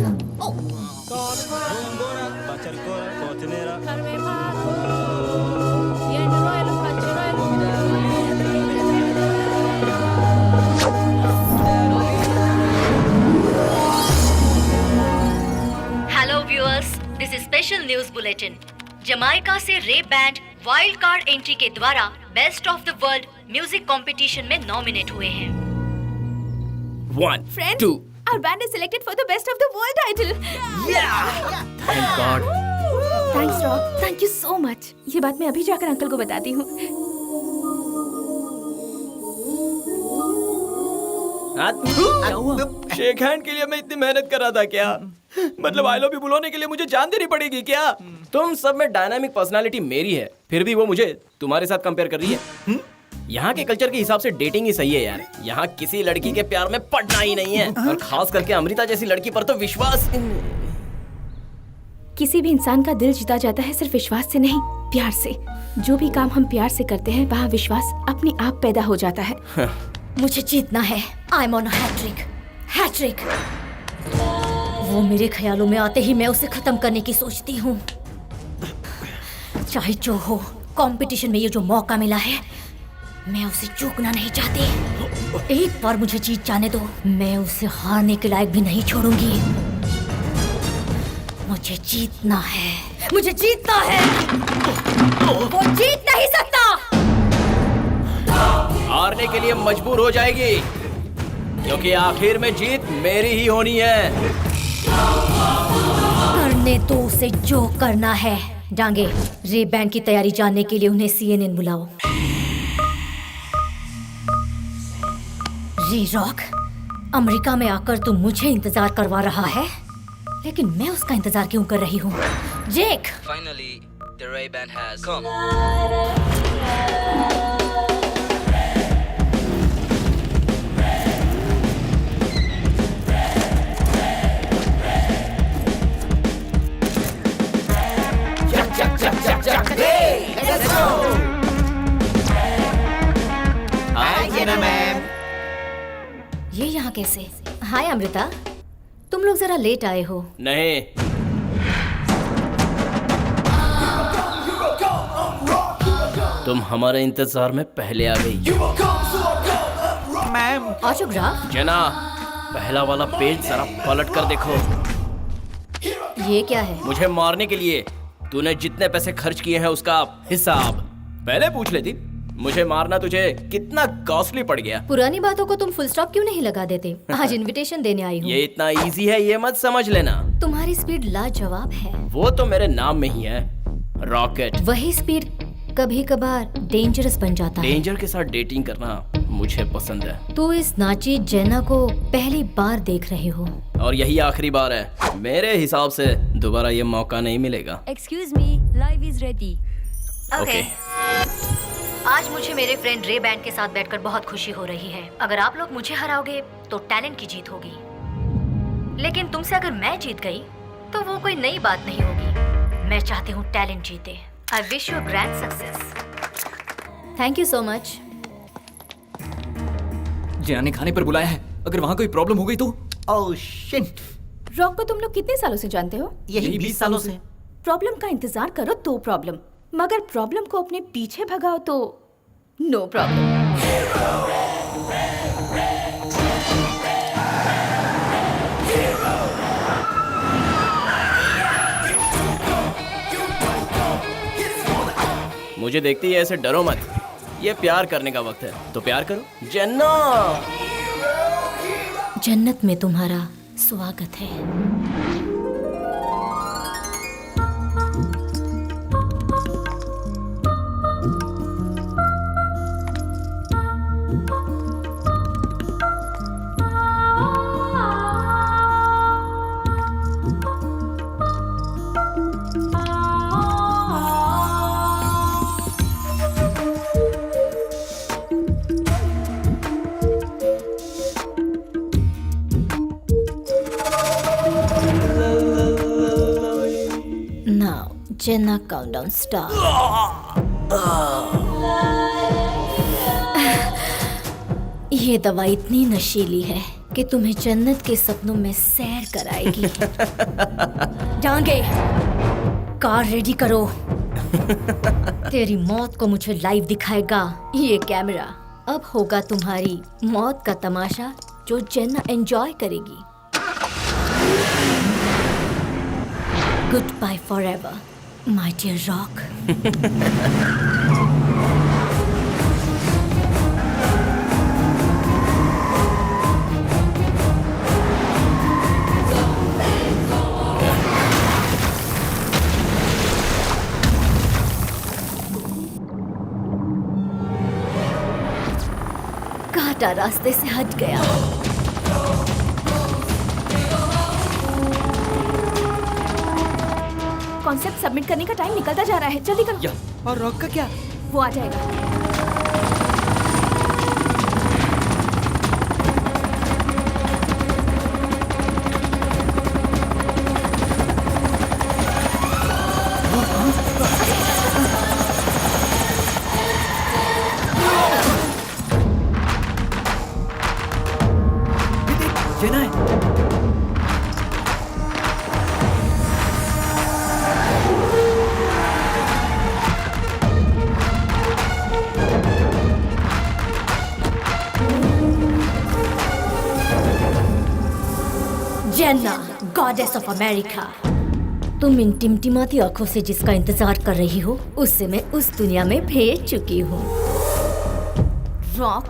Hello viewers, this is special news bulletin. Jamaica से Ray band wild card entry के द्वारा best of the world music competition में नॉमिनेट हुए हैं. 1 Friends, 2. our band is selected for the best of the world title. Thank God. Thanks, Rock. Thank you so much. ये बात मैं अभी जाकर अंकल को बताती हूँ. शेक हैंड के लिए मैं इतनी मेहनत कर रहा था क्या? मतलब आई लव यू बुलाने के लिए मुझे जान देनी पड़ेगी क्या? तुम सब में डायनामिक पर्सनालिटी मेरी है, फिर भी वो मुझे तुम्हारे साथ कंपेयर कर रही है. यहाँ के कल्चर के हिसाब से डेटिंग ही सही है यार. यहाँ किसी लड़की के प्यार में पड़ना ही नहीं है, और खास करके अमृता जैसी लड़की पर तो विश्वास. किसी भी इंसान का दिल जीता जाता है सिर्फ विश्वास से नहीं, प्यार से. जो भी काम हम प्यार से करते हैं वहाँ विश्वास अपने आप पैदा हो जाता है. मुझे जीतना है. I am on hat trick. Hat trick. वो मेरे ख्यालों में आते ही मैं उसे खत्म करने की सोचती हूँ. चाहे जो हो, कंपटीशन में ये जो मौका मिला है मैं उसे चूकना नहीं चाहती. एक बार मुझे जीत जाने दो, मैं उसे हारने के लायक भी नहीं छोड़ूंगी. मुझे जीतना है. मुझे जीतना है. वो जीत नहीं सकता. हारने के लिए मजबूर हो जाएगी, क्योंकि आखिर में जीत मेरी ही होनी है. करने तो उसे जो करना है. डांगे, रे बैंड की तैयारी जानने के लिए उन्हें CNN बुलाओ. रे रॉक, अमेरिका में आकर तू मुझे इंतजार करवा रहा है, लेकिन मैं उसका इंतजार क्यों कर रही हूँ? जेक. Finally, the Ray Band has come. Let's go. Hi, Jenna ma'am. ये यहाँ कैसे? हाय अमृता, तुम लोग जरा लेट आए हो. नहीं, तुम हमारे इंतजार में पहले आ गई। Ma'am autograph? जेना, पहला वाला पेज जरा पलट कर देखो। ये क्या है? मुझे मारने के लिए तूने जितने पैसे खर्च किए हैं उसका हिसाब पहले पूछ लेती। मुझे मारना तुझे कितना कॉस्टली पड़ गया। पुरानी बातों को तुम फुल स्टॉप क्यों नहीं लगा देते? आज इनविटेशन देने आई हूँ। ये इतना इजी है ये मत समझ लेना। तुम्हारी स्पीड लाजवाब है। वो तो मेरे नाम में ही है, रॉकेट। वही स्पीड कभी कभार डेंजरस बन जाता है। डेंजर के साथ डेटिंग करना मुझे पसंद है। तू इस नाची जेना को पहली बार देख रहे हो और यही आखिरी बार है। मेरे हिसाब से दोबारा ये मौका नहीं मिलेगा। Excuse me, live is ready. Okay. आज मुझे मेरे फ्रेंड रे बैंड के साथ बैठकर बहुत खुशी हो रही है। अगर आप लोग मुझे हराओगे तो टैलेंट की जीत होगी, लेकिन तुमसे अगर मैं जीत गई तो वो कोई नई बात नहीं होगी। मैं चाहती हूँ टैलेंट जीते। I wish you grand success. Thank you so much. Jenna ने खाने पर बुलाया है, अगर वहाँ कोई प्रॉब्लम हो गई तो? Oh shit. रॉक को तुम लोग कितने सालों से जानते हो? यही 20 सालों से। प्रॉब्लम का इंतजार करो तो प्रॉब्लम, मगर प्रॉब्लम को अपने पीछे भगाओ तो नो प्रॉब्लम। मुझे देखती है ऐसे डरो मत। ये प्यार करने का वक्त है तो प्यार करो। जेन्ना, जन्नत में तुम्हारा स्वागत है। Jenna countdown start. ये दवा इतनी नशीली है कि तुम्हें जन्नत के सपनों में सैर कराएगी। डांगे, कार रेडी करो। तेरी मौत को मुझे लाइव दिखाएगा ये कैमरा। अब होगा तुम्हारी मौत का तमाशा जो जेना एंजॉय करेगी। Goodbye forever my dear rock. कांटा रास्ते से हट गया। कॉन्सेप्ट सबमिट करने का टाइम निकलता जा रहा है, जल्दी करो। और रॉक का क्या? वो आ जाएगा। जेना है। जेना, गॉडेस ऑफ अमेरिका। तुम इन टिमटिमाती आंखों से जिसका इंतजार कर रही हो, उससे मैं उस दुनिया में भेज चुकी हूँ। रॉक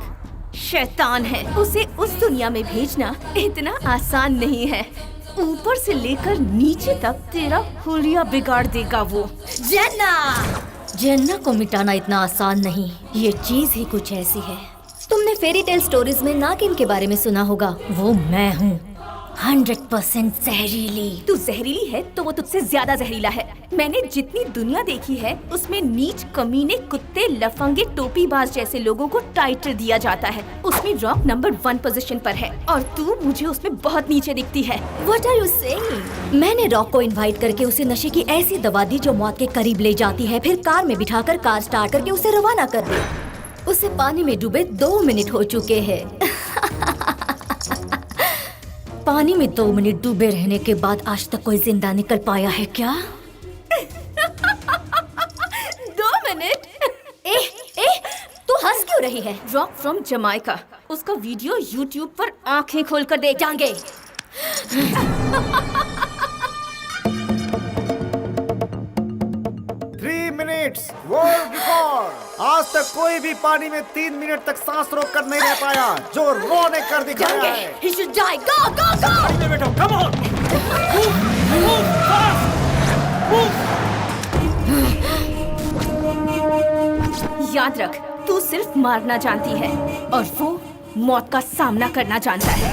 शैतान है, उसे उस दुनिया में भेजना इतना आसान नहीं है। ऊपर से लेकर नीचे तक तेरा हुलिया बिगाड़ देगा वो। जेना को मिटाना इतना आसान नहीं। ये चीज ही कुछ ऐसी है। तुमने फेरी टेल स्टोरीज में नागिन के बारे में सुना होगा, वो मैं हूँ। 100% जहरीली। तू जहरीली है तो वो तुझसे ज्यादा जहरीला है। मैंने जितनी दुनिया देखी है उसमें नीच, कमीने, कुत्ते, लफंगे, टोपीबाज जैसे लोगों को टाइटल दिया जाता है। उसमें रॉक नंबर 1 पोजीशन पर है और तू मुझे उसमें बहुत नीचे दिखती है। What are you saying? मैंने रॉक को इनवाइट करके उसे नशे की ऐसी दवा दी जो मौत के करीब ले जाती है, फिर कार में बिठाकर कार स्टार्ट करके उसे रवाना कर दी। उसे पानी में डूबे 2 मिनट हो चुके हैं। पानी में 2 मिनट डूबे रहने के बाद आज तक कोई जिंदा निकल पाया है क्या? 2 मिनट? है। रॉक फ्रॉम जमाइका, उसका वीडियो यूट्यूब पर आंखें खोलकर देख जाएंगे। 3 मिनट्स वर्ल्ड रिकॉर्ड। आज तक कोई भी पानी में 3 मिनट तक सांस रोक कर नहीं रह पाया, जो रो ने कर दिखाया है। He should die. Go, go, go! गाड़ी में बैठो, come on! Move fast! याद रख, तू सिर्फ मारना जानती है और वो मौत का सामना करना जानता है।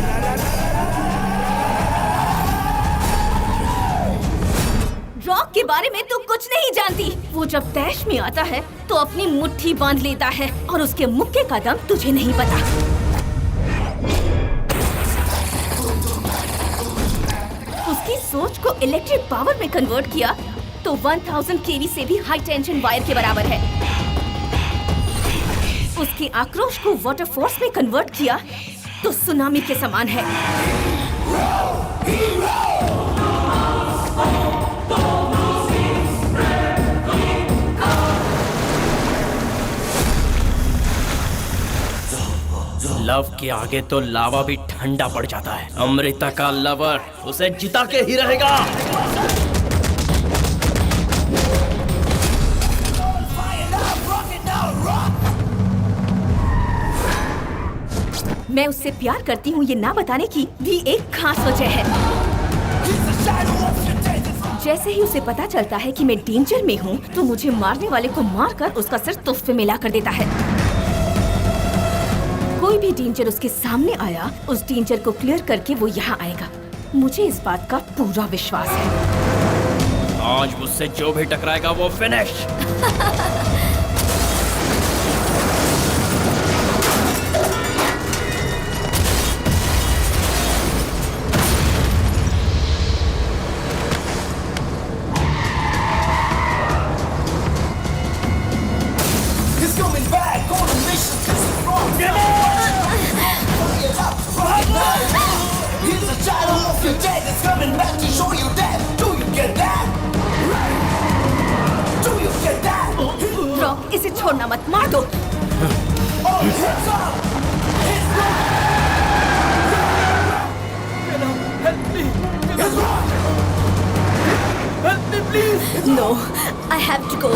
रॉक के बारे में तू कुछ नहीं जानती। वो जब तैश में आता है तो अपनी मुट्ठी बांध लेता है और उसके मुक्के का दम तुझे नहीं पता। उसकी सोच को इलेक्ट्रिक पावर में कन्वर्ट किया तो 1000 केवी से भी हाई टेंशन वायर के बराबर है। उसके आक्रोश को वाटर फोर्स में कन्वर्ट किया तो सुनामी के समान है। लव के आगे तो लावा भी ठंडा पड़ जाता है। अमृता का लवर उसे जिता के ही रहेगा। मैं उससे प्यार करती हूँ ये ना बताने की भी एक खास वजह है। जैसे ही उसे पता चलता है कि मैं डेंजर में हूँ तो मुझे मारने वाले को मारकर उसका सिर तोहफे में ला कर देता है। कोई भी डेंजर उसके सामने आया, उस डेंजर को क्लियर करके वो यहाँ आएगा। मुझे इस बात का पूरा विश्वास है। आज मुझसे जो भी टकराएगा वो फिनिश। रॉक, इसे छोड़ना मत, मार दो। No, I have to go.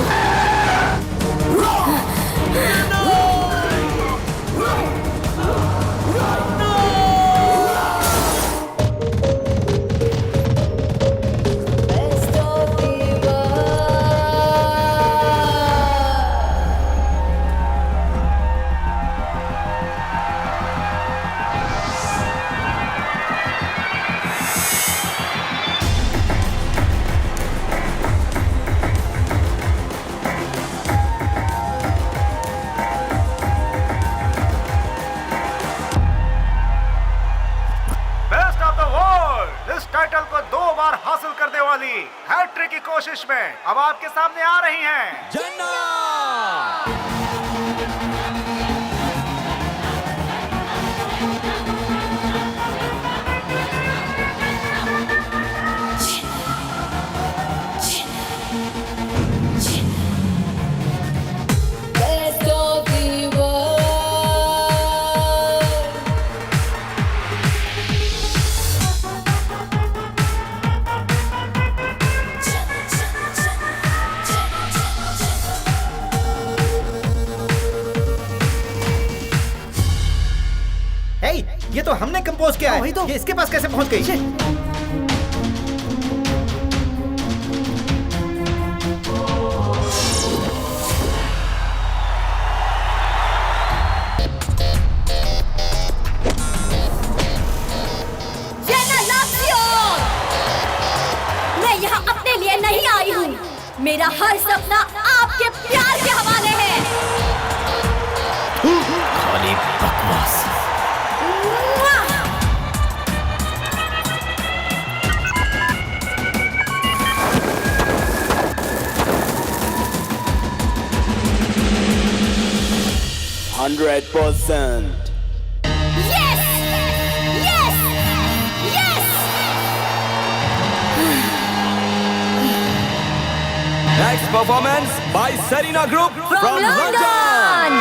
Hat trick की कोशिश में अब आपके सामने आ रही हैं जन्ना। ये तो हमने कंपोज किया है। वही तो। ये इसके पास कैसे पहुंच गई? मैं यहाँ अपने लिए नहीं आई हूँ। मेरा हर सपना आपके प्यार के हवाले है। खाली बकवास। Yes! Yes! Yes! Next performance by Serena Group from London.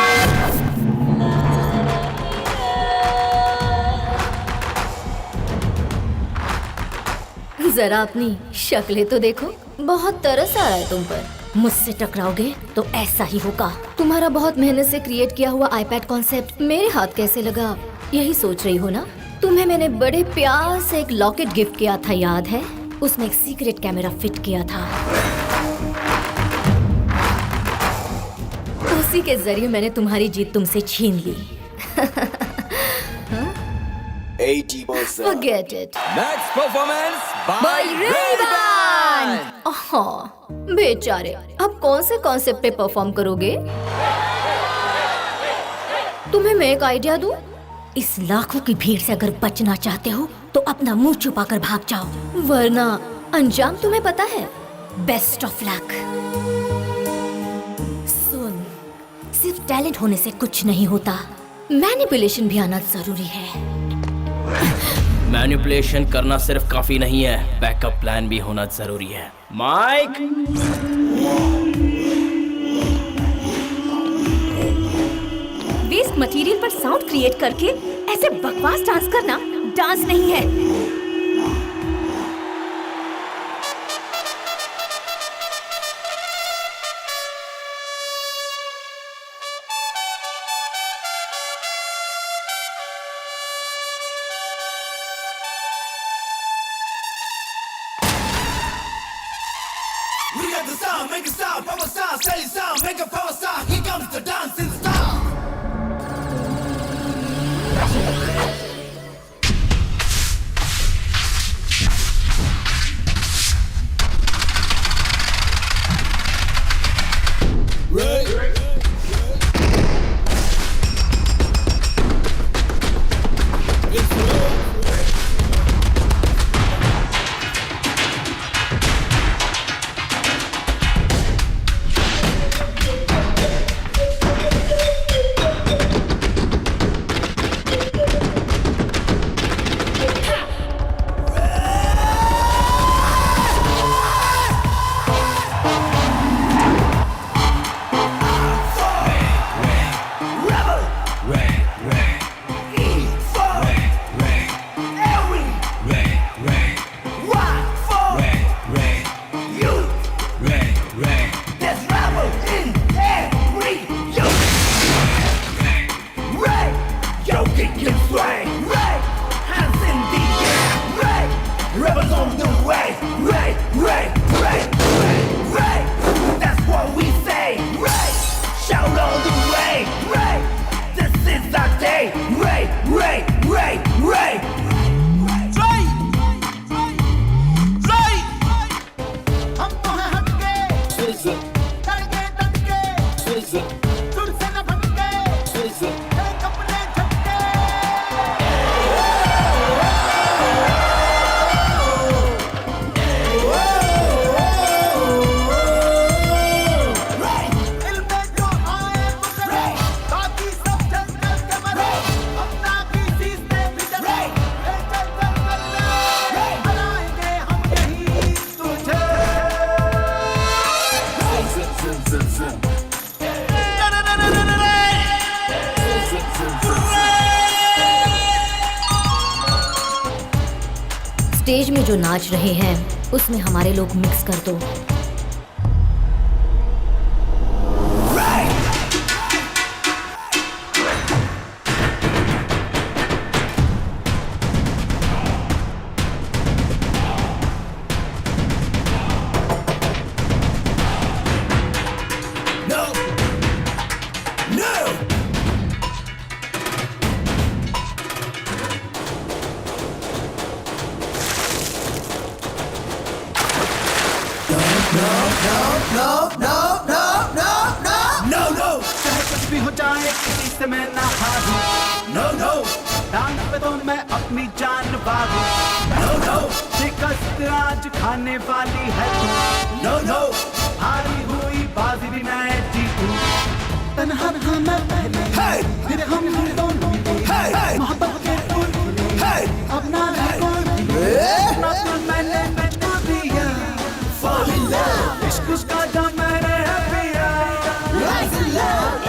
जरा अपनी शक्लें तो देखो, बहुत तरस आ रहा है तुम पर। मुझसे टकराओगे तो ऐसा ही होगा। तुम्हारा बहुत मेहनत से क्रिएट किया हुआ आईपैड कॉन्सेप्ट मेरे हाथ कैसे लगा, यही सोच रही हो ना? तुम्हें मैंने बड़े प्यार से एक लॉकेट गिफ्ट किया था, याद है? उसमें एक सीक्रेट कैमरा फिट किया था। उसी के जरिए मैंने तुम्हारी जीत तुमसे छीन ली। Forget it. Next performance by Ray-Ban. हाँ, बेचारे, अब कौन से कॉन्सेप्ट पे परफॉर्म करोगे? तुम्हें मैं एक आइडिया दूं? इस लाखों की भीड़ से अगर बचना चाहते हो तो अपना मुंह छुपाकर भाग जाओ, वरना अंजाम तुम्हें पता है। Best of luck. सुन, सिर्फ टैलेंट होने से कुछ नहीं होता, मैनिपुलेशन भी आना जरूरी है। मैनिपुलेशन करना सिर्फ काफी नहीं है, बैकअप प्लान भी होना जरूरी है। माइक, वेस्ट मटेरियल पर साउंड क्रिएट करके ऐसे बकवास डांस करना डांस नहीं है। We got the sound, make it sound, power sound, steady sound, make a power sound. Here comes the dancing star. Stage में जो नाच रहे हैं उसमें हमारे लोग मिक्स कर दो। से मैं ना हारूं, नो नो, टांग पे तो मैं अपनी जान बांधूं, नो नो, शिकस्त आज खाने वाली है तू, नो नो, हारी हुई बाजी भी मैं जीतूं, तन्हा मैं पहले, फिर हम दोनों मोहब्बत के फूल, अपना है कोई, ना तो मैंने बता दिया, fall in love, इश्क उसका दम मैंने पिया, rise in love.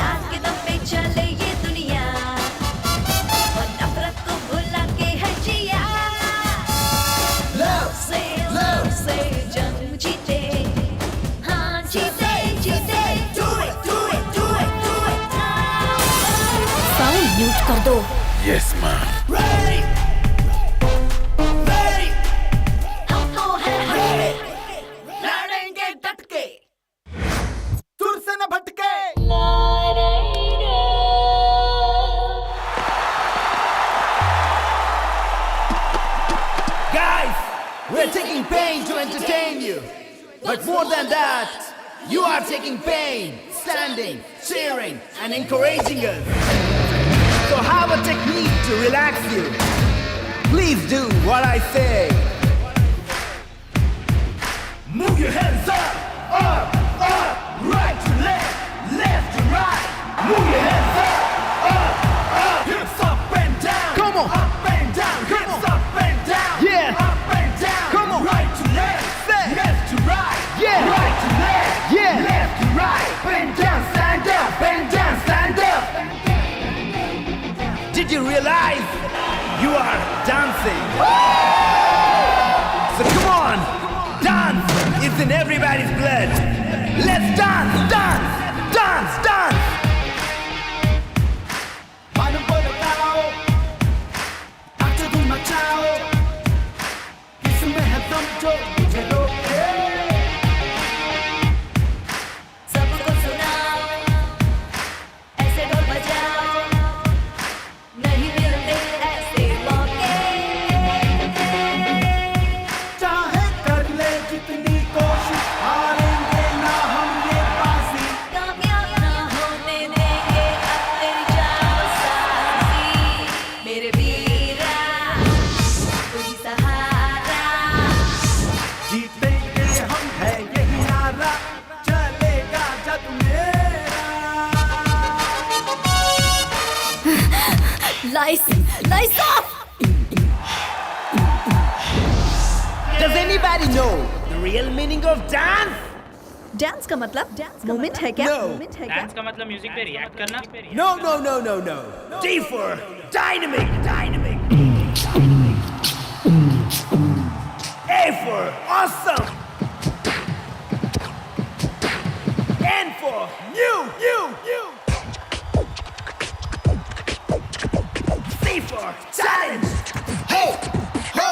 चले ये दुनिया और नफरत को भुला के है जिया। Love, say love. जीते हाँ जीते जीते do it do it do it do it sound mute कर दो। Yes, ma'am. ready ready हम तो हैं ready लड़ेंगे डट के सुर से न भटके। Guys, we're taking pain to entertain you. But more than that, you are taking pain, standing, cheering, and encouraging us. So have a technique to relax you. Please do what I say. Move your hands up, right to left, left to right. Move your hands up, hips up and down. Come on, up and down, hips up and down. Yeah, up and down. Come on, right to left, left to right. Yeah, right to left, yeah, left to right. Bend down, stand up, bend down, stand up. Did you realize you are dancing? So come on, dance. It's in everybody's blood. Let's dance, dance, dance, dance. मन को लगाओ, आके तुम मचाओ, किसमें है दम जो मुझे रोके? सबको सुनाओ ऐसे ढोल बजाओ नहीं मिलते ऐसे मौके चाहे कर ले जितनी कोशिश, हारेंगे ना हम ये बाजी। कामयाब ना होने देंगे अब तेरी जान साथी मेरे वीरा तू ही सहारा जीतेंगे हम है यही नारा, चलेगा जग मेरा। Lights off! Does anybody know the real meaning of dance? Dance का मतलब मोमेंट है क्या? No. मोमेंट है क्या? डांस का मतलब म्यूजिक पे रिएक्ट करना। No, no, no, no, no. D for dynamic, dynamic. A for awesome. N for new, new, new. C for challenge. Hey, ho,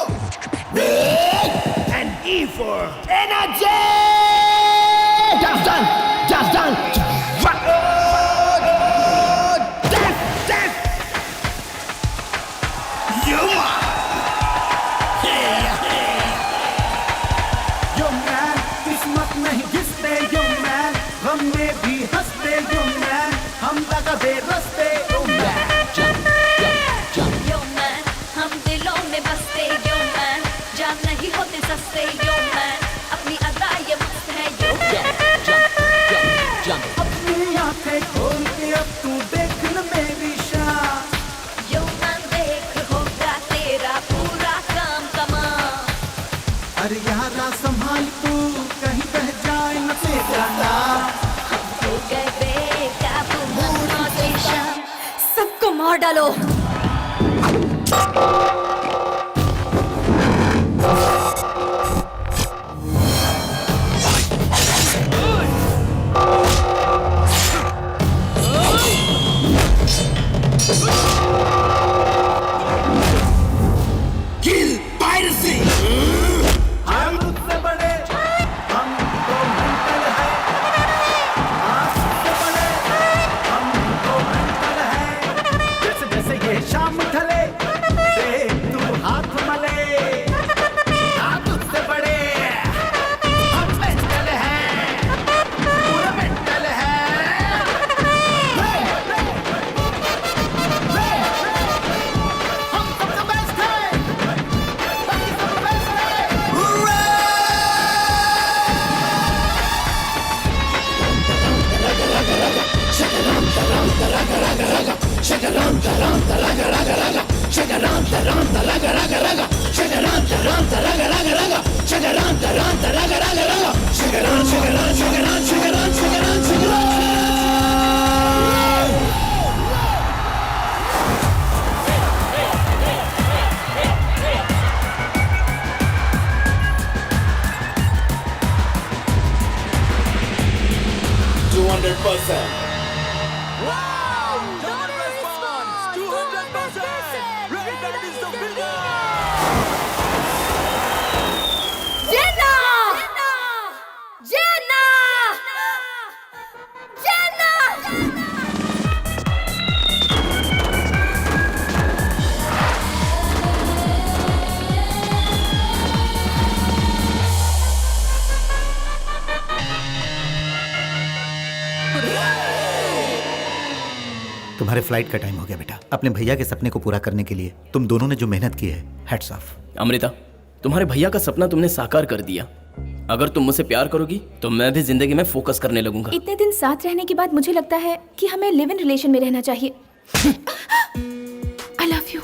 and E for energy. Just done, just done. Dance, dance. You are. Yo man, किस्मत नहीं घिसते yo man, हम में भी हंसते yo man, हम लगा दे रस्ते yo man. Yo man हम दिलों में बसते यो मैन जान नहीं होते सस्ते यो मैन अपनी अदा ये मस्त है यो अपनी आंखें खोल के अब तू देख न मेरी शान. यो मैन देख होगा तेरा पूरा काम तमाम अरे यारा संभाल तू कहीं बह जाए न तेरा नाम. हो गए बेकाबू मोटिवेशन सबको मार डालो। Kill piracy. हम तुझसे बड़े, हम तो मेंटल है. आँख से बड़े, हम तो मेंटल है. जैसे जैसे ये शाम ढले, देख तू हाथ मले. हाँ तुझसे बड़े, हम मेंटल है, पूरा मेंटल है. हम सबसे बेस्ट है. 200%. तुम्हारे फ्लाइट का टाइम हो गया बेटा। अपने भैया के सपने को पूरा करने के लिए तुम दोनों ने जो मेहनत की है, हैट्स ऑफ। अमृता, तुम्हारे भैया का सपना तुमने साकार कर दिया। अगर तुम मुझसे प्यार करोगी तो मैं भी जिंदगी में फोकस करने लगूंगा। इतने दिन साथ रहने के बाद मुझे लगता है कि हमें लिव इन रिलेशन में रहना चाहिए। I love you.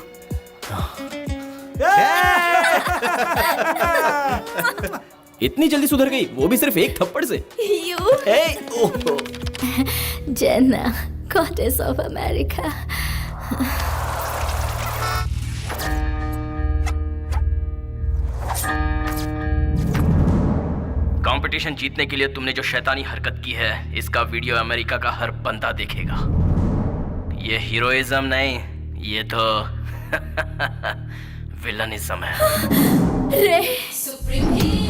इतनी जल्दी सुधर गई, वो भी सिर्फ एक थप्पड़ से। जेना, गॉडेस ऑफ अमेरिका। कंपटीशन जीतने के लिए तुमने जो शैतानी हरकत की है, इसका वीडियो अमेरिका का हर बंदा देखेगा। ये हीरोइज्म नहीं, ये तो विलनिज्म है। Supreme